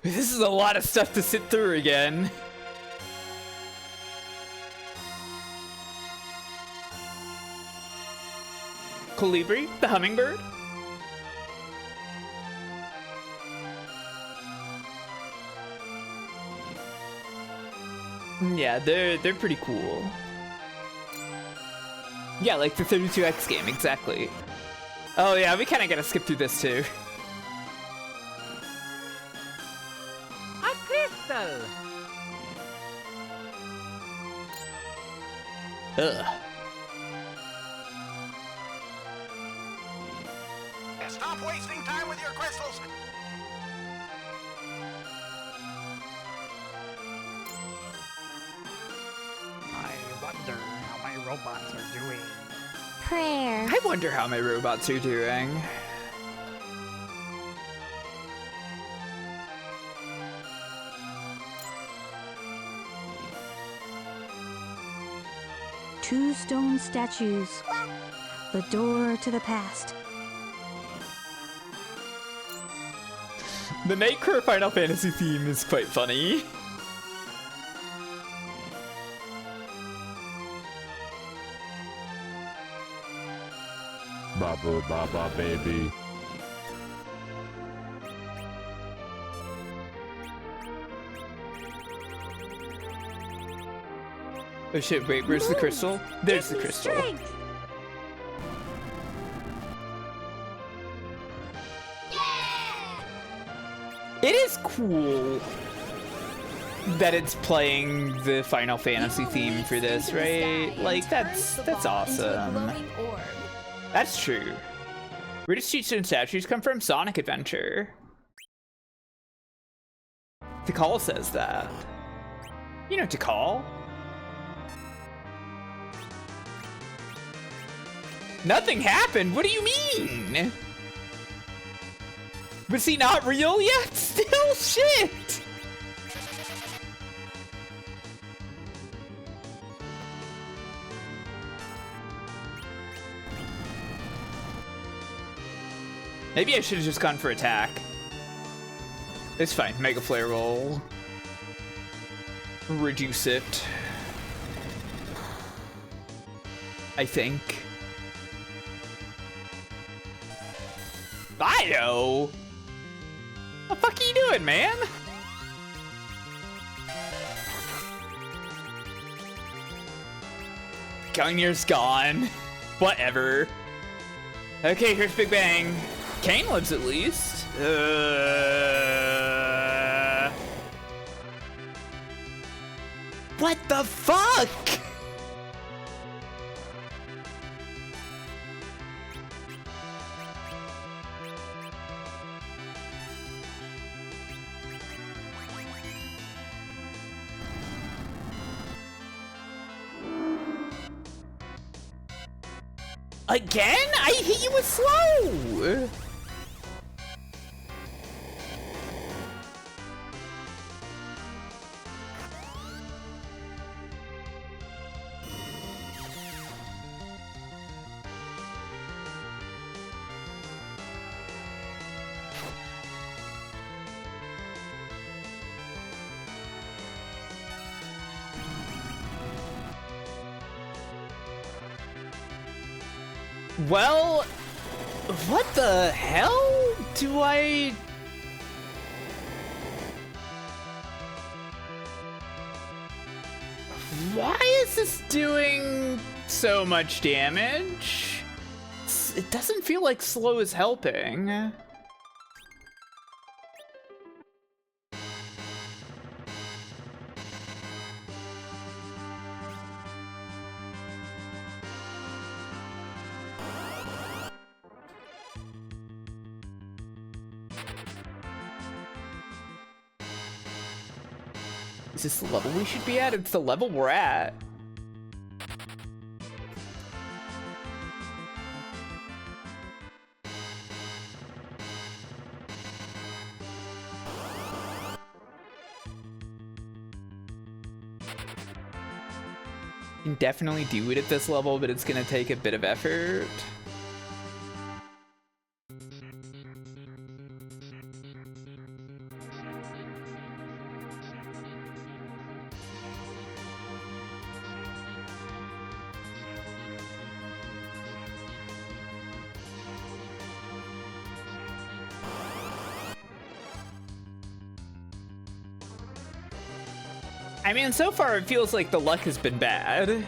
This is a lot of stuff to sit through again. Colibri, the hummingbird. Yeah, they're pretty cool. Yeah, like the 32X game, exactly. Oh yeah, we kind of gotta skip through this too. Ugh. Stop wasting time with your crystals. I wonder how my robots are doing. Prayer. I wonder how my robots are doing. Two stone statues. The door to the past. The Nightcrawler Final Fantasy theme is quite funny. Baba Baba baby. Oh shit, wait, where's the crystal? There's the crystal. Strength. It is cool that it's playing the Final Fantasy theme for this, right? Like, that's awesome. That's true. Where does Cheatstone statues come from? Sonic Adventure. Tikal says that. You know Tikal? Nothing happened? What do you mean? Was he not real yet? Still shit! Maybe I should have just gone for attack. It's fine. Mega Flare will reduce it. I think. Fido? What the fuck are you doing, man? Gungnir's gone. Whatever. Okay, here's Big Bang. Kane lives at least. What the fuck? Again? I hit you with slow! Well, what the hell do I... Why is this doing so much damage? It doesn't feel like slow is helping. Is this the level we should be at? It's the level we're at. You can definitely do it at this level, but it's gonna take a bit of effort. I mean, so far it feels like the luck has been bad.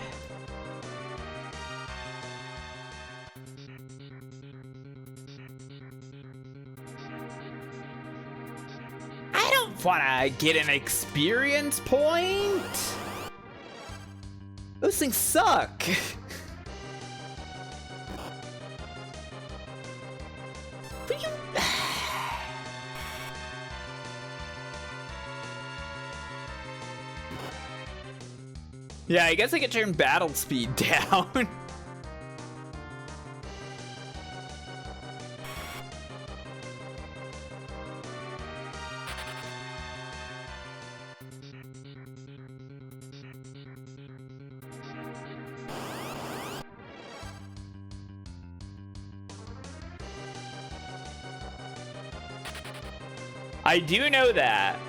I don't wanna get an experience point. Those things suck. But you... Yeah, I guess I could turn battle speed down. I do know that.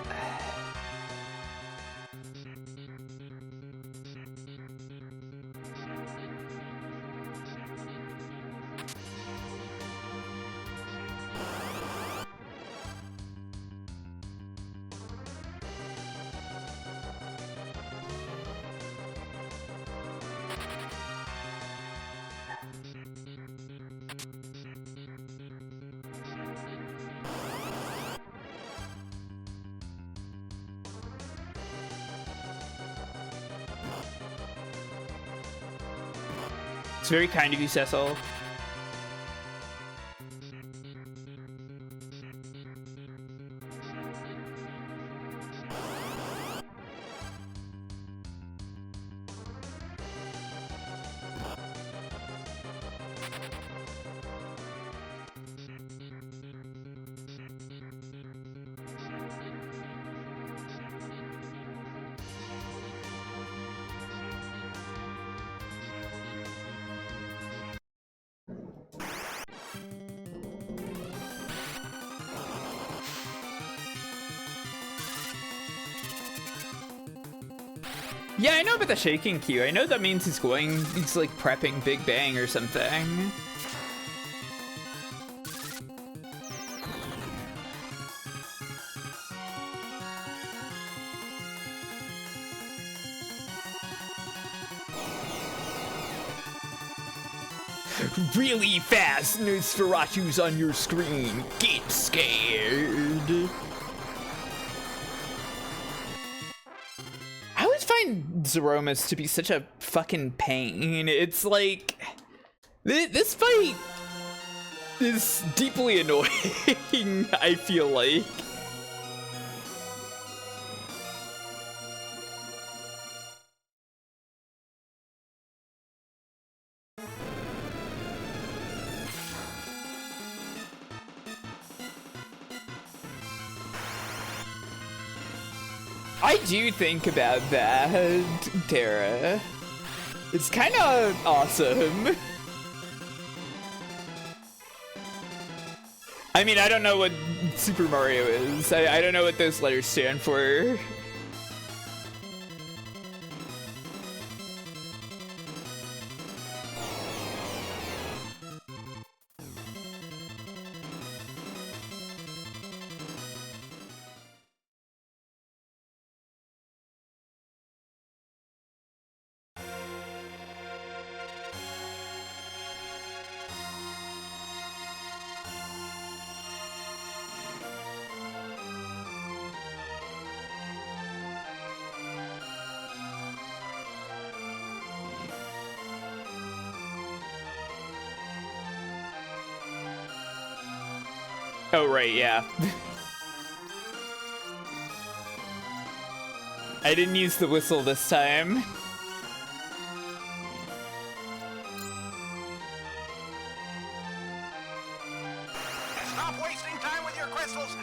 It's very kind of you, Cecil. Yeah, I know about the shaking cue. I know that means he's like prepping Big Bang or something. Really fast Nosferatu's on your screen. Get scared. Zeromus to be such a fucking pain. It's like this fight is deeply annoying. I feel like I do think about that, Tara. It's kind of awesome. I mean, I don't know what Super Mario is. I don't know what those letters stand for. Oh, right, yeah. I didn't use the whistle this time. Stop wasting time with your crystals.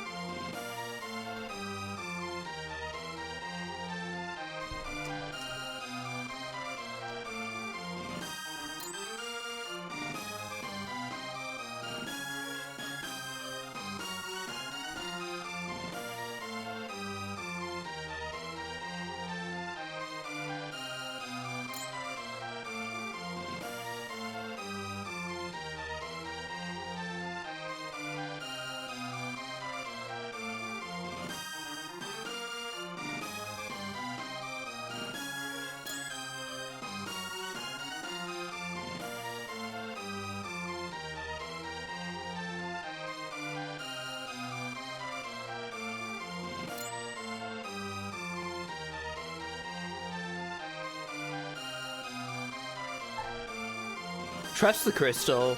Trust the crystal.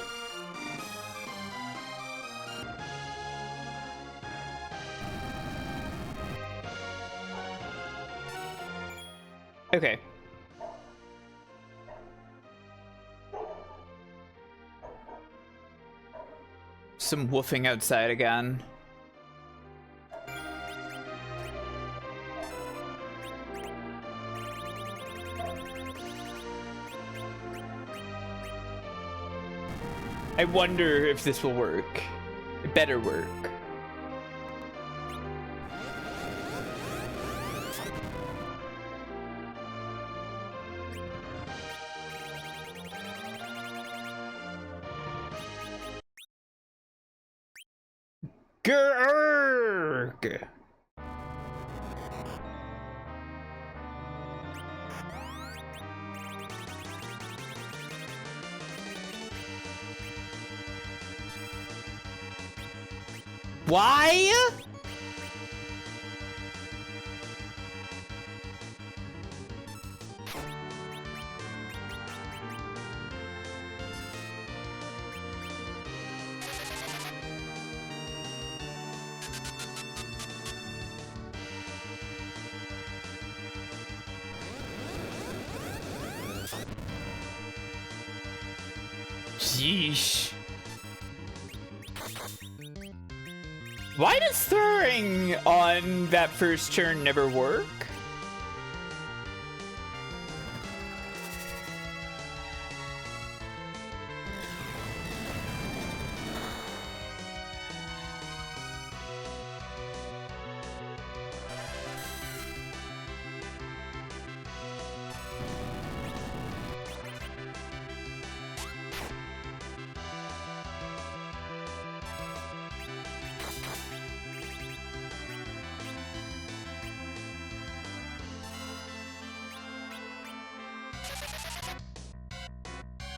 Okay. Some woofing outside again. I wonder if this will work. It better work. Grrrg! Why? Sheesh. Why does throwing on that first turn never work?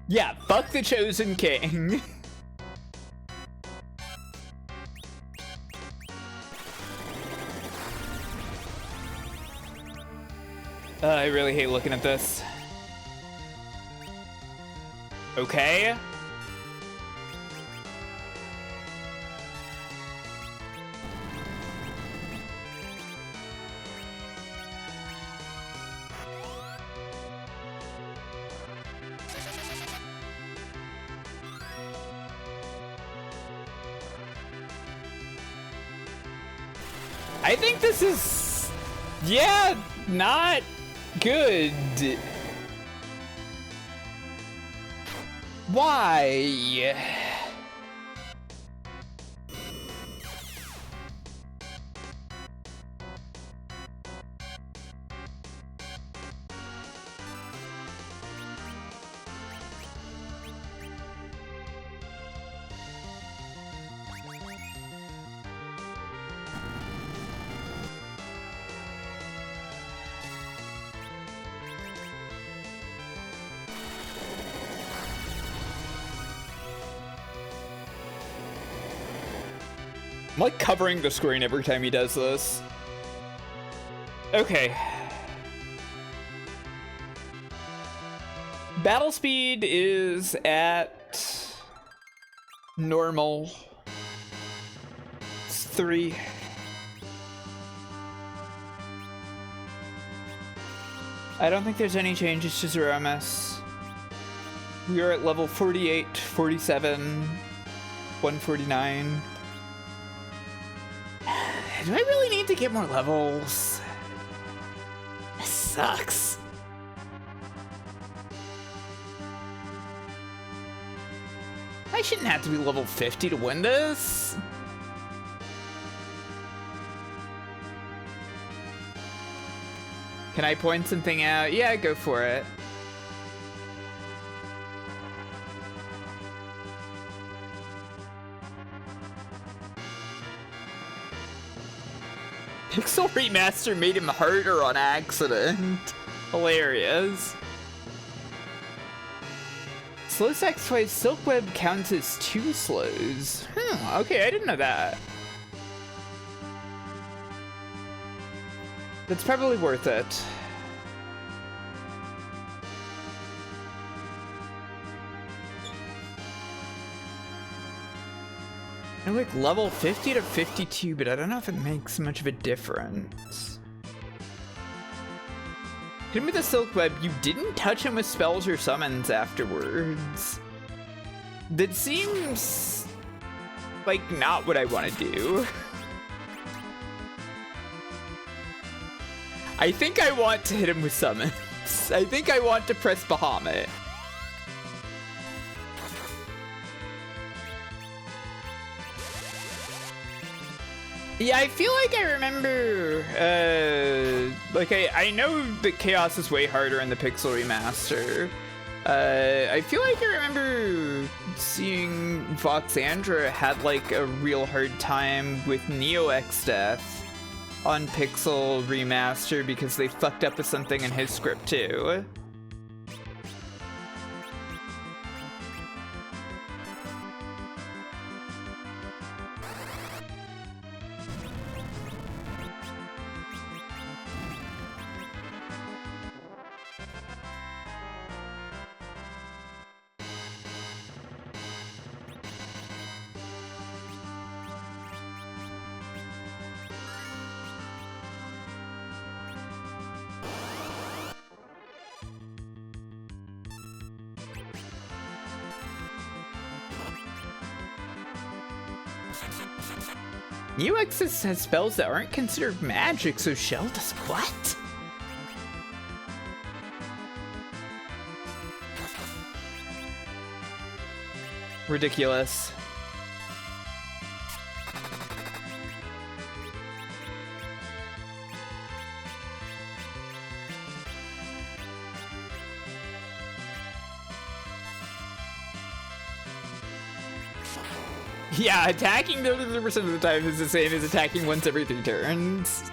Yeah, fuck the Chosen King. I really hate looking at this. Okay. I think this is, yeah, not good. Why? I'm like covering the screen every time he does this. Okay. Battle speed is at normal. It's 3. I don't think there's any changes to Zeromus. We are at level 48, 47, 149. Do I really need to get more levels? This sucks. I shouldn't have to be level 50 to win this. Can I point something out? Yeah, go for it. Pixel Remaster made him harder on accident. Hilarious. Slow stacks twice, Silk Web counts as 2 slows. Okay, I didn't know that. That's probably worth it. I like level 50 to 52, but I don't know if it makes much of a difference. Hit him with the Silk Web, you didn't touch him with spells or summons afterwards. That seems like not what I want to do. I think I want to hit him with summons. I think I want to press Bahamut. Yeah, I feel like I remember, like I know that Chaos is way harder in the Pixel Remaster. I feel like I remember seeing Voxandra had like a real hard time with Neo X Death on Pixel Remaster because they fucked up with something in his script too. UX has spells that aren't considered magic, so Shell does what? Ridiculous. Yeah, attacking 30% of the time is the same as attacking once every 3 turns.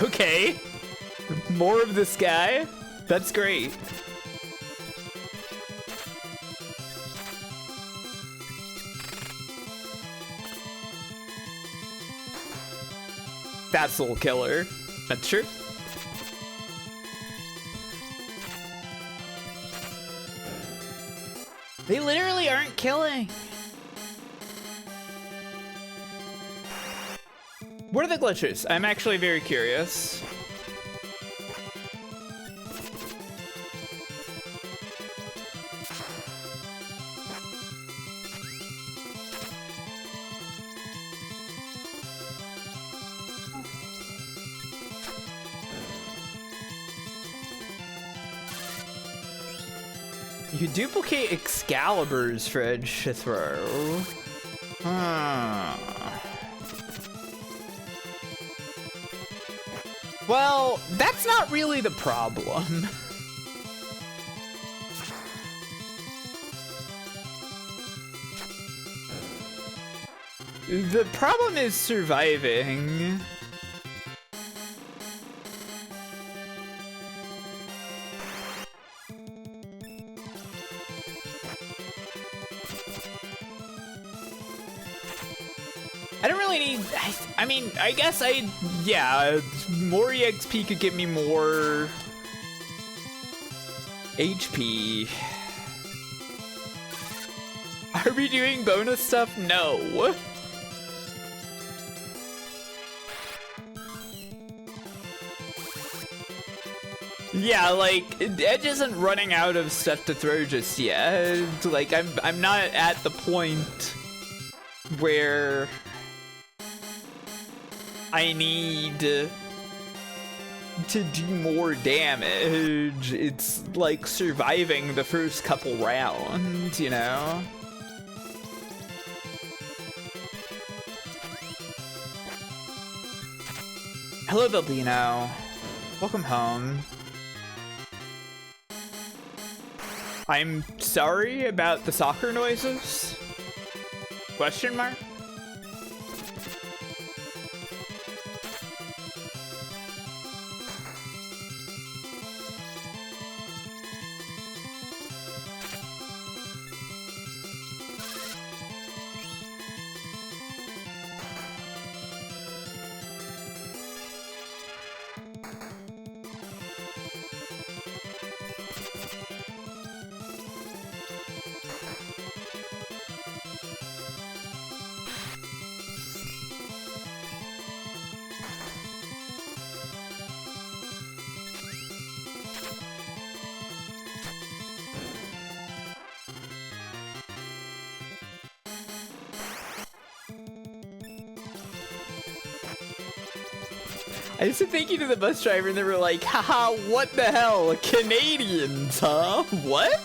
Okay. More of this guy. That's great. That's a little killer. That's true. They literally aren't killing. What are the glitches? I'm actually very curious. You duplicate Excaliburs for Edge to throw. Well, that's not really the problem. The problem is surviving. I don't really need, I mean, I guess yeah, more EXP could get me more HP. Are we doing bonus stuff? No. Yeah, like, Edge isn't running out of stuff to throw just yet. Like, I'm not at the point where I need to do more damage. It's like surviving the first couple rounds, you know? Hello, Bilbino. Welcome home. I'm sorry about the soccer noises? Question mark? I just been thinking to the bus driver and they were like, haha, what the hell? Canadians, huh? What?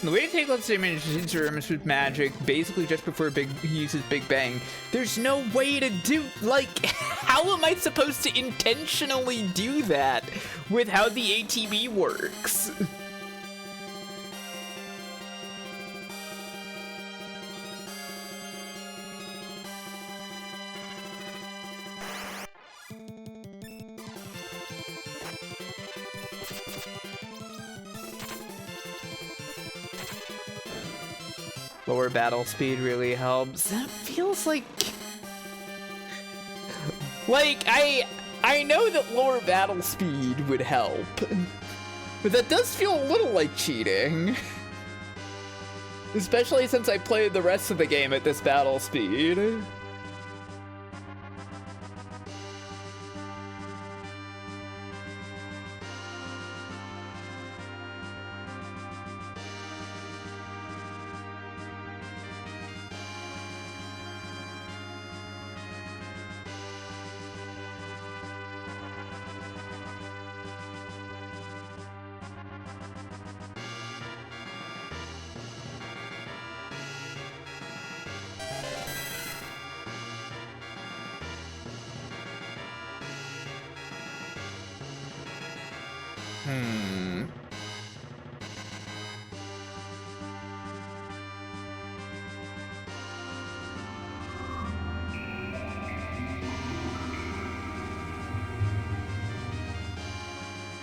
The way to take lots of damage is swerving with magic, basically just before he uses Big Bang. There's no way to do, like, how am I supposed to intentionally do that with how the ATB works? Lower battle speed really helps. That feels like I know that lower battle speed would help, but that does feel a little like cheating. Especially since I played the rest of the game at this battle speed.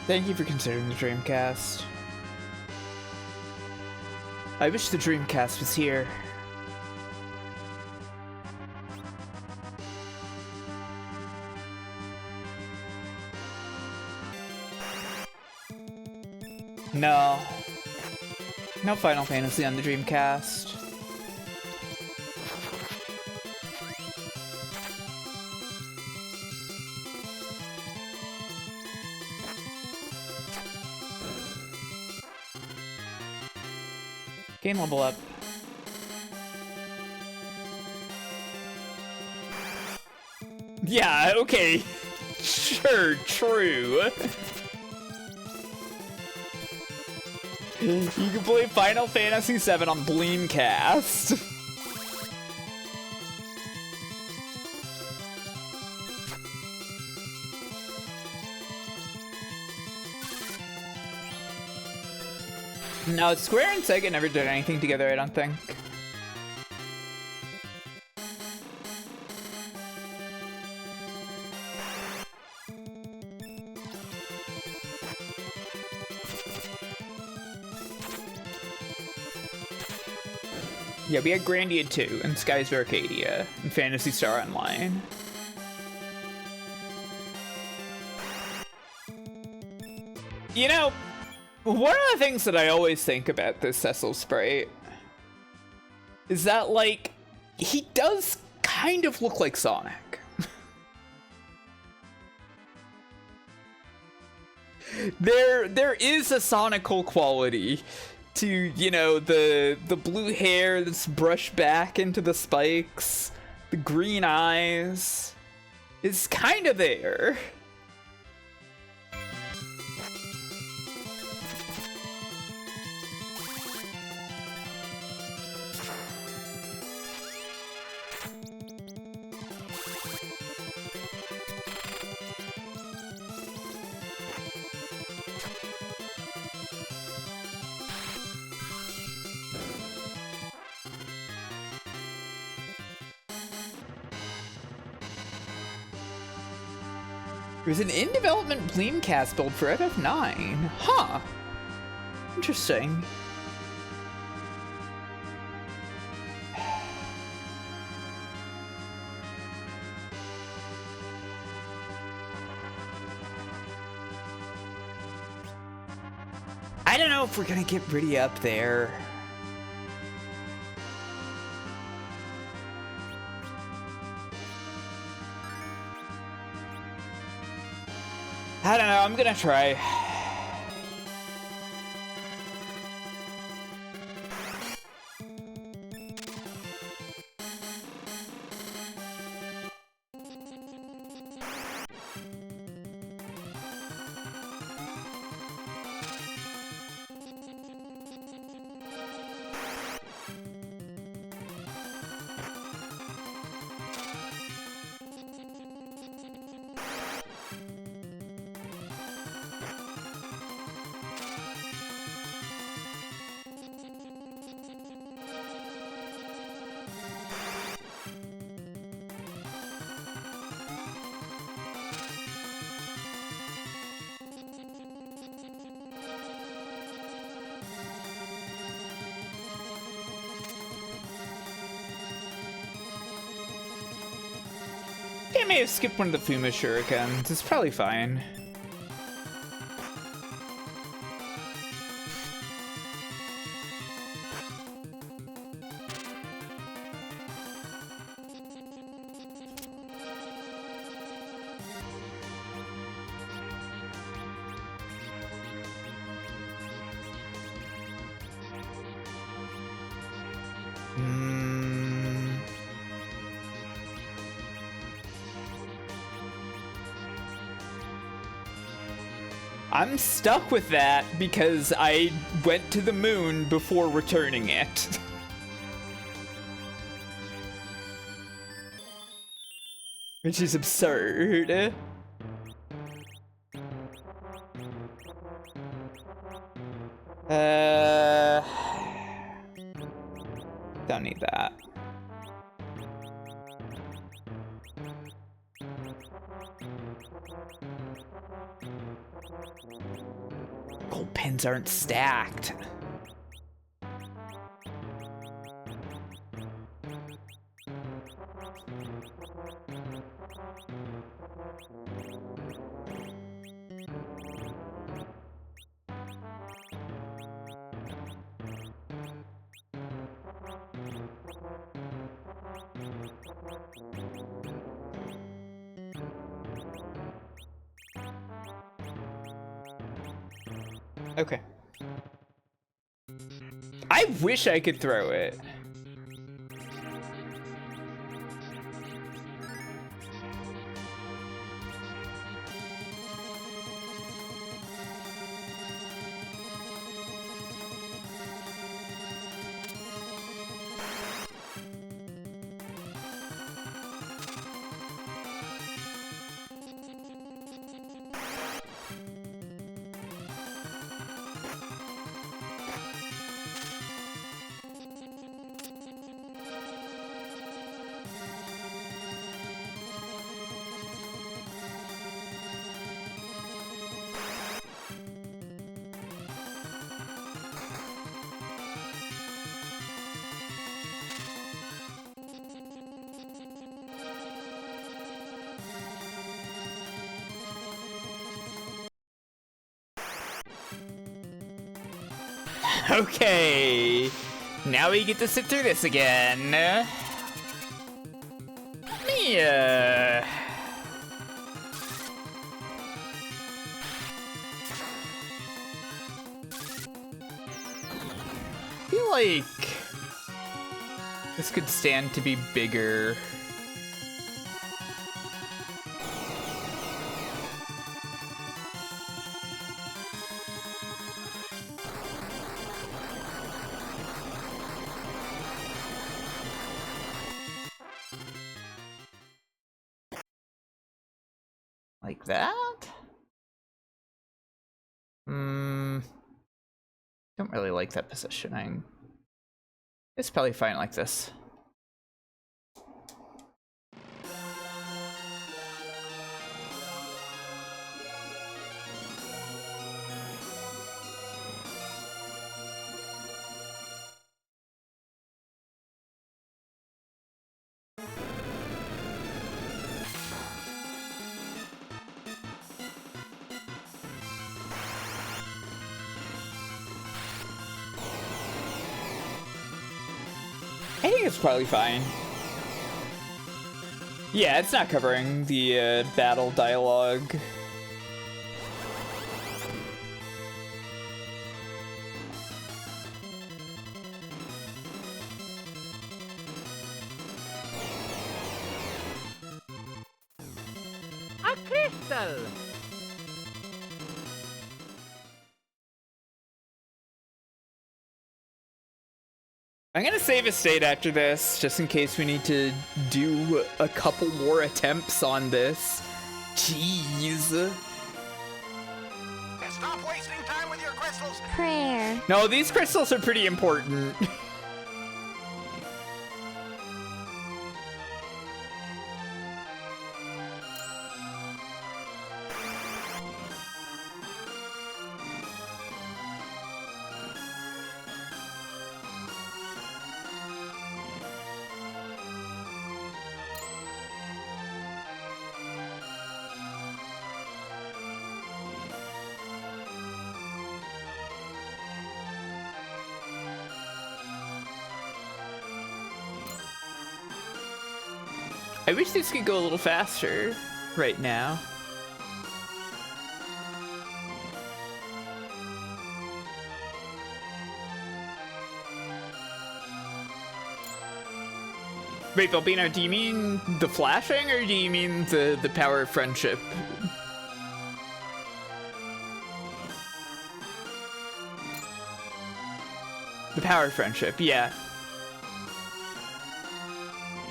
Thank you for considering the Dreamcast. I wish the Dreamcast was here. No. No Final Fantasy on the Dreamcast. Gain level up. Yeah, okay. Sure, true. You can play Final Fantasy VII on Bleamcast. No, Square and Sega never did anything together, I don't think. Yeah, we had Grandia 2 and Skies of Arcadia and Phantasy Star Online. You know, one of the things that I always think about this Cecil Sprite is that, like, he does kind of look like Sonic. There is a Sonical quality to, you know, the blue hair that's brushed back into the spikes, the green eyes. It's kind of there. There's an in-development Bleamcast build for FF9. Huh. Interesting. I don't know if we're gonna get Riddy up there. I don't know, I'm gonna try. I may have skipped one of the Fuma shurikens. It's probably fine. I'm stuck with that because I went to the moon before returning it. Which is absurd. Don't need that. Gold pins aren't stacked. Okay. I wish I could throw it. Okay, now we get to sit through this again. Yeah. I feel like this could stand to be bigger. Like that? Don't really like that positioning. It's probably fine like this. I think it's probably fine. Yeah, it's not covering the battle dialogue. A crystal! I'm gonna save a state after this, just in case we need to do a couple more attempts on this. Jeez. Stop wasting time with your crystals. Prayer. No, these crystals are pretty important. I wish this could go a little faster right now. Wait, Balbino, do you mean the flashing or do you mean the power of friendship? The power of friendship, yeah.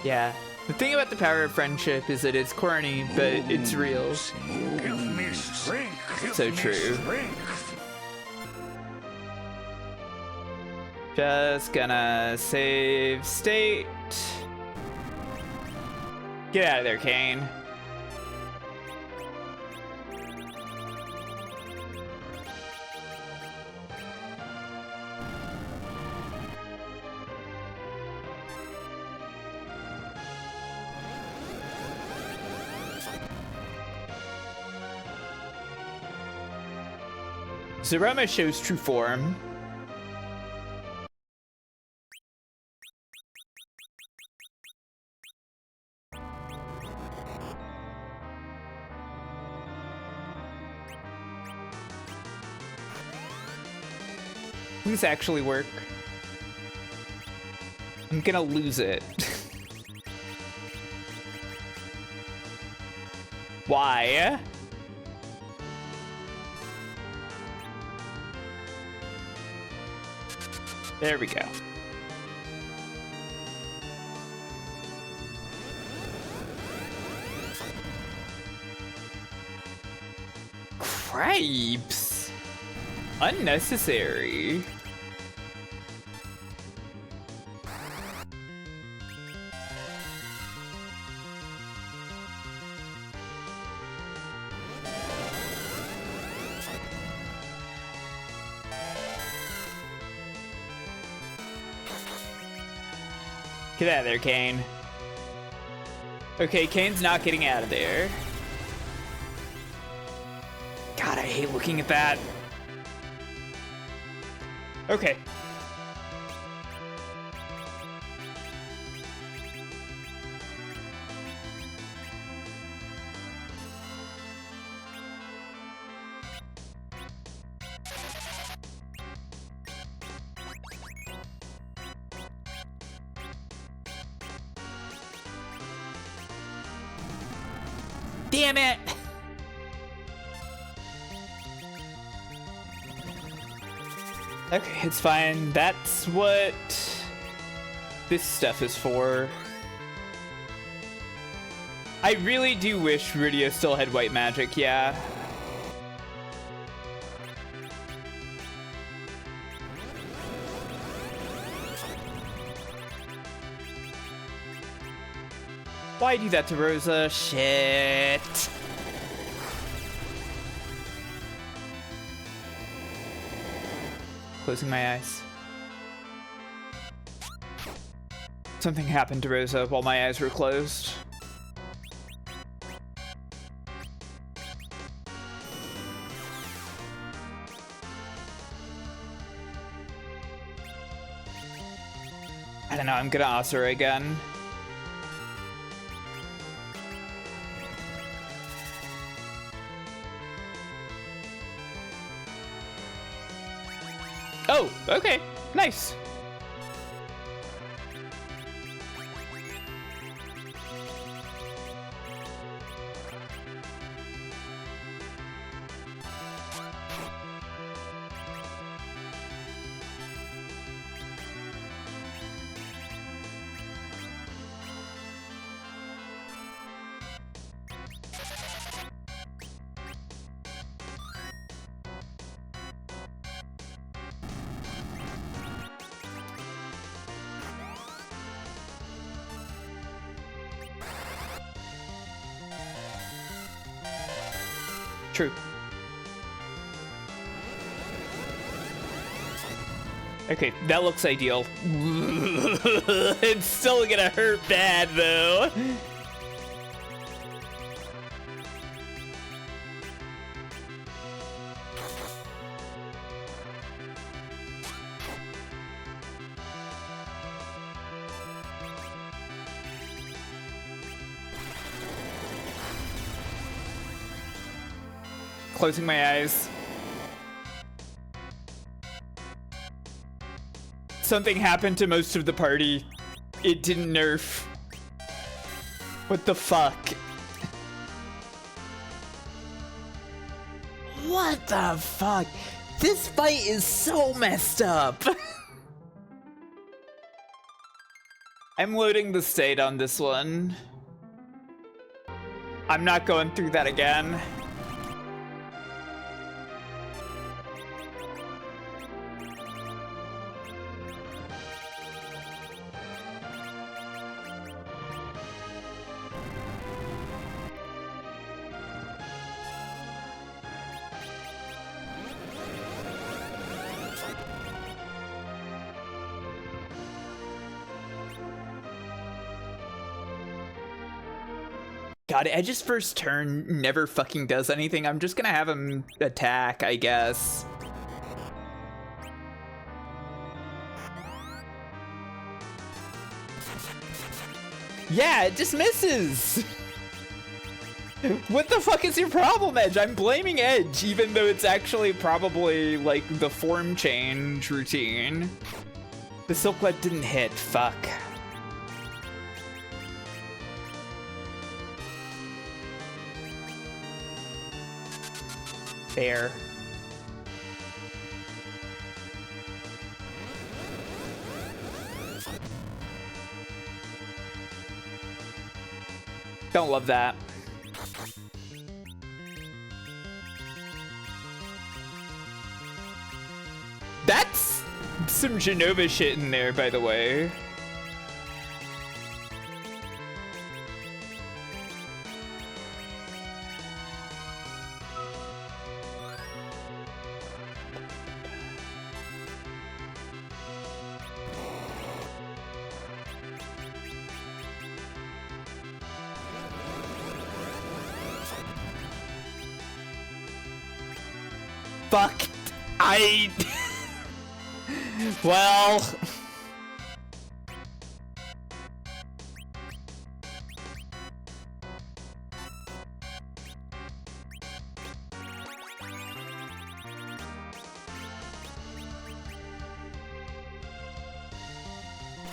Yeah. The thing about the power of friendship is that it's corny, but it's real. Give me strength. So true. Just gonna save state. Get out of there, Kane. Zeromus shows true form. These actually work. I'm gonna lose it. Why? There we go. Cripes! Unnecessary. Get out of there, Kane. Okay, Kane's not getting out of there. God, I hate looking at that. Okay. Damn it! Okay, it's fine. That's what this stuff is for. I really do wish Rudio still had white magic, yeah. Why do that to Rosa? Shit. Closing my eyes. Something happened to Rosa while my eyes were closed. I don't know, I'm gonna Asura again. Oh, okay, nice. True. Okay, that looks ideal. It's still gonna hurt bad, though. Closing my eyes. Something happened to most of the party. It didn't nerf. What the fuck? What the fuck? This fight is so messed up. I'm loading the state on this one. I'm not going through that again. God, Edge's first turn never fucking does anything. I'm just gonna have him attack, I guess. Yeah, it just misses! What the fuck is your problem, Edge? I'm blaming Edge, even though it's actually probably, like, the form change routine. The Silk Web didn't hit, fuck. Fair. Don't love that. That's some Genova shit in there, by the way. Fuck. Well...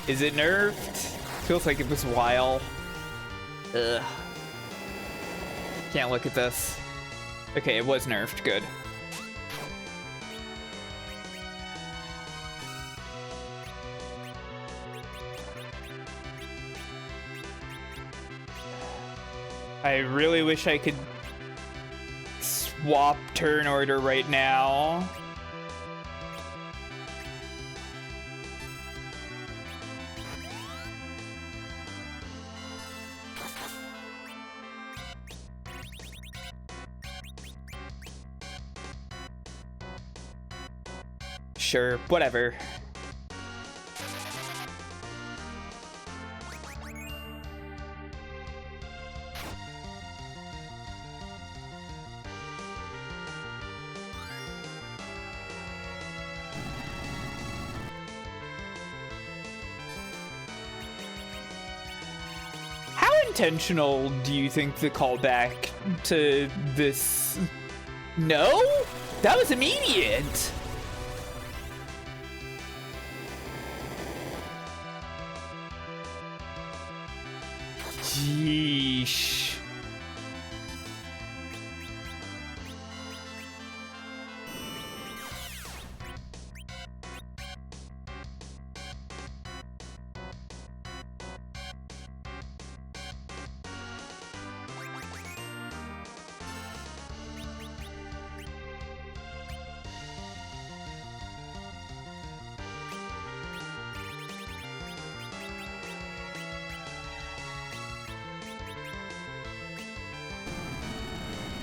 Is it nerfed? Feels like it was a while. Ugh. Can't look at this. Okay, it was nerfed. Good. I really wish I could swap turn order right now. Sure, whatever. How intentional do you think the callback to this? No? That was immediate. Yeesh.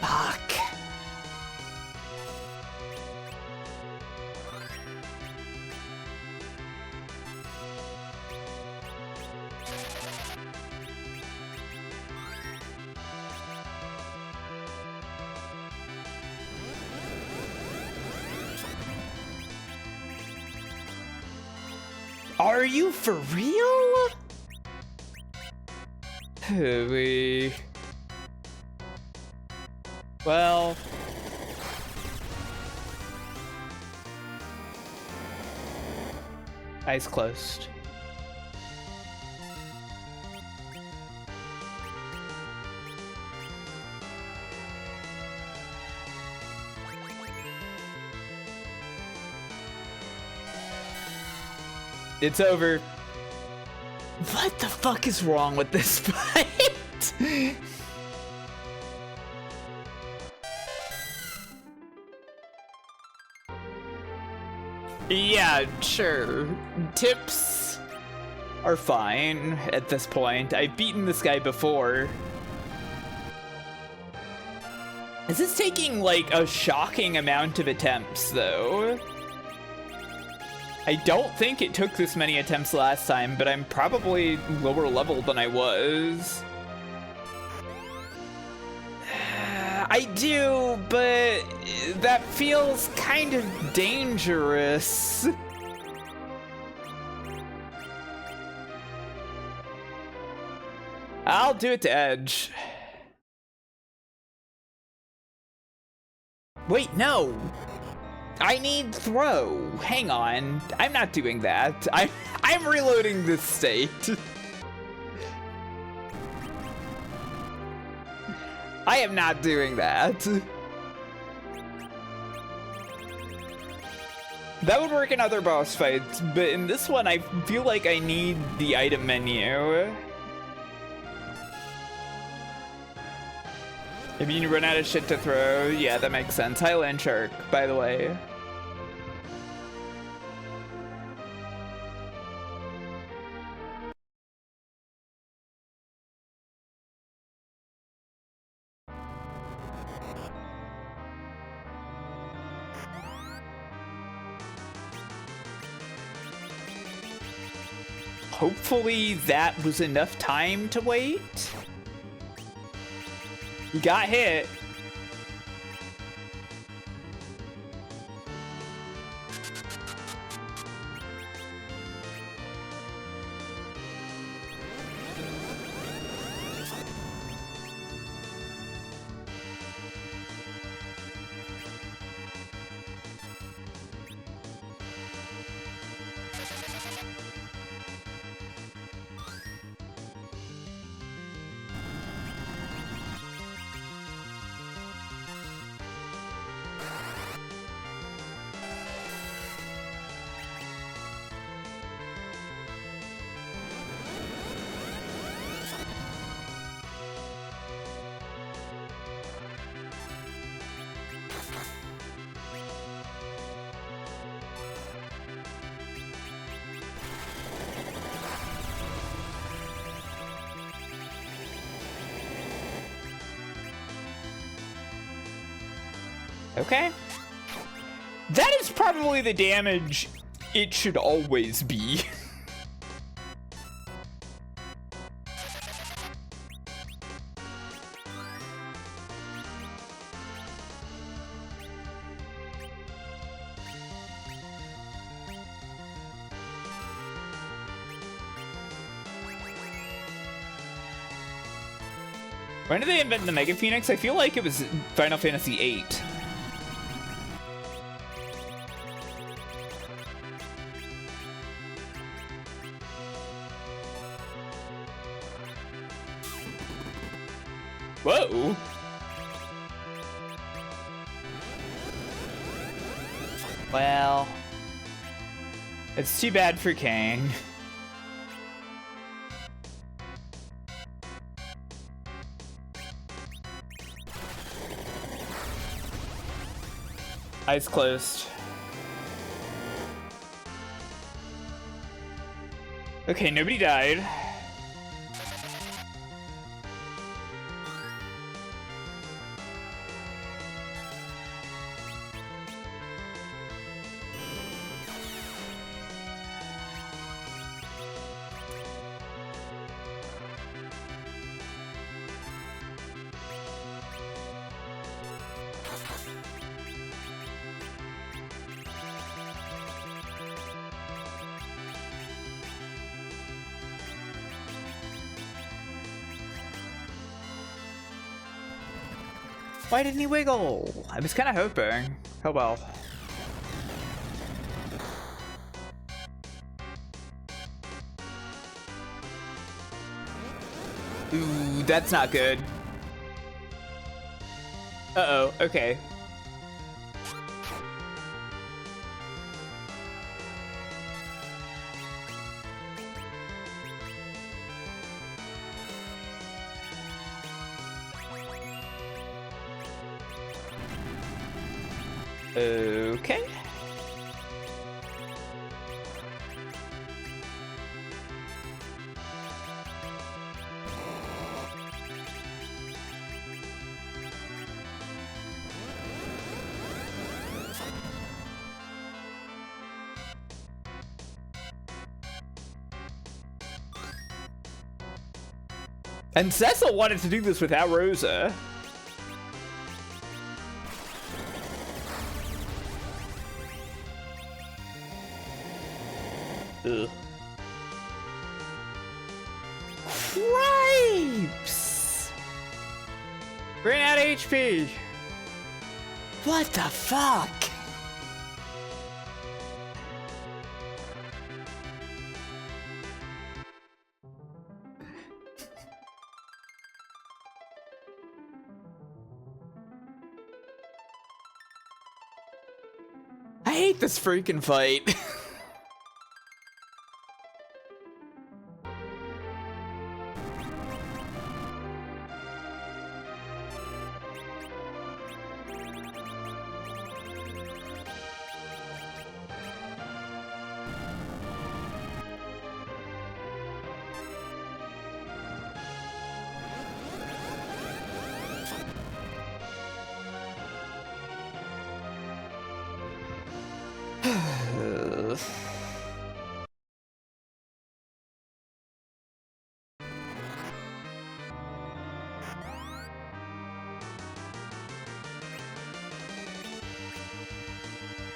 Fuck. Are you for real? Hooey. Well, eyes closed. It's over. What the fuck is wrong with this fight? Yeah, sure. Tips are fine at this point. I've beaten this guy before. This is taking, like, a shocking amount of attempts, though. I don't think it took this many attempts last time, but I'm probably lower level than I was. I do, but that feels kind of dangerous. I'll do it to edge. Wait, no. I need throw. Hang on. I'm not doing that. I'm reloading this state. I am not doing that. That would work in other boss fights, but in this one I feel like I need the item menu. Maybe you run out of shit to throw. Yeah, that makes sense. Hi, Land Shark, by the way. Hopefully that was enough time to wait. You got hit. Okay. That is probably the damage it should always be. When did they invent the Mega Phoenix? I feel like it was Final Fantasy VIII. Whoa. Well, it's too bad for Kang. Eyes closed. Okay, nobody died. Why didn't he wiggle? I was kind of hoping. Oh well. Ooh, that's not good. Uh-oh, okay. Okay. And Cecil wanted to do this without Rosa. Ugh. Cripes! Ran out of HP. What the fuck? I hate this freaking fight.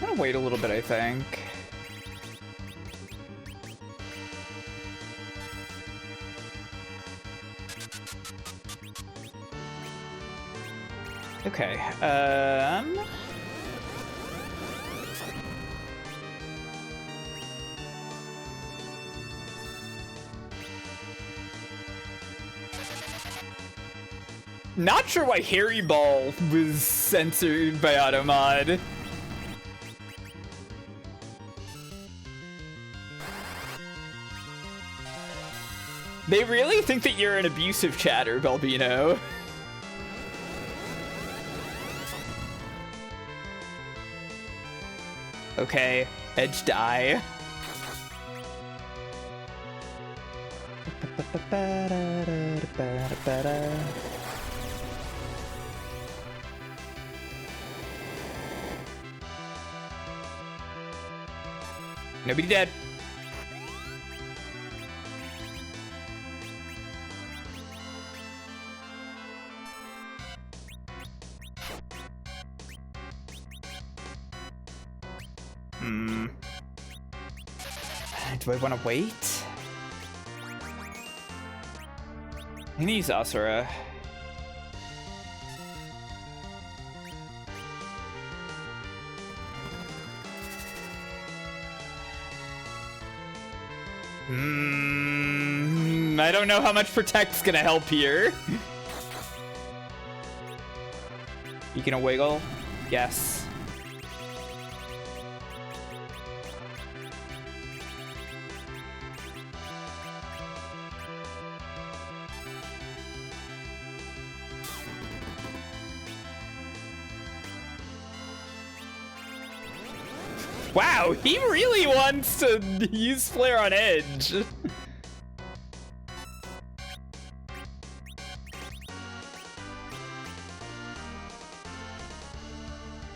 I'm gonna wait a little bit, I think. Okay, not sure why Harry Ball was censored by Automod. They really think that you're an abusive chatter, Balbino. Okay, edge die. Nobody dead. Do I want to wait? I need Asura. I don't know how much Protect's gonna help here. You gonna wiggle? Yes. Wow, he really wants to use Flare on Edge.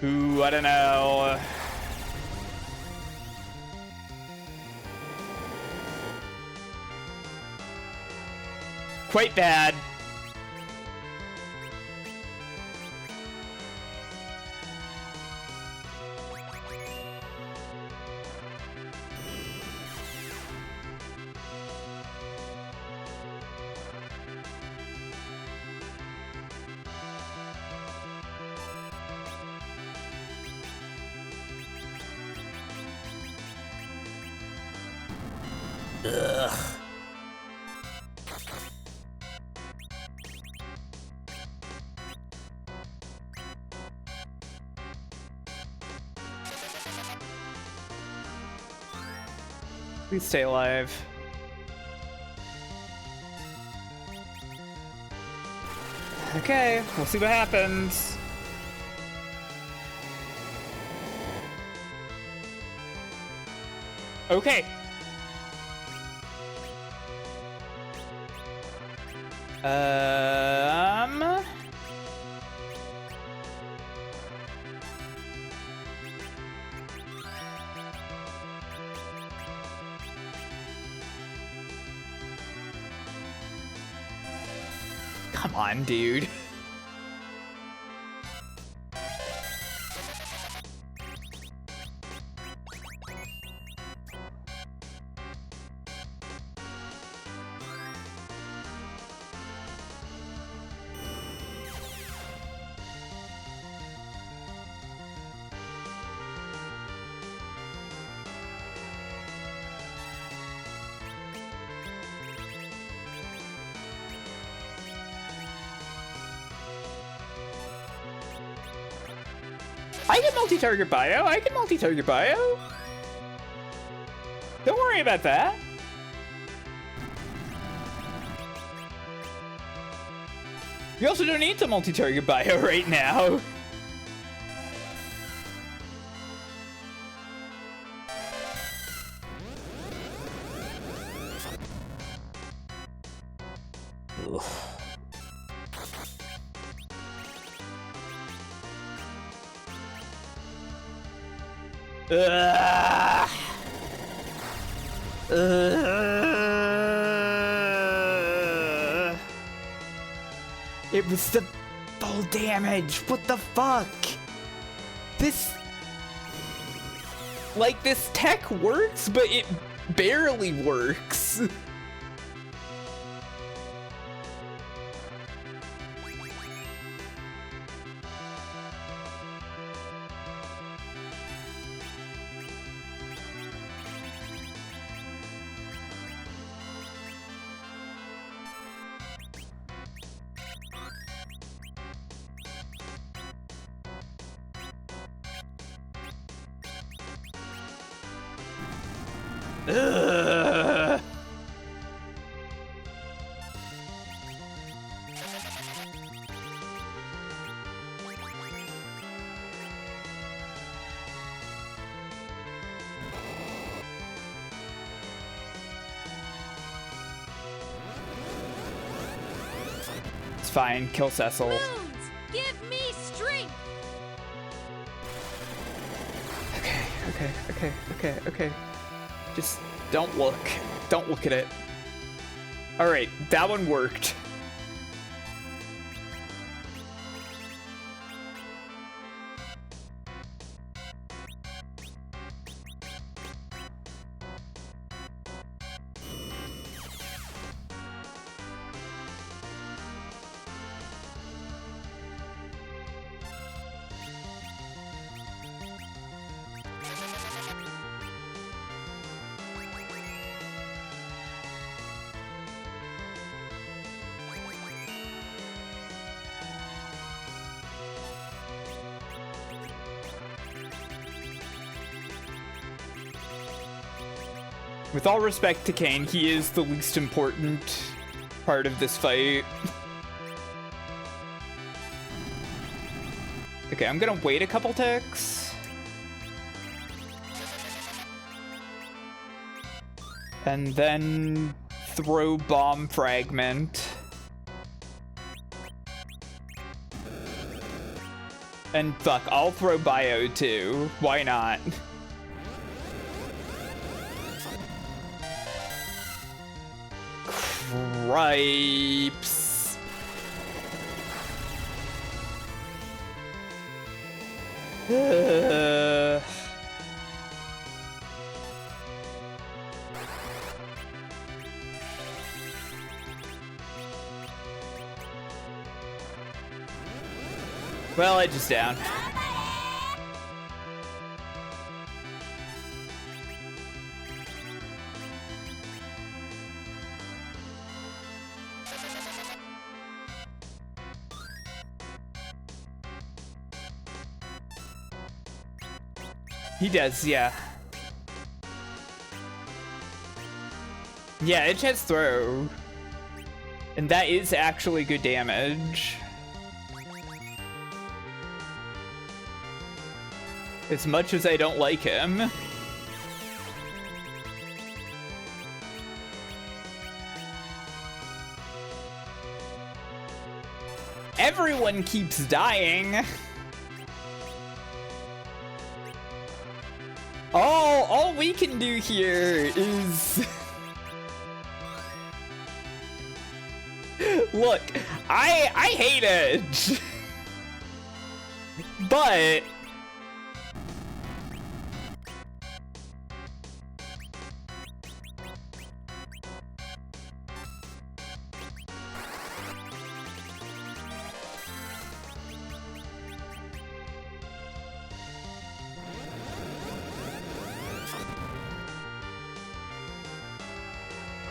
Ooh, I don't know. Quite bad. Ugh. Please stay alive. Okay, we'll see what happens. Okay. Come on, dude. I can multi-target bio. I can multi-target bio. Don't worry about that. We also don't need to multi-target bio right now. Ugh. It was the full damage. What the fuck? This... Like, this tech works, but it barely works. Ugh. It's fine, kill Cecil. Moons, give me strength. Okay. Just don't look. Don't look at it. Alright, that one worked. With all respect to Kane, he is the least important part of this fight. Okay, I'm gonna wait a couple ticks. And then throw bomb fragment. And fuck, I'll throw bio too. Why not? Cripes. Well, Edge is down. He does, yeah. Yeah, Edge has throw. And that is actually good damage. As much as I don't like him. Everyone keeps dying. All we can do here is... Look, I hate Edge. But...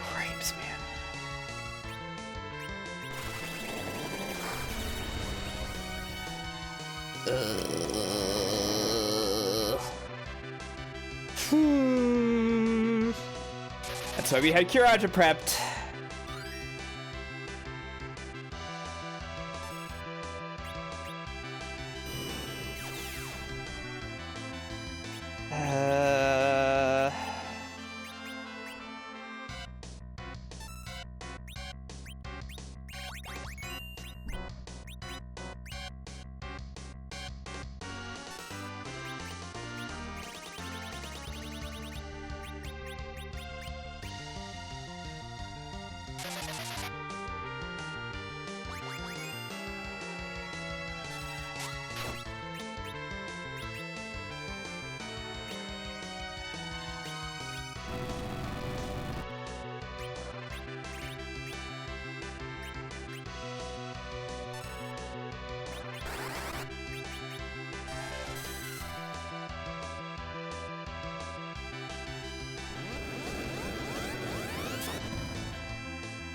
Cripes, man. That's why we had Kiraja prepped.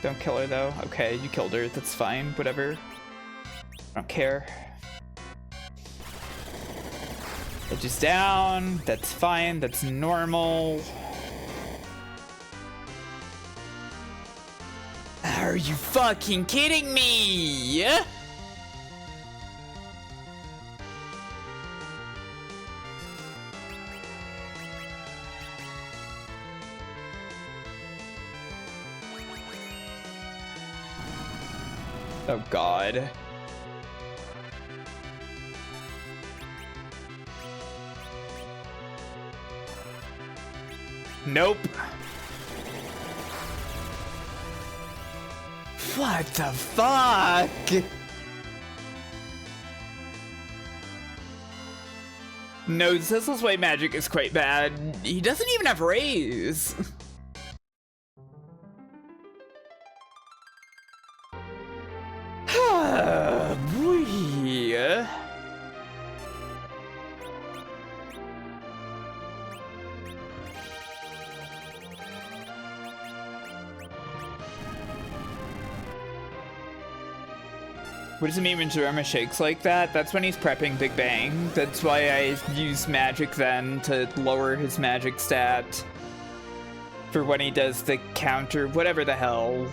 Don't kill her though. Okay, you killed her. That's fine. Whatever. I don't care. Edge is down. That's fine. That's normal. Are you fucking kidding me? Oh god. Nope. What the fuck? No, Cecil's white magic is quite bad. He doesn't even have raise. Boy. What does it mean when Jerema shakes like that? That's when he's prepping Big Bang. That's why I use magic then to lower his magic stat for when he does the counter, whatever the hell.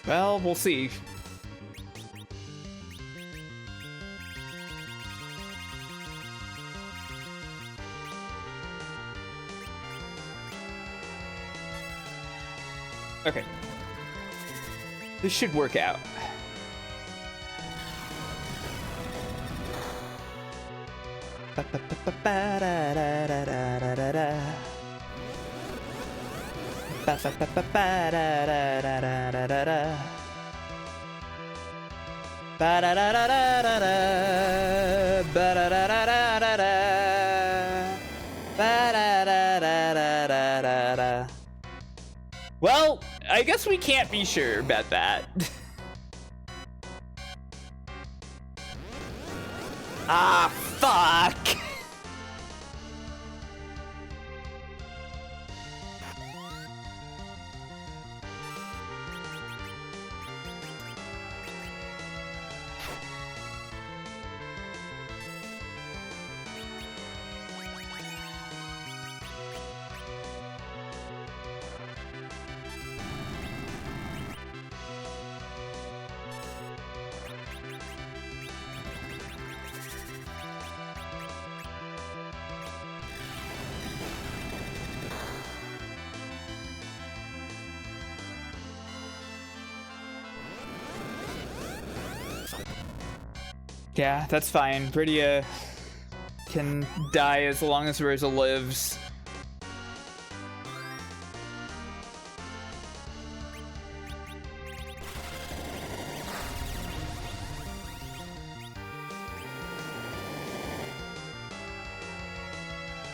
Well, we'll see. Okay. This should work out. Well, I guess we can't be sure about that. Ah, fuck! Yeah, that's fine. Bridia can die as long as Rosa lives.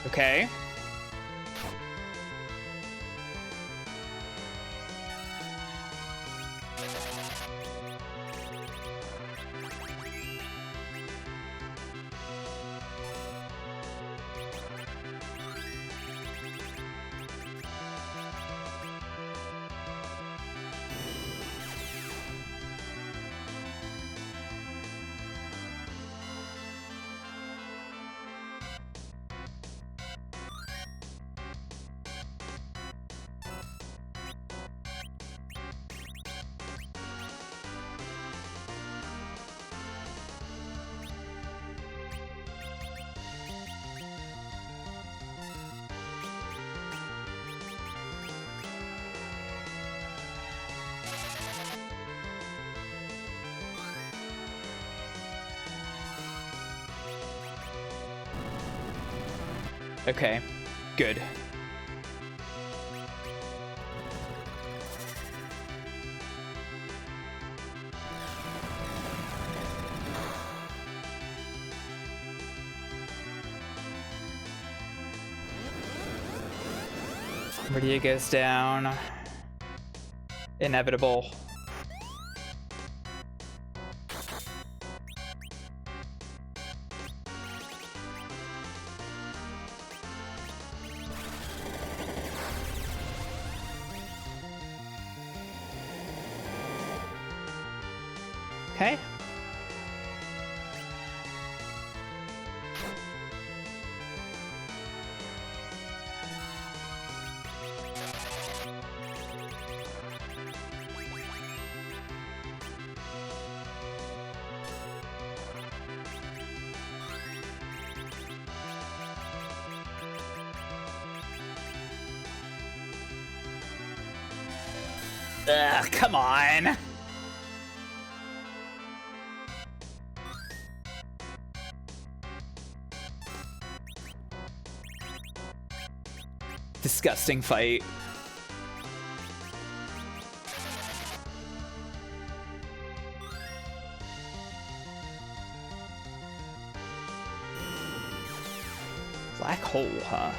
Okay. Okay, good. Maria goes down. Inevitable. Okay. Ugh, come on. Disgusting fight. Black hole, huh?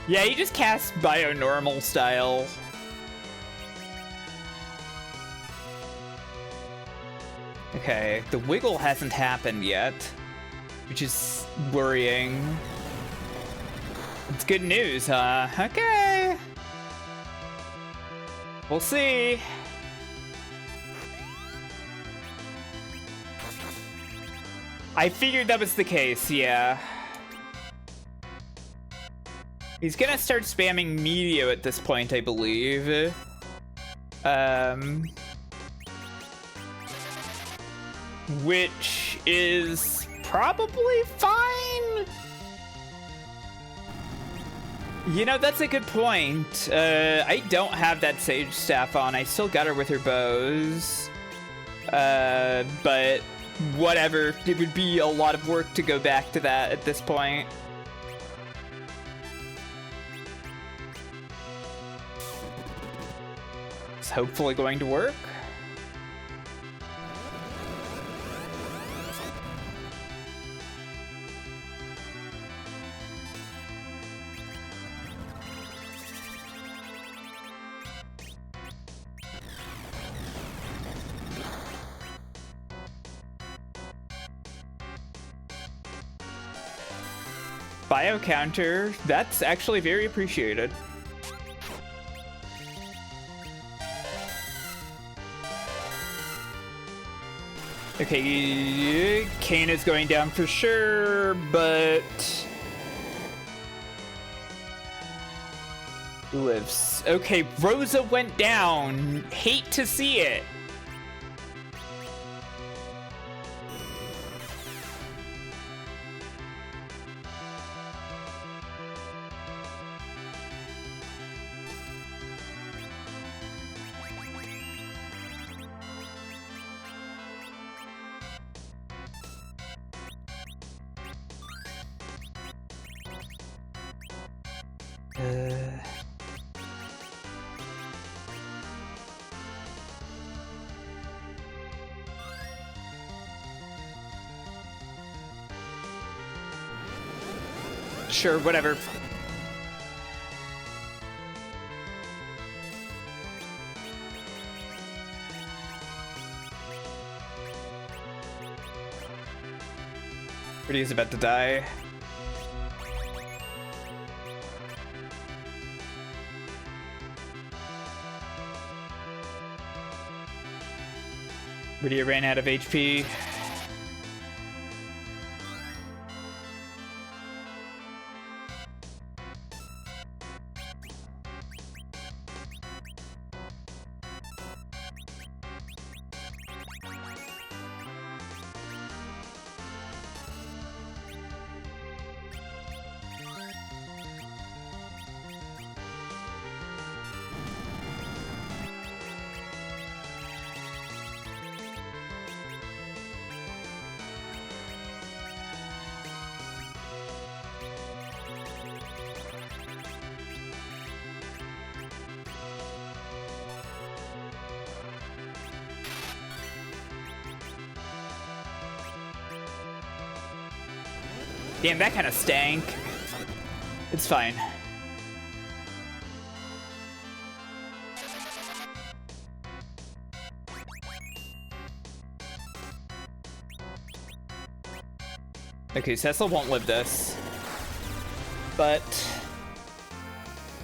Yeah, he just casts bio-normal style. Okay, the wiggle hasn't happened yet, which is worrying. It's good news, huh? Okay. We'll see. I figured that was the case, yeah. He's gonna start spamming Meteor at this point, I believe. Which is probably fine. You know, that's a good point. I don't have that Sage Staff on. I still got her with her bows. But whatever. It would be a lot of work to go back to that at this point. It's hopefully going to work. Bio counter, that's actually very appreciated. Okay, Kane is going down for sure, but who lives? Okay, Rosa went down. Hate to see it. Sure, whatever. Pretty is about to die. Rydia ran out of HP. Damn, that kind of stank. It's fine. Okay, Cecil won't live this. But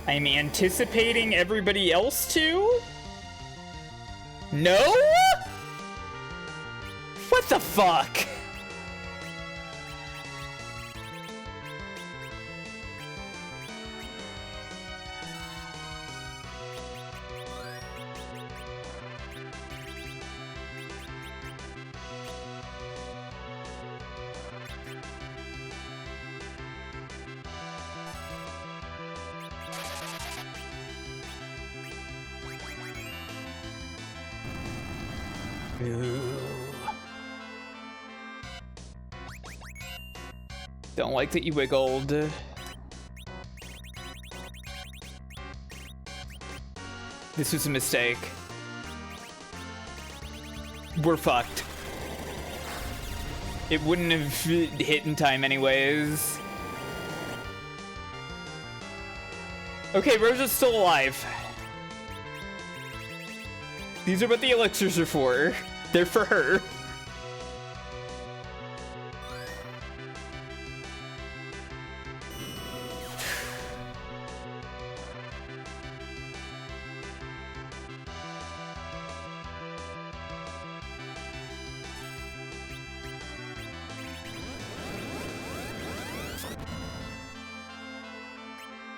I'm anticipating everybody else to? No? What the fuck? Don't like that you wiggled. This was a mistake. We're fucked. It wouldn't have hit in time anyways. Okay, Rosa's still alive. These are what the elixirs are for. They're for her.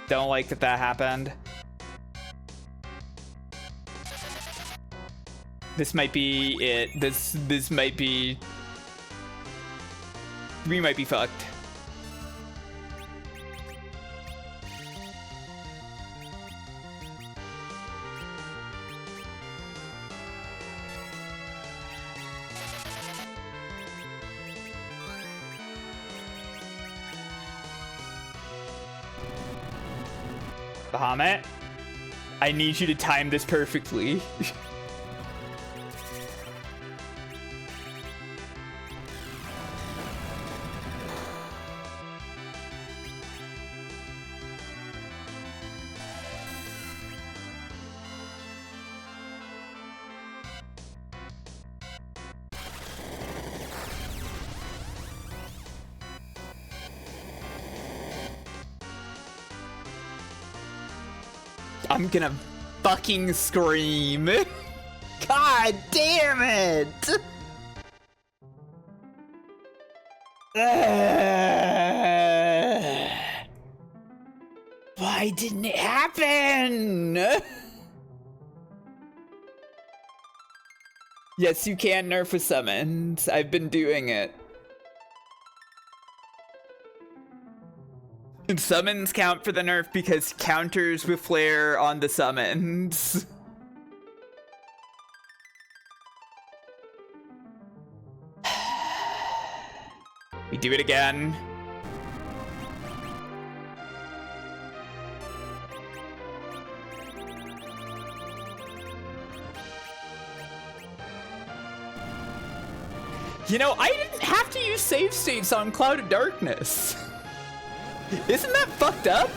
Don't like that that happened. This might be it. This might be... We might be fucked. Bahamut, I need you to time this perfectly. I'm gonna fucking scream. God damn it! Why didn't it happen? Yes, you can nerf with summons. I've been doing it. And summons count for the nerf because counters with flare on the summons. We do it again. You know, I didn't have to use save states on Cloud of Darkness. Isn't that fucked up?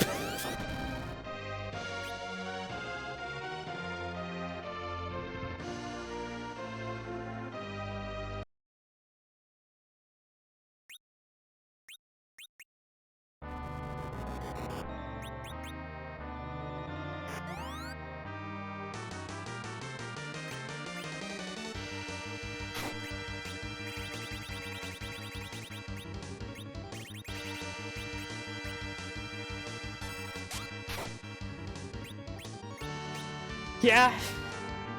Yeah,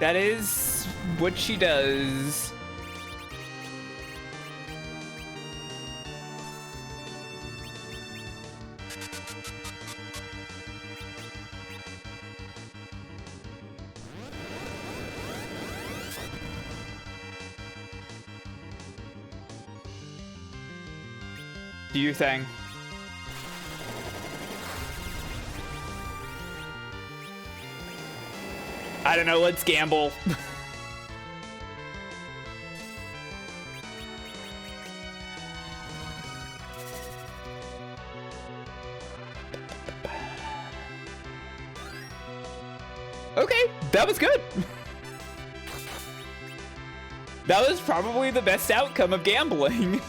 that is what she does. Do your thing. I don't know, let's gamble. Okay, that was good. That was probably the best outcome of gambling.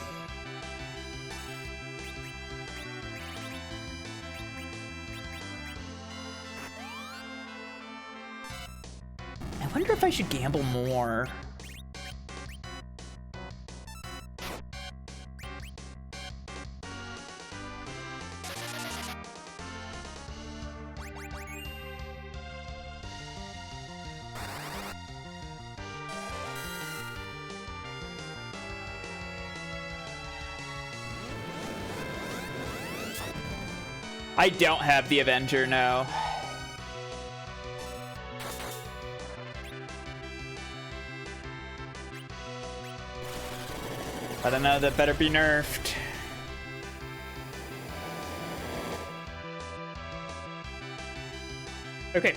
I wonder if I should gamble more. I don't have the Avenger, no. I don't know, that better be nerfed. Okay.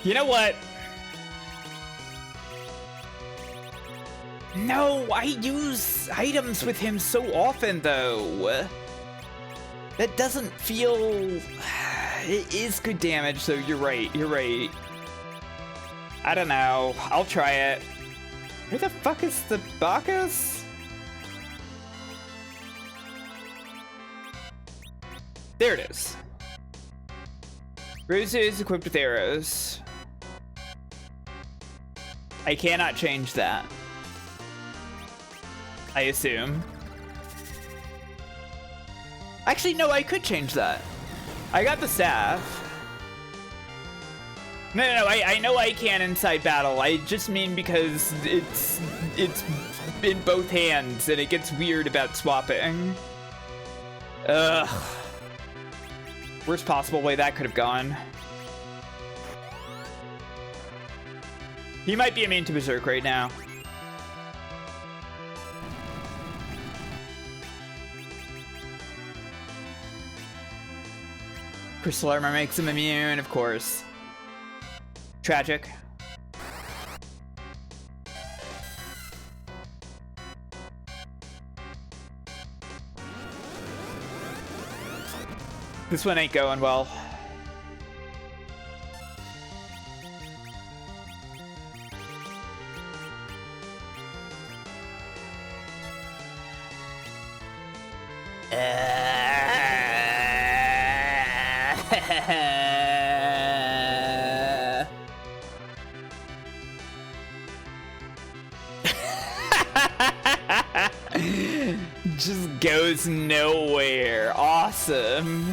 You know what? No, I use items with him so often, though. That doesn't feel... It is good damage, so you're right, you're right. I don't know. I'll try it. Where the fuck is the Bacchus? There it is. Roses equipped with arrows. I cannot change that. I assume. Actually, no, I could change that. I got the staff. No, I know I can inside battle. I just mean because it's in both hands and it gets weird about swapping. Ugh. Worst possible way that could have gone. He might be immune to Berserk right now. Crystal armor makes him immune, of course. Tragic. This one ain't going well. Just goes nowhere. Awesome.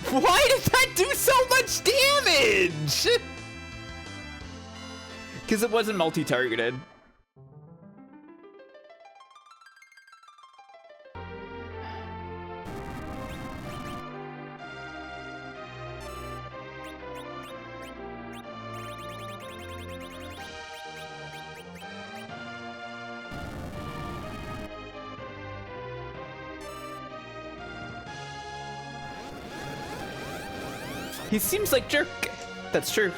Why did that do so much damage? Because it wasn't multi-targeted. He seems like jerk. That's true.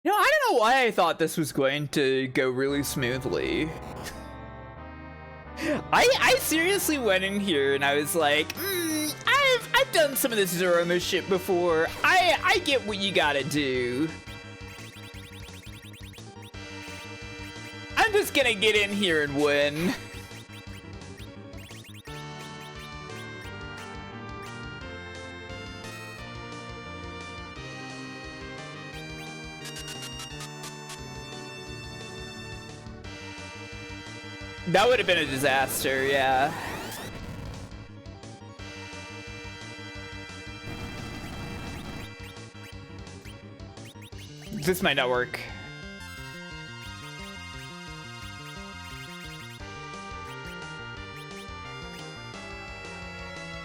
You know, I don't know why I thought this was going to go really smoothly. I seriously went in here and I was like, I've done some of this zeromus shit before. I get what you gotta do. I'm just gonna get in here and win. That would have been a disaster, yeah. This might not work.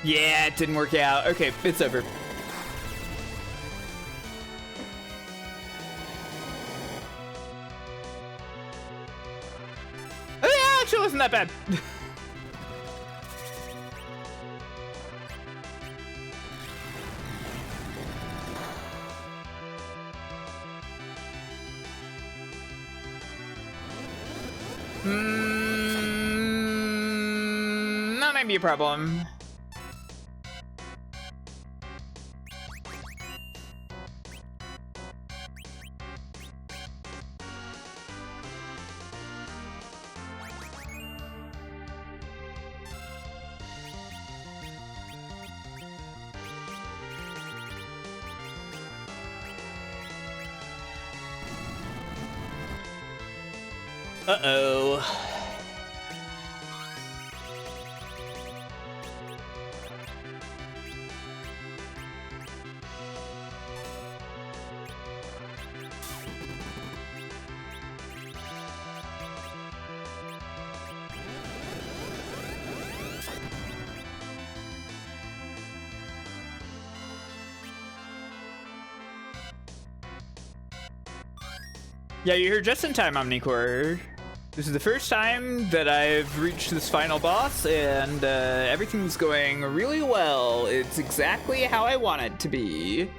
Yeah, it didn't work out. Okay, it's over. Oh yeah, actually wasn't that bad. That might be a problem. Uh-oh. Yeah, you're here just in time, Omnicore. This is the first time that I've reached this final boss, and everything's going really well. It's exactly how I want it to be.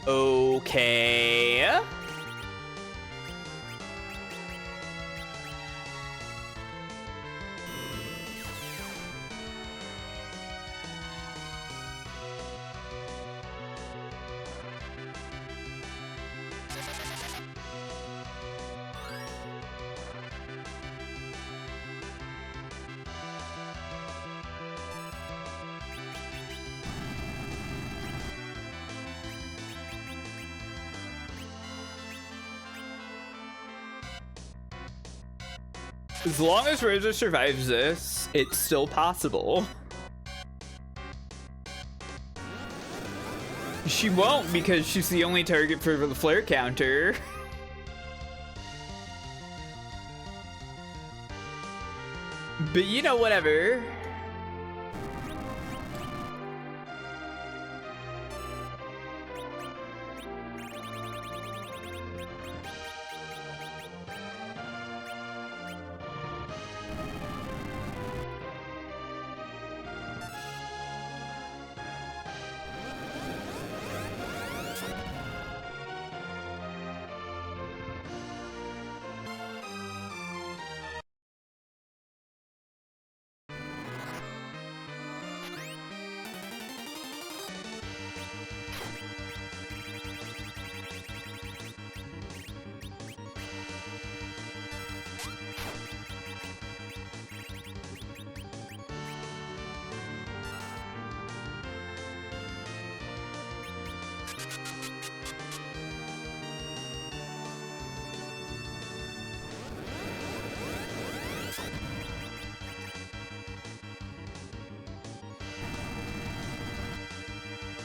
Okay. As long as Rosa survives this, it's still possible. She won't because she's the only target for the flare counter. But you know, whatever.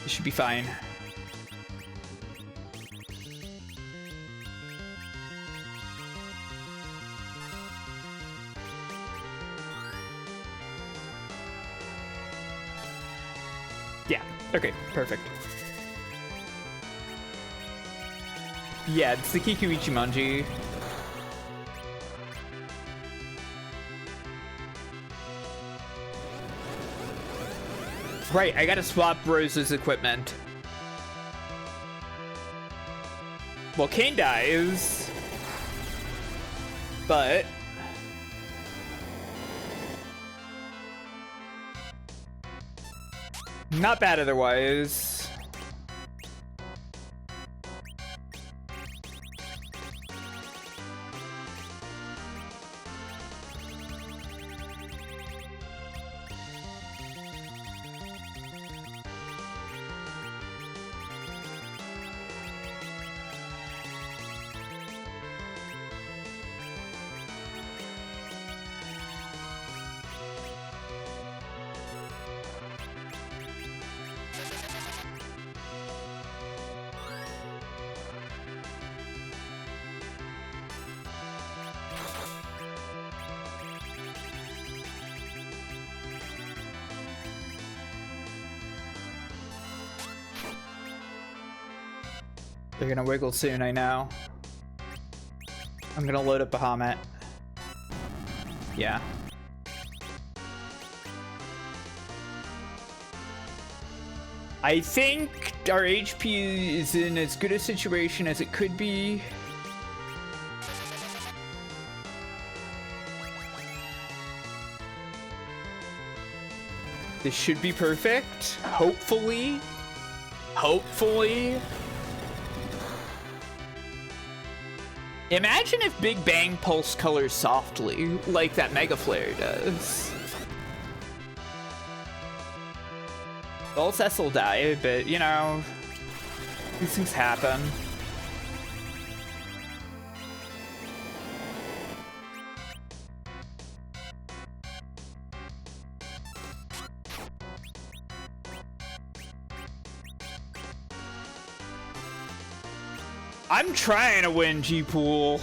It should be fine. Yeah, okay, perfect. Yeah, it's the Kiku Ichimonji. Right, I gotta swap Rose's equipment. Well, Kane dies, but not bad otherwise. They're gonna wiggle soon, I know. I'm gonna load up Bahamut. Yeah. I think our HP is in as good a situation as it could be. This should be perfect. Hopefully. Hopefully. Imagine if Big Bang pulse colors softly, like that Mega Flare does. Well, Cecil died, but you know, these things happen. I'm trying to win G-Pool.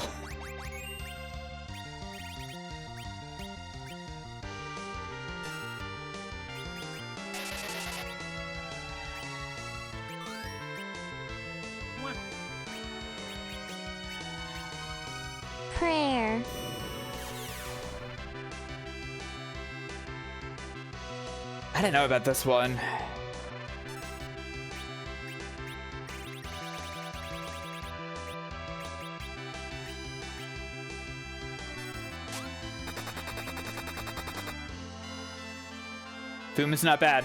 Prayer. I didn't know about this one. Boom is not bad.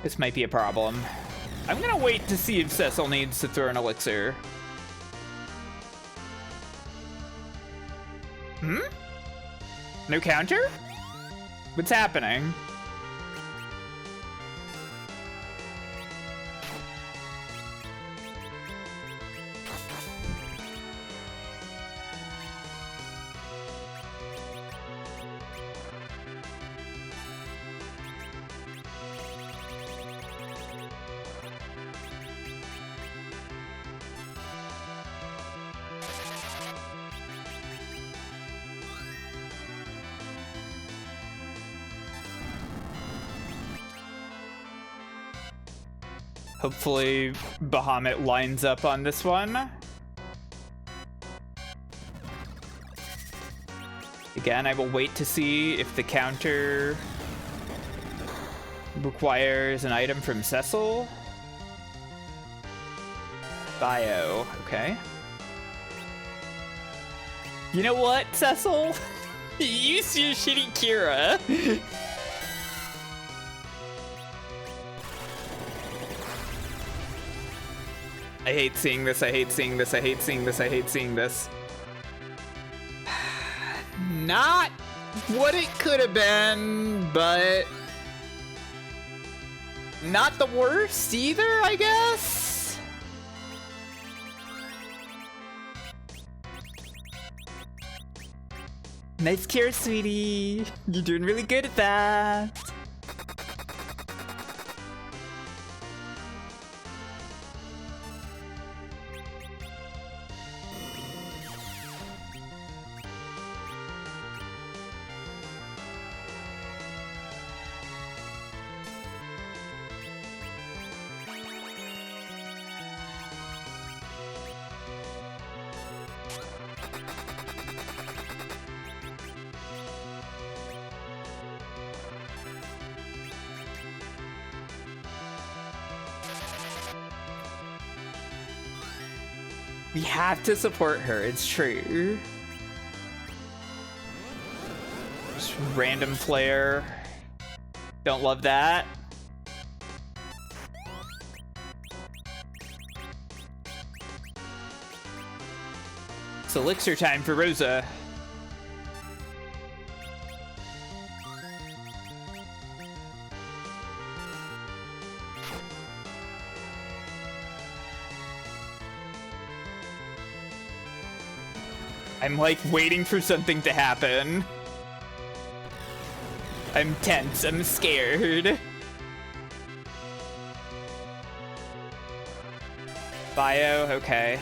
This might be a problem. I'm gonna wait to see if Cecil needs to throw an elixir. Hmm? No counter? What's happening? Hopefully, Bahamut lines up on this one. Again, I will wait to see if the counter requires an item from Cecil. Bio, okay. You know what, Cecil? Use your shitty Kira. I hate seeing this, I hate seeing this, I hate seeing this, I hate seeing this. Not what it could have been, but not the worst either, I guess? Nice cure, sweetie. You're doing really good at that. We have to support her, it's true. Just random flare. Don't love that. It's elixir time for Rosa. I'm like waiting for something to happen. I'm tense, I'm scared. Bio, okay.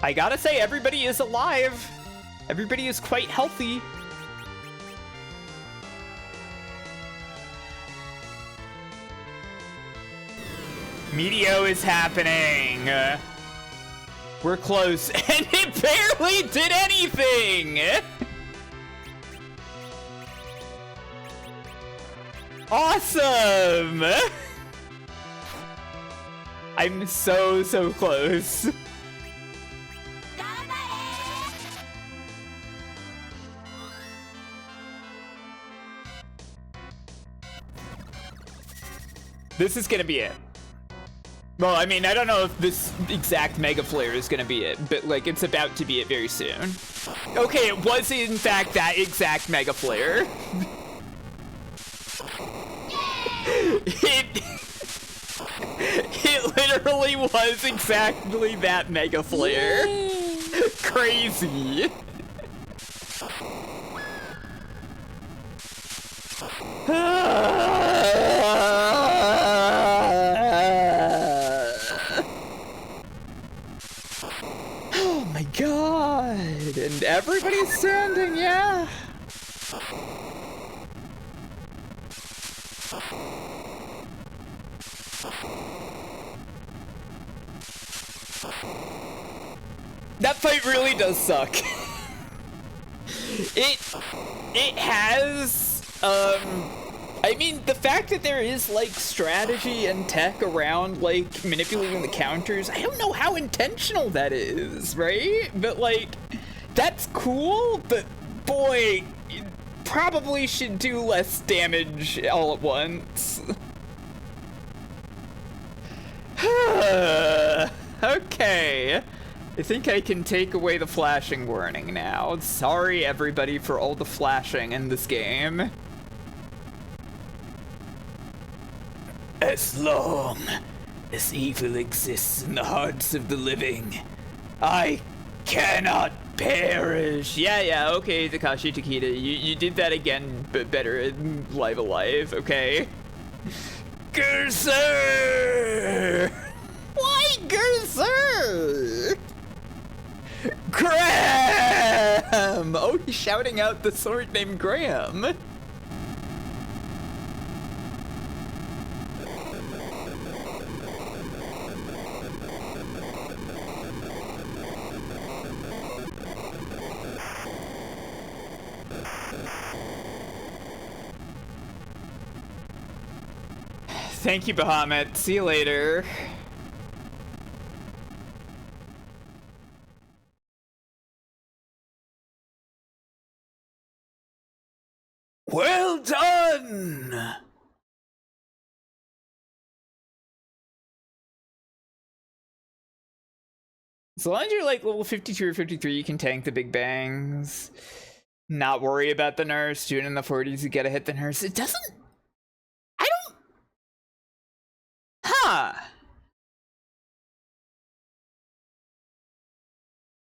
I gotta say, everybody is alive. Everybody is quite healthy. Meteo is happening. We're close, and it barely did anything. Awesome. I'm so close. This is gonna be it. Well, I mean, I don't know if this exact Mega Flare is gonna be it, but like, it's about to be it very soon. Okay, it was in fact that exact Mega Flare. It literally was exactly that Mega Flare. Crazy. Oh my god. And everybody's standing, yeah. That fight really does suck. It has, I mean, the fact that there is, like, strategy and tech around, like, manipulating the counters, I don't know how intentional that is, right? But, like, that's cool, but, boy, you probably should do less damage all at once. Okay. I think I can take away the flashing warning now. Sorry, everybody, for all the flashing in this game. As long as evil exists in the hearts of the living, I cannot perish. Yeah, okay, Takashi Takeda, you did that again, but better in Live Alive, okay? Cursor! Why Cursor? Graham! Oh, he's shouting out the sword named Graham. Thank you, Bahamut. See you later. Well done! As long as you're like level 52 or 53, you can tank the big bangs. Not worry about the nurse. Doing in the 40s, you gotta hit the nurse. It doesn't... I don't... Huh.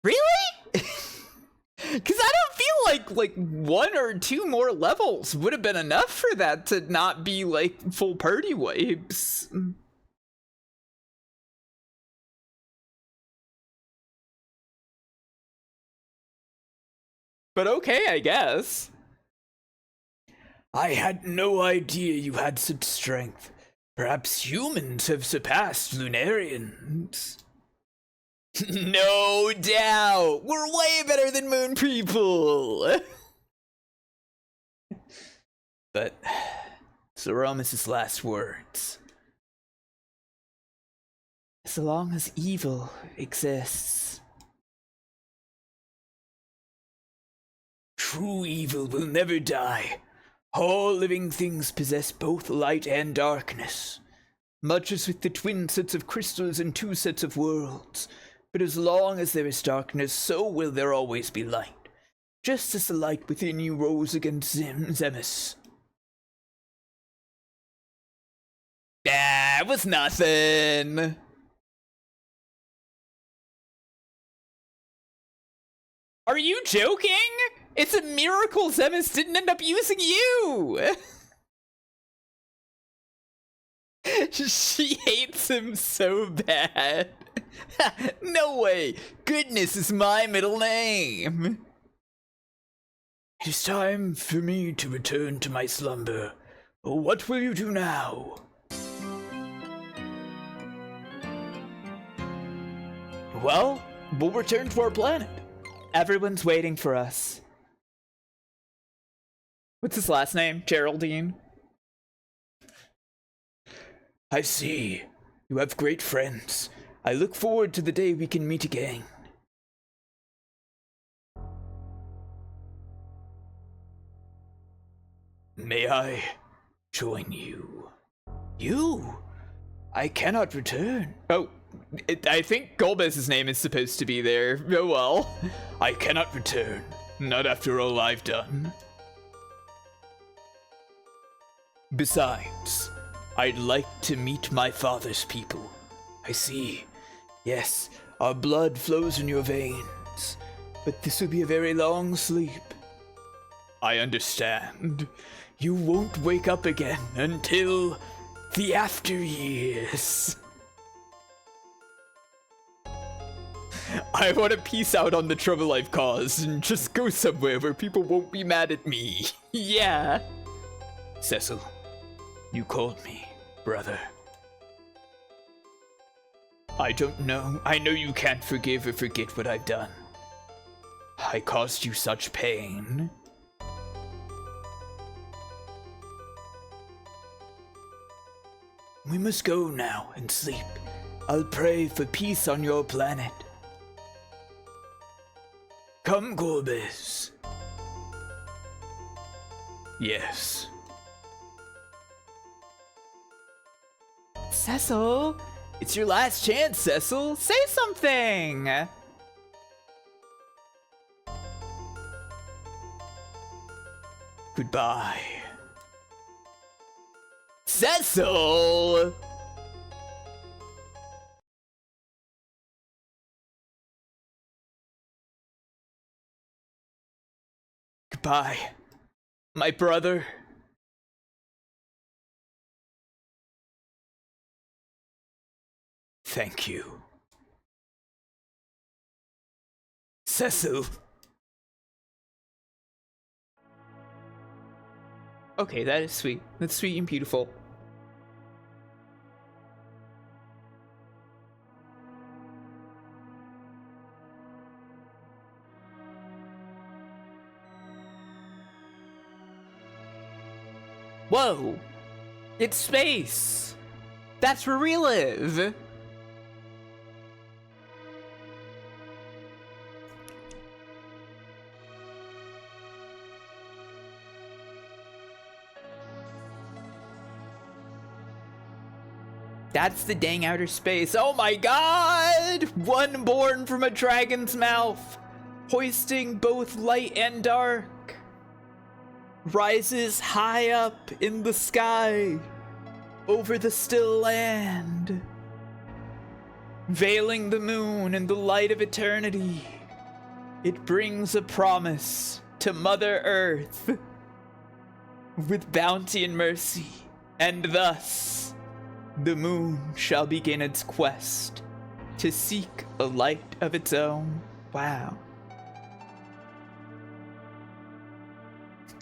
Really? Because I don't feel like one or two more levels would have been enough for that to not be like full party wipes. But okay, I guess. I had no idea you had such strength. Perhaps humans have surpassed Lunarians. No doubt! We're way better than moon people! But Zeromus' last words. As long as evil exists, true evil will never die. All living things possess both light and darkness, much as with the twin sets of crystals and two sets of worlds. But as long as there is darkness, so will there always be light, just as the light within you rose against Zemus. Ah, it was nothing. Are you joking? It's a miracle Zemus didn't end up using you! She hates him so bad. No way! Goodness is my middle name! It is time for me to return to my slumber. What will you do now? Well, we'll return to our planet. Everyone's waiting for us. What's his last name? Geraldine? I see. You have great friends. I look forward to the day we can meet again. May I join you? You? I cannot return. Oh, I think Golbez's name is supposed to be there. Oh well. I cannot return. Not after all I've done. Besides, I'd like to meet my father's people. I see. Yes, our blood flows in your veins. But this will be a very long sleep. I understand. You won't wake up again until the after years. I want to peace out on the trouble I've caused and just go somewhere where people won't be mad at me. Yeah. Cecil, you called me, brother. I don't know. I know you can't forgive or forget what I've done. I caused you such pain. We must go now and sleep. I'll pray for peace on your planet. Come, Golbez. Yes. Cecil, it's your last chance, Cecil. Say something. Goodbye. Cecil! Goodbye, my brother. Thank you. Cecil. Okay, that is sweet. That's sweet and beautiful. Whoa! It's space! That's where we live! That's the dang outer space. Oh my god! One born from a dragon's mouth, hoisting both light and dark, rises high up in the sky, over the still land, veiling the moon in the light of eternity. It brings a promise to Mother Earth with bounty and mercy, and thus the moon shall begin its quest to seek a light of its own. Wow.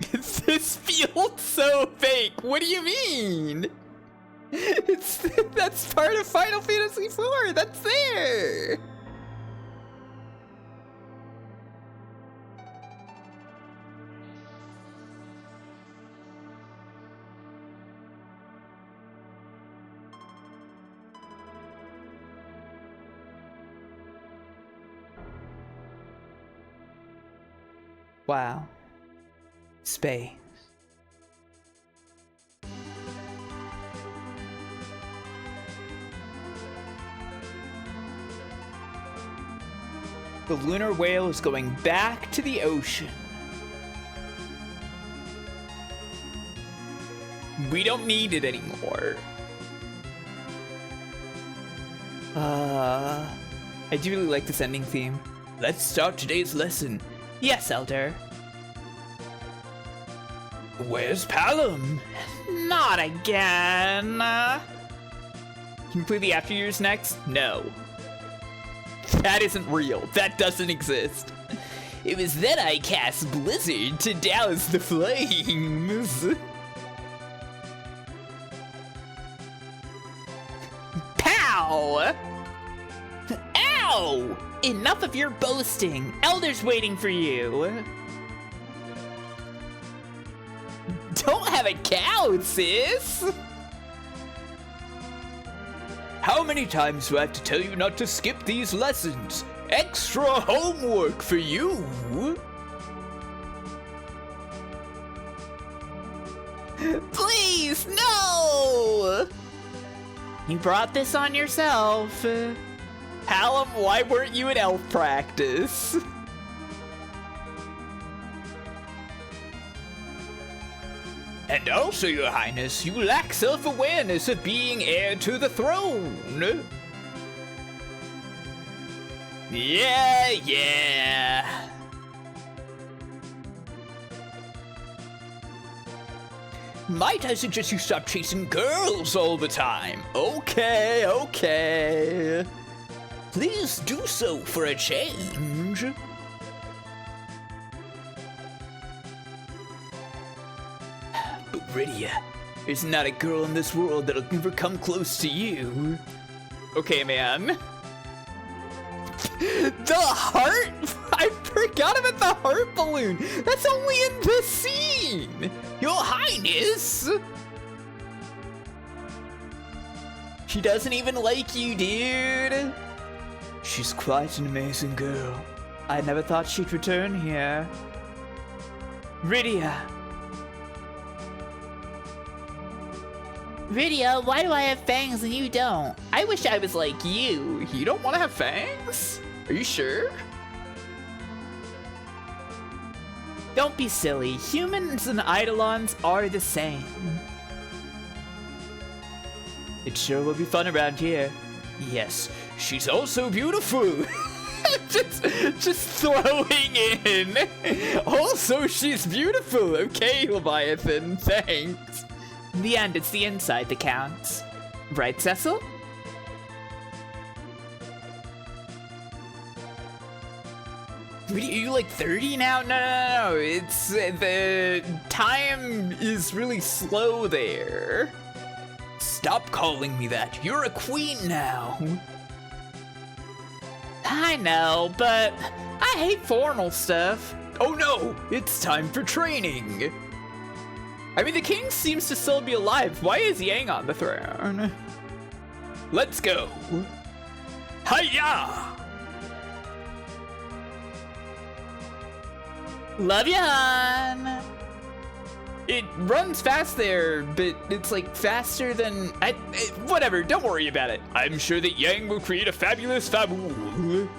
This feels so fake. What do you mean? That's part of Final Fantasy IV. That's there. Wow. Space. The lunar whale is going back to the ocean. We don't need it anymore. I do really like this ending theme. Let's start today's lesson. Yes, Elder. Where's Palom? Not again. Can you play the after years next? No. That isn't real. That doesn't exist. It was then I cast Blizzard to douse the flames. Pow! Ow! Enough of your boasting. Elder's waiting for you. Don't have a cow, sis! How many times do I have to tell you not to skip these lessons? Extra homework for you! Please, no! You brought this on yourself. Palom, why weren't you in elf practice? And also, Your Highness, you lack self-awareness of being heir to the throne. Yeah. Might I suggest you stop chasing girls all the time? Okay. Please do so for a change. But Rydia, there's not a girl in this world that'll ever come close to you. Okay, man. The heart? I forgot about the heart balloon. That's only in this scene. Your Highness. She doesn't even like you, dude. She's quite an amazing girl. I never thought she'd return here. Rydia. Rydia, why do I have fangs and you don't? I wish I was like you. You don't want to have fangs? Are you sure? Don't be silly. Humans and Eidolons are the same. It sure will be fun around here. Yes, she's also beautiful. just throwing in. Also, she's beautiful. Okay, Leviathan, thanks. In the end, it's the inside that counts. Right, Cecil? Are you like 30 now? No. It's the time is really slow there. Stop calling me that. You're a queen now. I know, but I hate formal stuff. Oh no, it's time for training. I mean, the king seems to still be alive. Why is Yang on the throne? Let's go. Hiya! Love ya, hon. It runs fast there, but it's like faster than whatever, don't worry about it. I'm sure that Yang will create a fabulous fabool.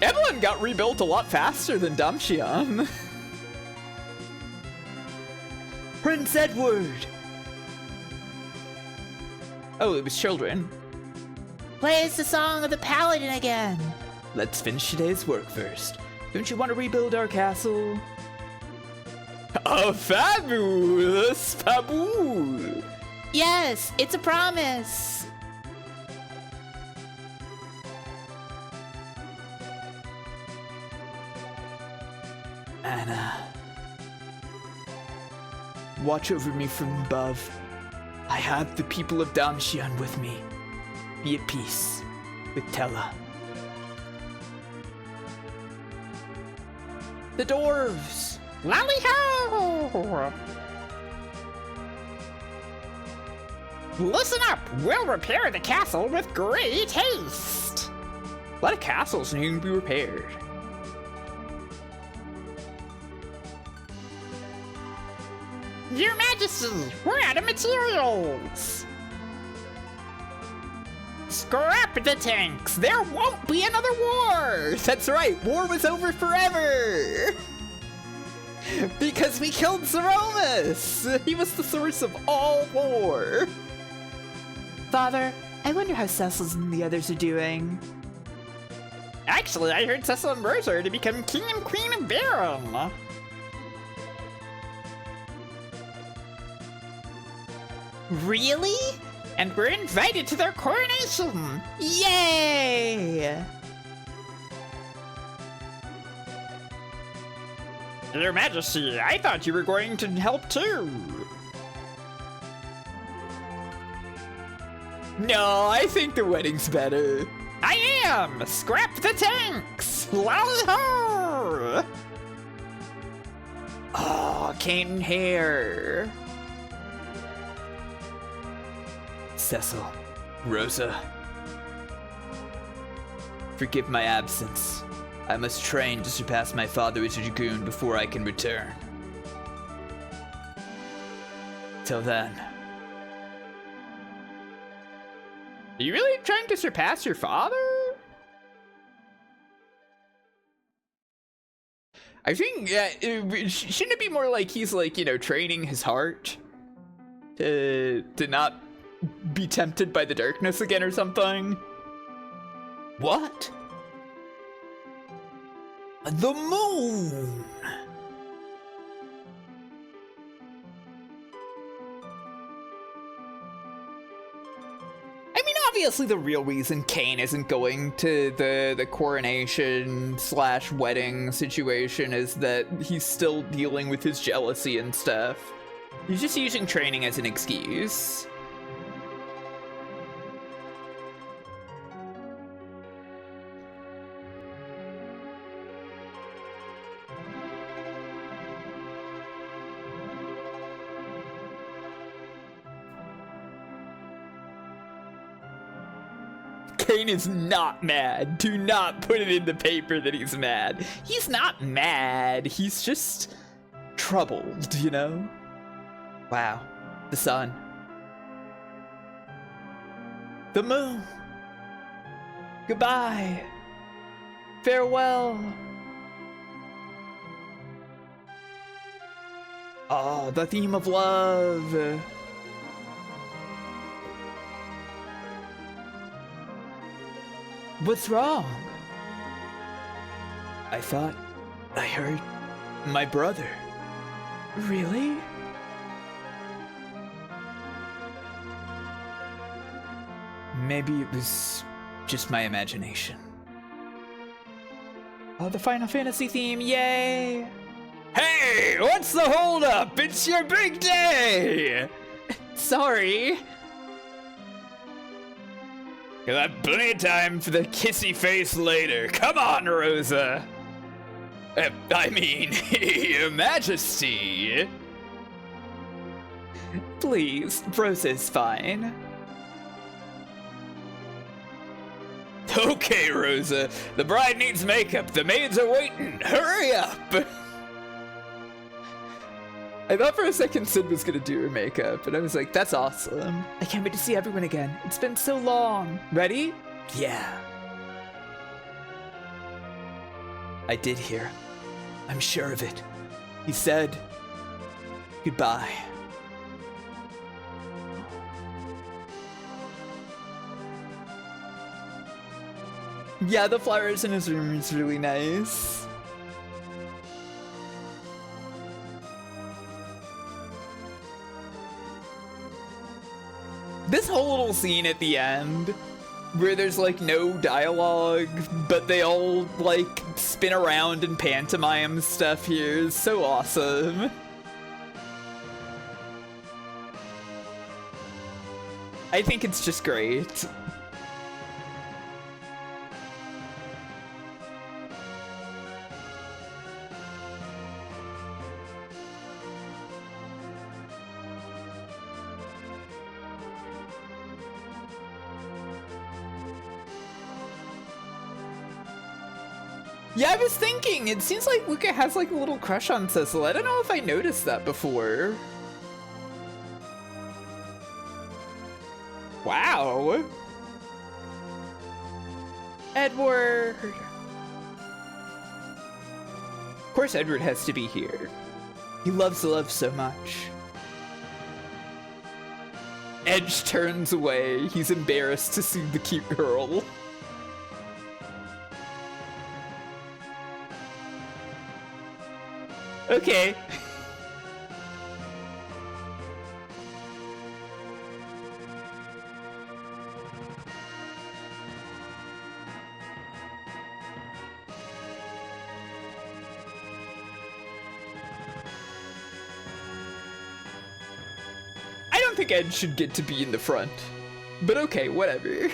Evelyn got rebuilt a lot faster than Damxian. Prince Edward. Oh, it was children. Play us the song of the paladin again. Let's finish today's work first. Don't you want to rebuild our castle? A fabulous fabool. Yes, it's a promise. Anna, watch over me from above. I have the people of Damshian with me. Be at peace with Tella. The dwarves! Lally-ho! Listen up! We'll repair the castle with great haste! A lot of castles need to be repaired. Your Majesty, we're out of materials! Scrap the tanks! There won't be another war! That's right, war was over forever! Because we killed Zeromus! He was the source of all war! Father, I wonder how Cecil's and the others are doing. Actually, I heard Cecil and Rosa are to become King and Queen of Baron. Really? And we're invited to their coronation! Yay! Your Majesty, I thought you were going to help too. No, I think the wedding's better. I am! Scrap the tanks! Lally-ho! Oh, cane hair. Cecil, Rosa, forgive my absence. I must train to surpass my father as a dragoon before I can return. Till then. Are you really trying to surpass your father? I think, shouldn't it be more like he's like, you know, training his heart to not be tempted by the darkness again or something? What? The moon! I mean, obviously the real reason Cain isn't going to the coronation / wedding situation is that he's still dealing with his jealousy and stuff. He's just using training as an excuse. Cain is not mad. Do not put it in the paper that he's mad. He's not mad. He's just troubled, you know? Wow. The sun. The moon. Goodbye. Farewell. Oh, the theme of love. What's wrong? I thought I heard my brother. Really? Maybe it was just my imagination. Oh, the Final Fantasy theme, yay! Hey, what's the holdup? It's your big day! Sorry. You'll have plenty of time for the kissy face later. Come on, Rosa. I mean, Your Majesty. Please, Rosa's fine. Okay, Rosa. The bride needs makeup. The maids are waiting. Hurry up. I thought for a second Sid was gonna do her makeup, and I was like, that's awesome. I can't wait to see everyone again. It's been so long. Ready? Yeah. I did hear. I'm sure of it. He said goodbye. Yeah, the flowers in his room is really nice. This whole little scene at the end, where there's like no dialogue, but they all like spin around and pantomime stuff here is so awesome. I think it's just great. Yeah, I was thinking, it seems like Luca has like a little crush on Cecil. I don't know if I noticed that before. Wow. Edward. Of course Edward has to be here. He loves love so much. Edge turns away. He's embarrassed to see the cute girl. Okay. I don't think Ed should get to be in the front, but okay, whatever.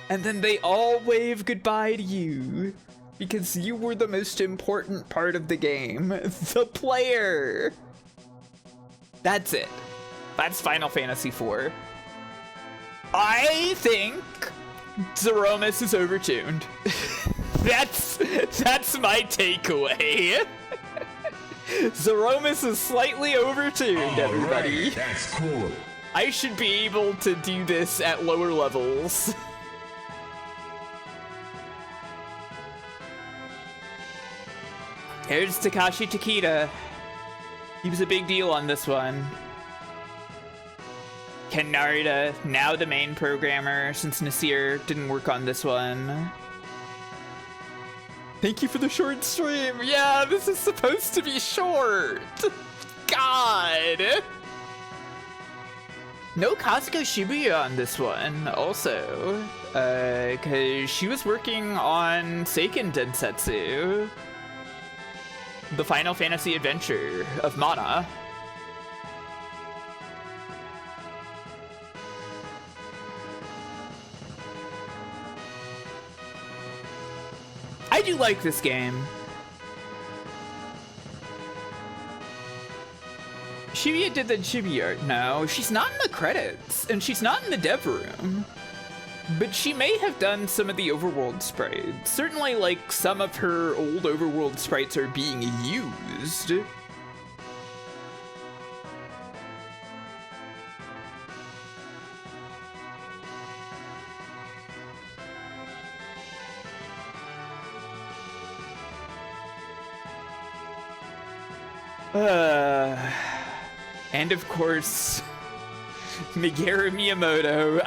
And then they all wave goodbye to you. Because you were the most important part of the game. The player! That's it. That's Final Fantasy IV. I think Zeromus is overtuned. That's my takeaway. Zeromus is slightly overtuned, everybody. Right, that's cool. I should be able to do this at lower levels. Here's Takashi Takeda. He was a big deal on this one. Ken Narita, now the main programmer, since Nasir didn't work on this one. Thank you for the short stream. Yeah, this is supposed to be short. God. No Kazuko Shibuya on this one, also. Because she was working on Seiken Densetsu. The Final Fantasy adventure of Mana. I do like this game. Shibuya did the chibi art. No, she's not in the credits, and she's not in the dev room. But she may have done some of the overworld sprites. Certainly, like, some of her old overworld sprites are being used. And of course, Meguro Miyamoto.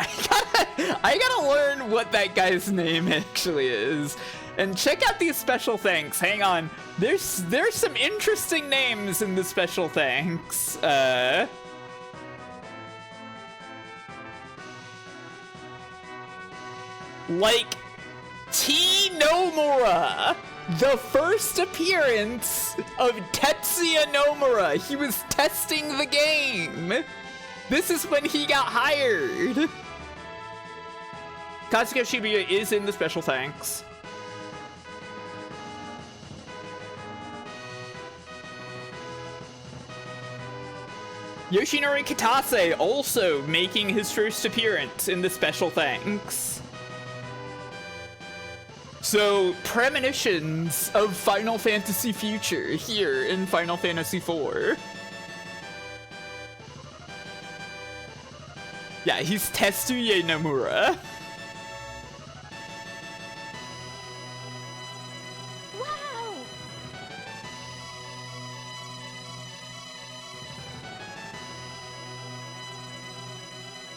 I gotta learn what that guy's name actually is. And check out these special thanks. Hang on. There's some interesting names in the special thanks. Like T. Nomura. The first appearance of Tetsuya Nomura. He was testing the game. This is when he got hired. Kazuko Shibuya is in the special thanks. Yoshinori Kitase also making his first appearance in the special thanks. So, premonitions of Final Fantasy future here in Final Fantasy IV. Yeah, he's Tetsuya Nomura. Wow!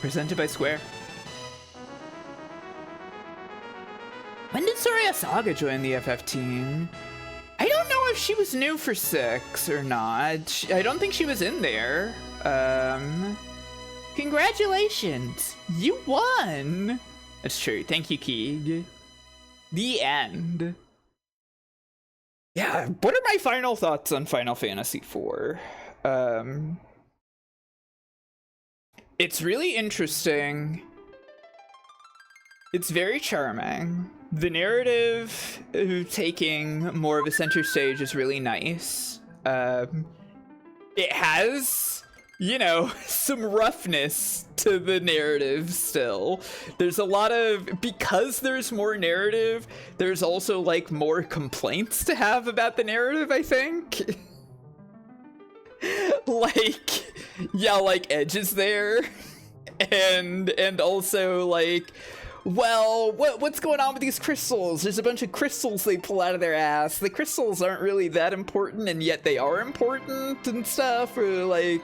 Presented by Square. When did Soraya Saga join the FF team? I don't know if she was new for 6 or not. I don't think she was in there. Congratulations! You won! That's true. Thank you, Keeg. The end. Yeah, what are my final thoughts on Final Fantasy IV? It's really interesting. It's very charming. The narrative taking more of a center stage is really nice. It has, you know, some roughness to the narrative still. There's a lot of, because there's more narrative, there's also like more complaints to have about the narrative, I think. Like, yeah, like Edge is there. And also like, well, what's going on with these crystals? There's a bunch of crystals they pull out of their ass. The crystals aren't really that important, and yet they are important and stuff. Or like,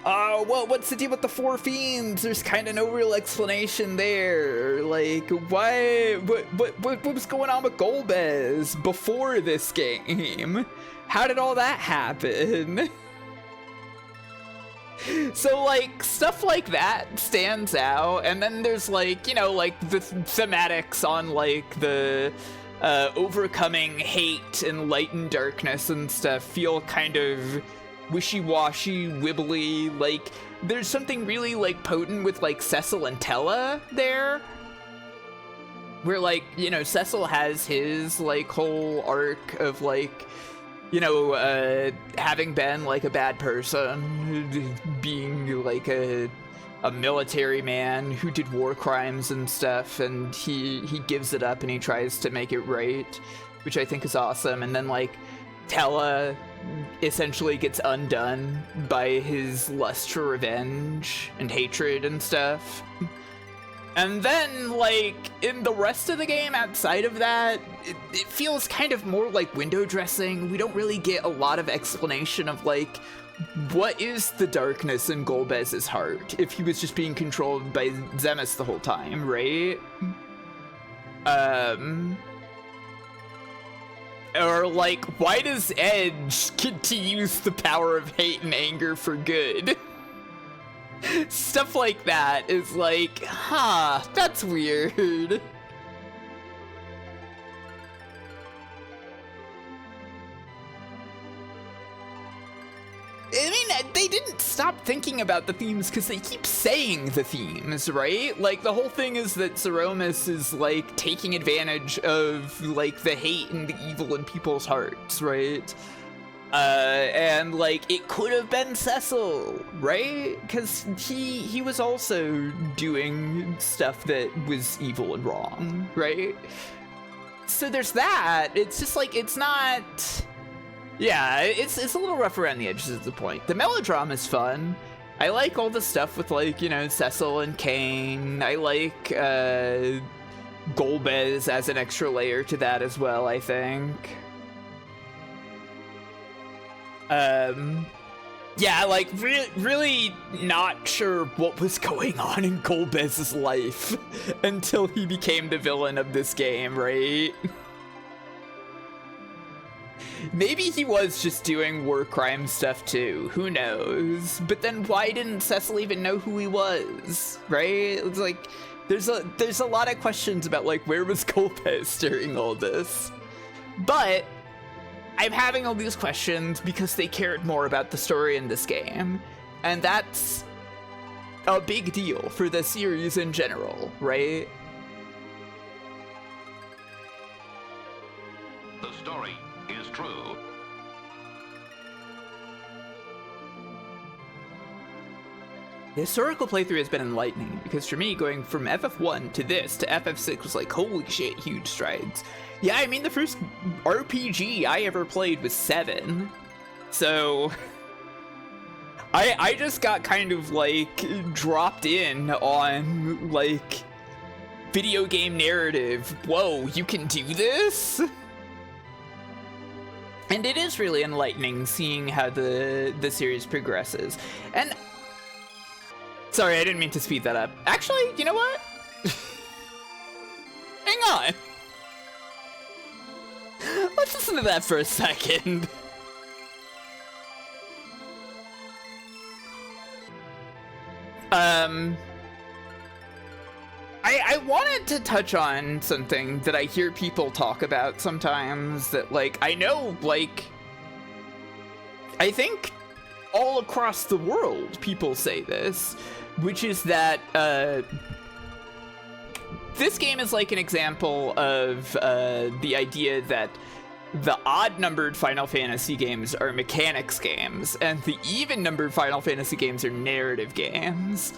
well, what's the deal with the four fiends? There's kind of no real explanation there. Like, why? What was going on with Golbez before this game? How did all that happen? So, like, stuff like that stands out, and then there's, like, you know, like, the thematics on, like, the overcoming hate and light and darkness and stuff feel kind of wishy-washy, wibbly. Like, there's something really, like, potent with, like, Cecil and Tella there, where, like, you know, Cecil has his, like, whole arc of, like, you know, having been, like, a bad person, being, like, a military man who did war crimes and stuff, and he gives it up and he tries to make it right, which I think is awesome. And then, like, Tella essentially gets undone by his lust for revenge and hatred and stuff. And then, like, in the rest of the game outside of that, it feels kind of more like window dressing. We don't really get a lot of explanation of, like, what is the darkness in Golbez's heart if he was just being controlled by Zemus the whole time, right? Or, like, why does Edge get to use the power of hate and anger for good? Stuff like that is like, huh, that's weird. I mean, they didn't stop thinking about the themes because they keep saying the themes, right? Like, the whole thing is that Zeromus is, like, taking advantage of, like, the hate and the evil in people's hearts, right? And, like, it could have been Cecil, right? Because he was also doing stuff that was evil and wrong, right? So there's that. It's just, like, it's not... Yeah, it's a little rough around the edges at the point. The melodrama is fun. I like all the stuff with, like, you know, Cecil and Kane. I like, Golbez as an extra layer to that as well, I think. Yeah, like, really not sure what was going on in Golbez's life until he became the villain of this game, right? Maybe he was just doing war crime stuff too, who knows? But then why didn't Cecil even know who he was, right? It's like, there's a lot of questions about, like, where was Golbez during all this? But I'm having all these questions because they cared more about the story in this game. And that's a big deal for the series in general, right? The story is true. The historical playthrough has been enlightening, because for me, going from FF1 to this to FF6 was like, holy shit, huge strides. Yeah, I mean, the first RPG I ever played was 7. So I just got kind of, like, dropped in on, like, video game narrative. Whoa, you can do this? And it is really enlightening seeing how the series progresses. And sorry, I didn't mean to speed that up. Actually, you know what? Hang on. Let's listen to that for a second. I wanted to touch on something that I hear people talk about sometimes that, like, I know, like, I think all across the world people say this, which is that, this game is like an example of, the idea that the odd-numbered Final Fantasy games are mechanics games, and the even-numbered Final Fantasy games are narrative games.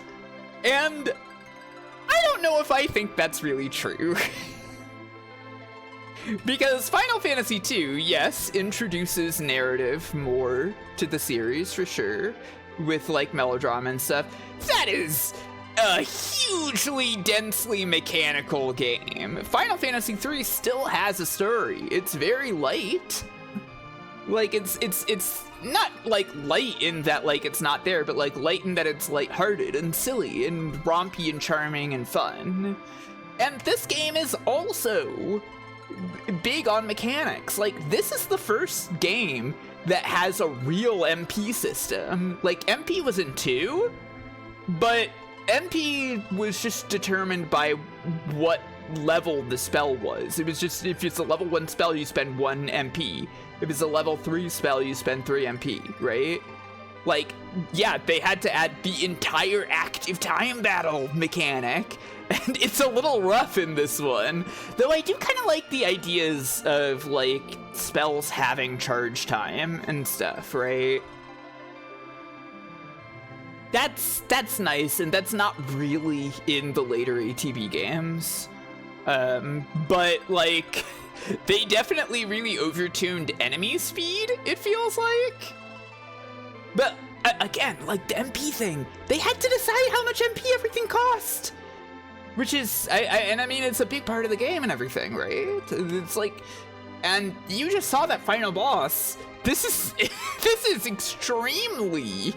And I don't know if I think that's really true. Because Final Fantasy II, yes, introduces narrative more to the series, for sure, with, like, melodrama and stuff. That is a hugely densely mechanical game. Final Fantasy III still has a story. It's very light. Like, it's not, like, light in that, like, it's not there, but, like, light in that it's lighthearted and silly and rompy and charming and fun. And this game is also big on mechanics. Like, this is the first game that has a real MP system. Like, MP was in 2, but MP was just determined by what level the spell was. It was just, if it's a level 1 spell, you spend 1 MP. If it's a level 3 spell, you spend 3 MP, right? Like, yeah, they had to add the entire active time battle mechanic, and it's a little rough in this one. Though I do kind of like the ideas of, like, spells having charge time and stuff, right? That's nice, and that's not really in the later ATB games. But, like, they definitely really overtuned enemy speed, it feels like. But, again, like, the MP thing, they had to decide how much MP everything cost. Which is, and I mean, it's a big part of the game and everything, right? It's like, and you just saw that final boss. This is extremely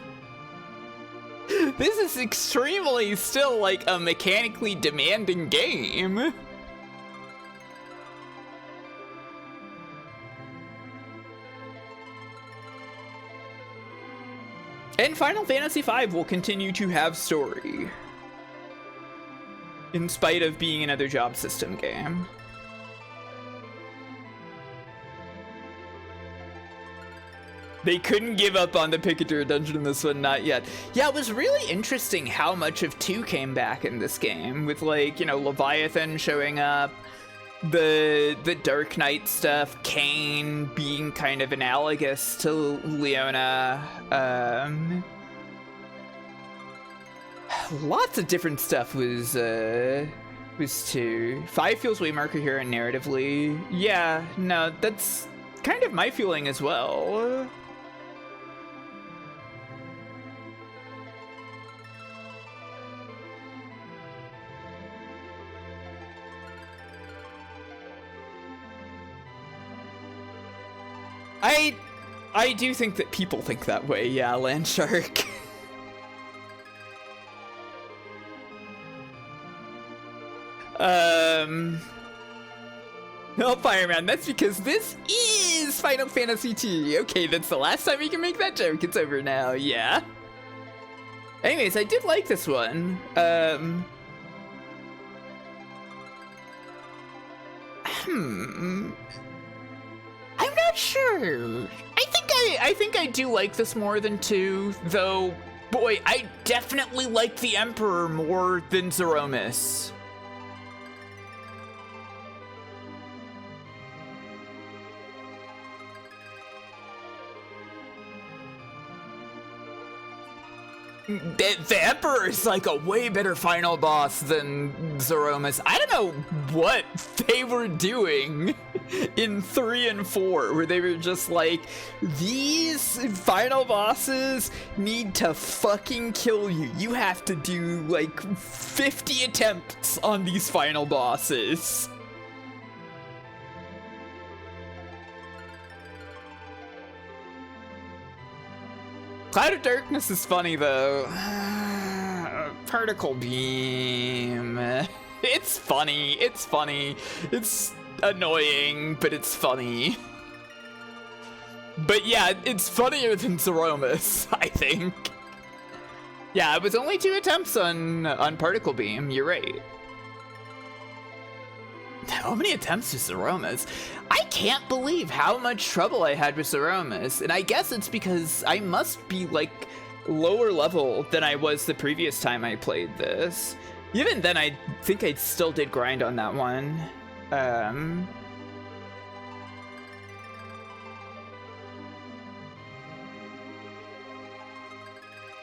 still, like, a mechanically demanding game. And Final Fantasy V will continue to have story, in spite of being another job system game. They couldn't give up on the Picador dungeon in this one, not yet. Yeah, it was really interesting how much of 2 came back in this game, with, like, you know, Leviathan showing up, the Dark Knight stuff, Kain being kind of analogous to Leona, lots of different stuff was 2. 5 feels way more coherent narratively. Yeah, no, that's kind of my feeling as well. I do think that people think that way, yeah, Landshark. No, Fireman, that's because this is Final Fantasy II. Okay, that's the last time you can make that joke. It's over now, yeah. Anyways, I did like this one. I'm not sure. I think I do like this more than 2, though. Boy, I definitely like the Emperor more than Zeromus. The Emperor is like a way better final boss than Zeromus. I don't know what they were doing in 3 and 4, where they were just like, these final bosses need to fucking kill you. You have to do like 50 attempts on these final bosses. Cloud of Darkness is funny, though. Particle Beam. It's funny. It's funny. It's annoying, but it's funny. But yeah, it's funnier than Zeromus, I think. Yeah, it was only 2 attempts on particle beam. You're right. How many attempts with Zeromus? I can't believe how much trouble I had with Zeromus, and I guess it's because I must be like lower level than I was the previous time I played this. Even then, I think I still did grind on that one.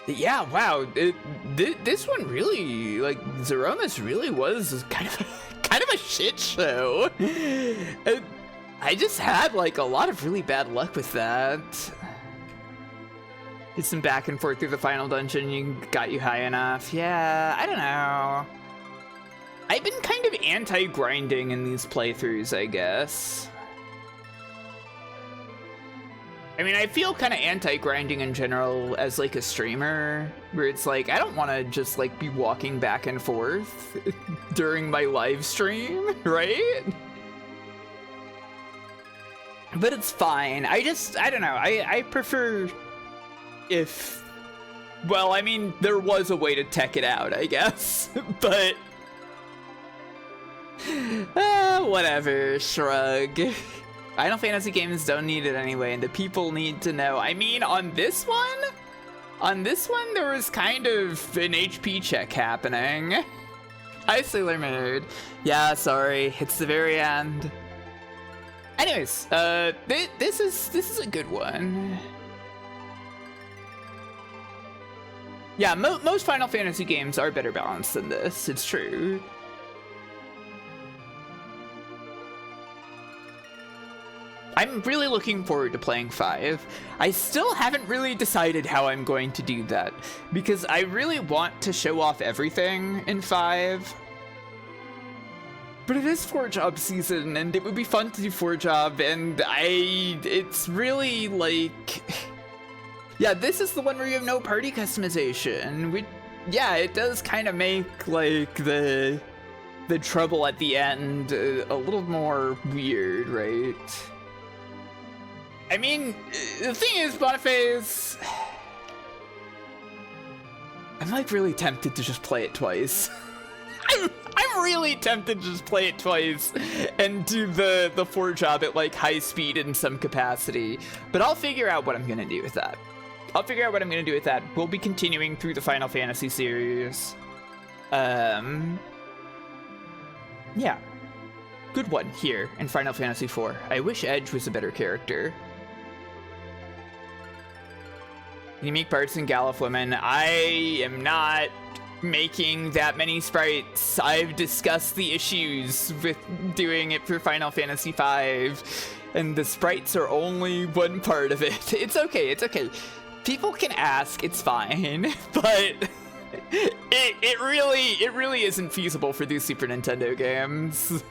Yeah, wow. This one really, like, Zeromus really was kind of a shit show. I just had like a lot of really bad luck with that. Did some back and forth through the final dungeon, got you high enough. Yeah, I don't know. I've been kind of anti-grinding in these playthroughs, I guess. I mean, I feel kind of anti-grinding in general as like a streamer, where it's like, I don't want to just like be walking back and forth during my live stream, right? But it's fine. I don't know. I prefer if, well, I mean, there was a way to tech it out, I guess, but whatever, shrug. Final Fantasy games don't need it anyway, and the people need to know. I mean, on this one, there was kind of an HP check happening. Hi, Sailor Mood. Yeah, sorry, it's the very end. Anyways, this is a good one. Yeah, most Final Fantasy games are better balanced than this, it's true. I'm really looking forward to playing 5. I still haven't really decided how I'm going to do that, because I really want to show off everything in 5. But it is 4-job season, and it would be fun to do 4-job, and it's really like... Yeah, this is the one where you have no party customization. Yeah, it does kind of make, like, the trouble at the end a little more weird, right? I mean, the thing is, Boniface, I'm like really tempted to just play it twice. I'm really tempted to just play it twice and do the 4-job at like high speed in some capacity. But I'll figure out what I'm gonna do with that. We'll be continuing through the Final Fantasy series. Yeah. Good one here in Final Fantasy IV. I wish Edge was a better character. Unique parts in Gallifwomen. I am not making that many sprites. I've discussed the issues with doing it for Final Fantasy V, and the sprites are only one part of it. It's okay, it's okay. People can ask, it's fine, but it really isn't feasible for these Super Nintendo games.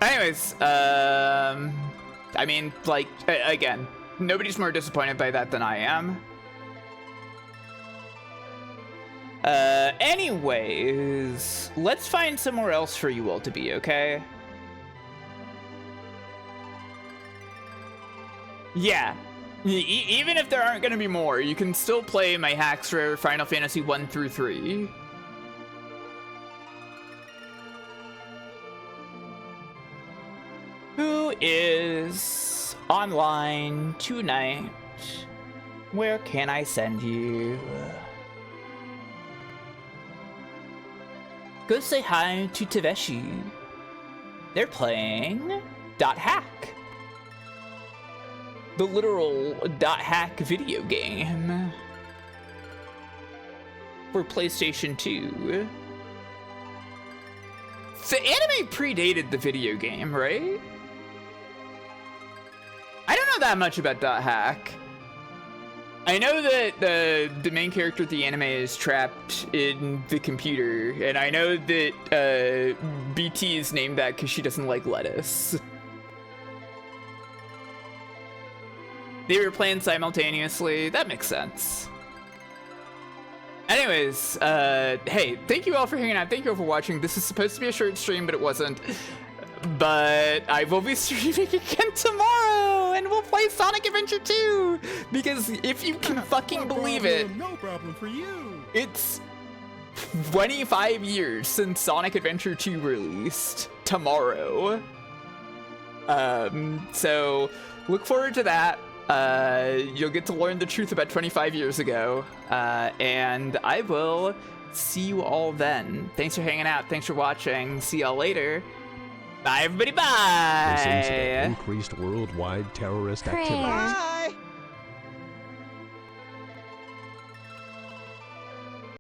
Anyways, I mean, like, again, nobody's more disappointed by that than I am. Anyways, let's find somewhere else for you all to be, okay? Yeah, even if there aren't gonna be more, you can still play my hacks for Final Fantasy 1 through 3. Who is online tonight? Where can I send you? Go say hi to Taveshi. They're playing .hack. The literal .hack video game for PlayStation 2. The anime predated the video game, right? I don't know that much about .hack. I know that the main character of the anime is trapped in the computer, and I know that BT is named that because she doesn't like lettuce. They were playing simultaneously. That makes sense. Anyways, hey, thank you all for hanging out. Thank you all for watching. This is supposed to be a short stream, but it wasn't. But I will be streaming again tomorrow, and we'll play play Sonic Adventure 2! Because if you can fucking believe it, No problem for you. it's 25 years since Sonic Adventure 2 released tomorrow. So look forward to that. You'll get to learn the truth about 25 years ago. And I will see you all then. Thanks for hanging out. Thanks for watching. See y'all later. Bye, everybody. This incident Bye. increased worldwide terrorist Prayer. activity. Bye.